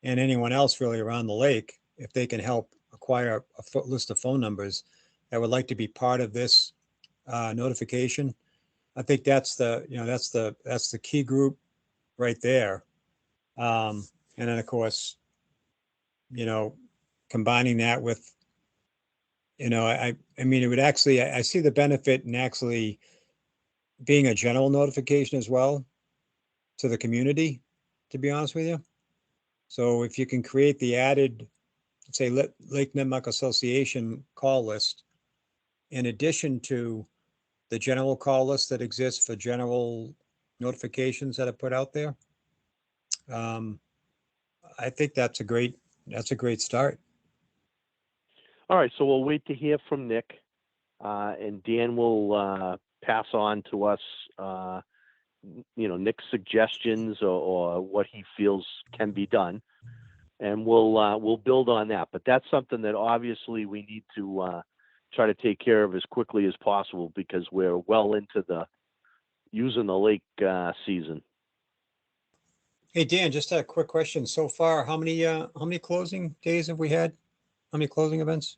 and anyone else really around the lake, if they can help acquire a list of phone numbers that would like to be part of this notification. I think that's the, that's the key group right there. And then of course, combining that with, I mean, it would actually, I see the benefit in actually being a general notification as well to the community, to be honest with you. So if you can create the added, say, Lake Nipmuc Association call list, in addition to the general call list that exists for general notifications that are put out there, I think that's a great start. All right, so we'll wait to hear from Nick, and Dan will pass on to us, Nick's suggestions or what he feels can be done, and we'll build on that. But that's something that obviously we need to try to take care of as quickly as possible because we're well into the using the lake season. Hey, Dan, just a quick question. So far, how many closing days have we had? How many closing events?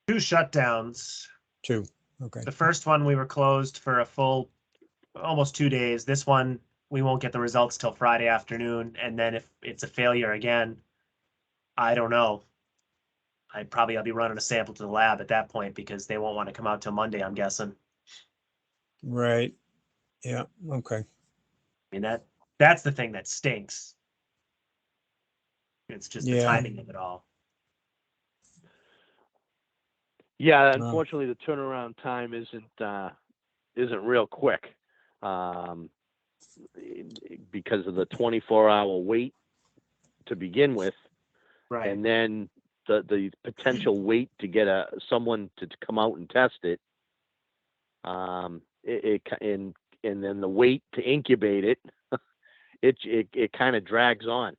2 shutdowns. 2. Okay. The first one, we were closed for a full almost 2 days. This one, we won't get the results till Friday afternoon. And then if it's a failure again, I don't know. I'll be running a sample to the lab at that point because they won't want to come out till Monday, I'm guessing. Right. Yeah. Okay. I mean, that's the thing that stinks. It's just the timing of it all. Yeah, unfortunately, the turnaround time isn't real quick because of the 24-hour wait to begin with, right? And then the potential wait to get someone to come out and test it, and then the wait to incubate it, it kind of drags on.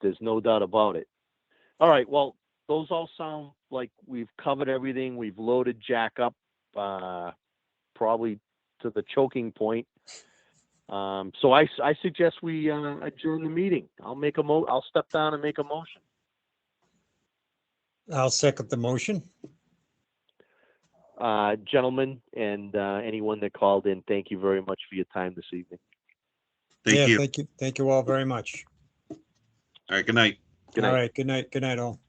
There's no doubt about it. All right, well, those all sound like we've covered everything. We've loaded Jack up probably to the choking point. So I suggest we adjourn the meeting. I'll step down and make a motion. I'll second the motion. Gentlemen, and anyone that called in, thank you very much for your time this evening. Thank you. Thank you all very much. All right, good night. Good night. All right, good night all.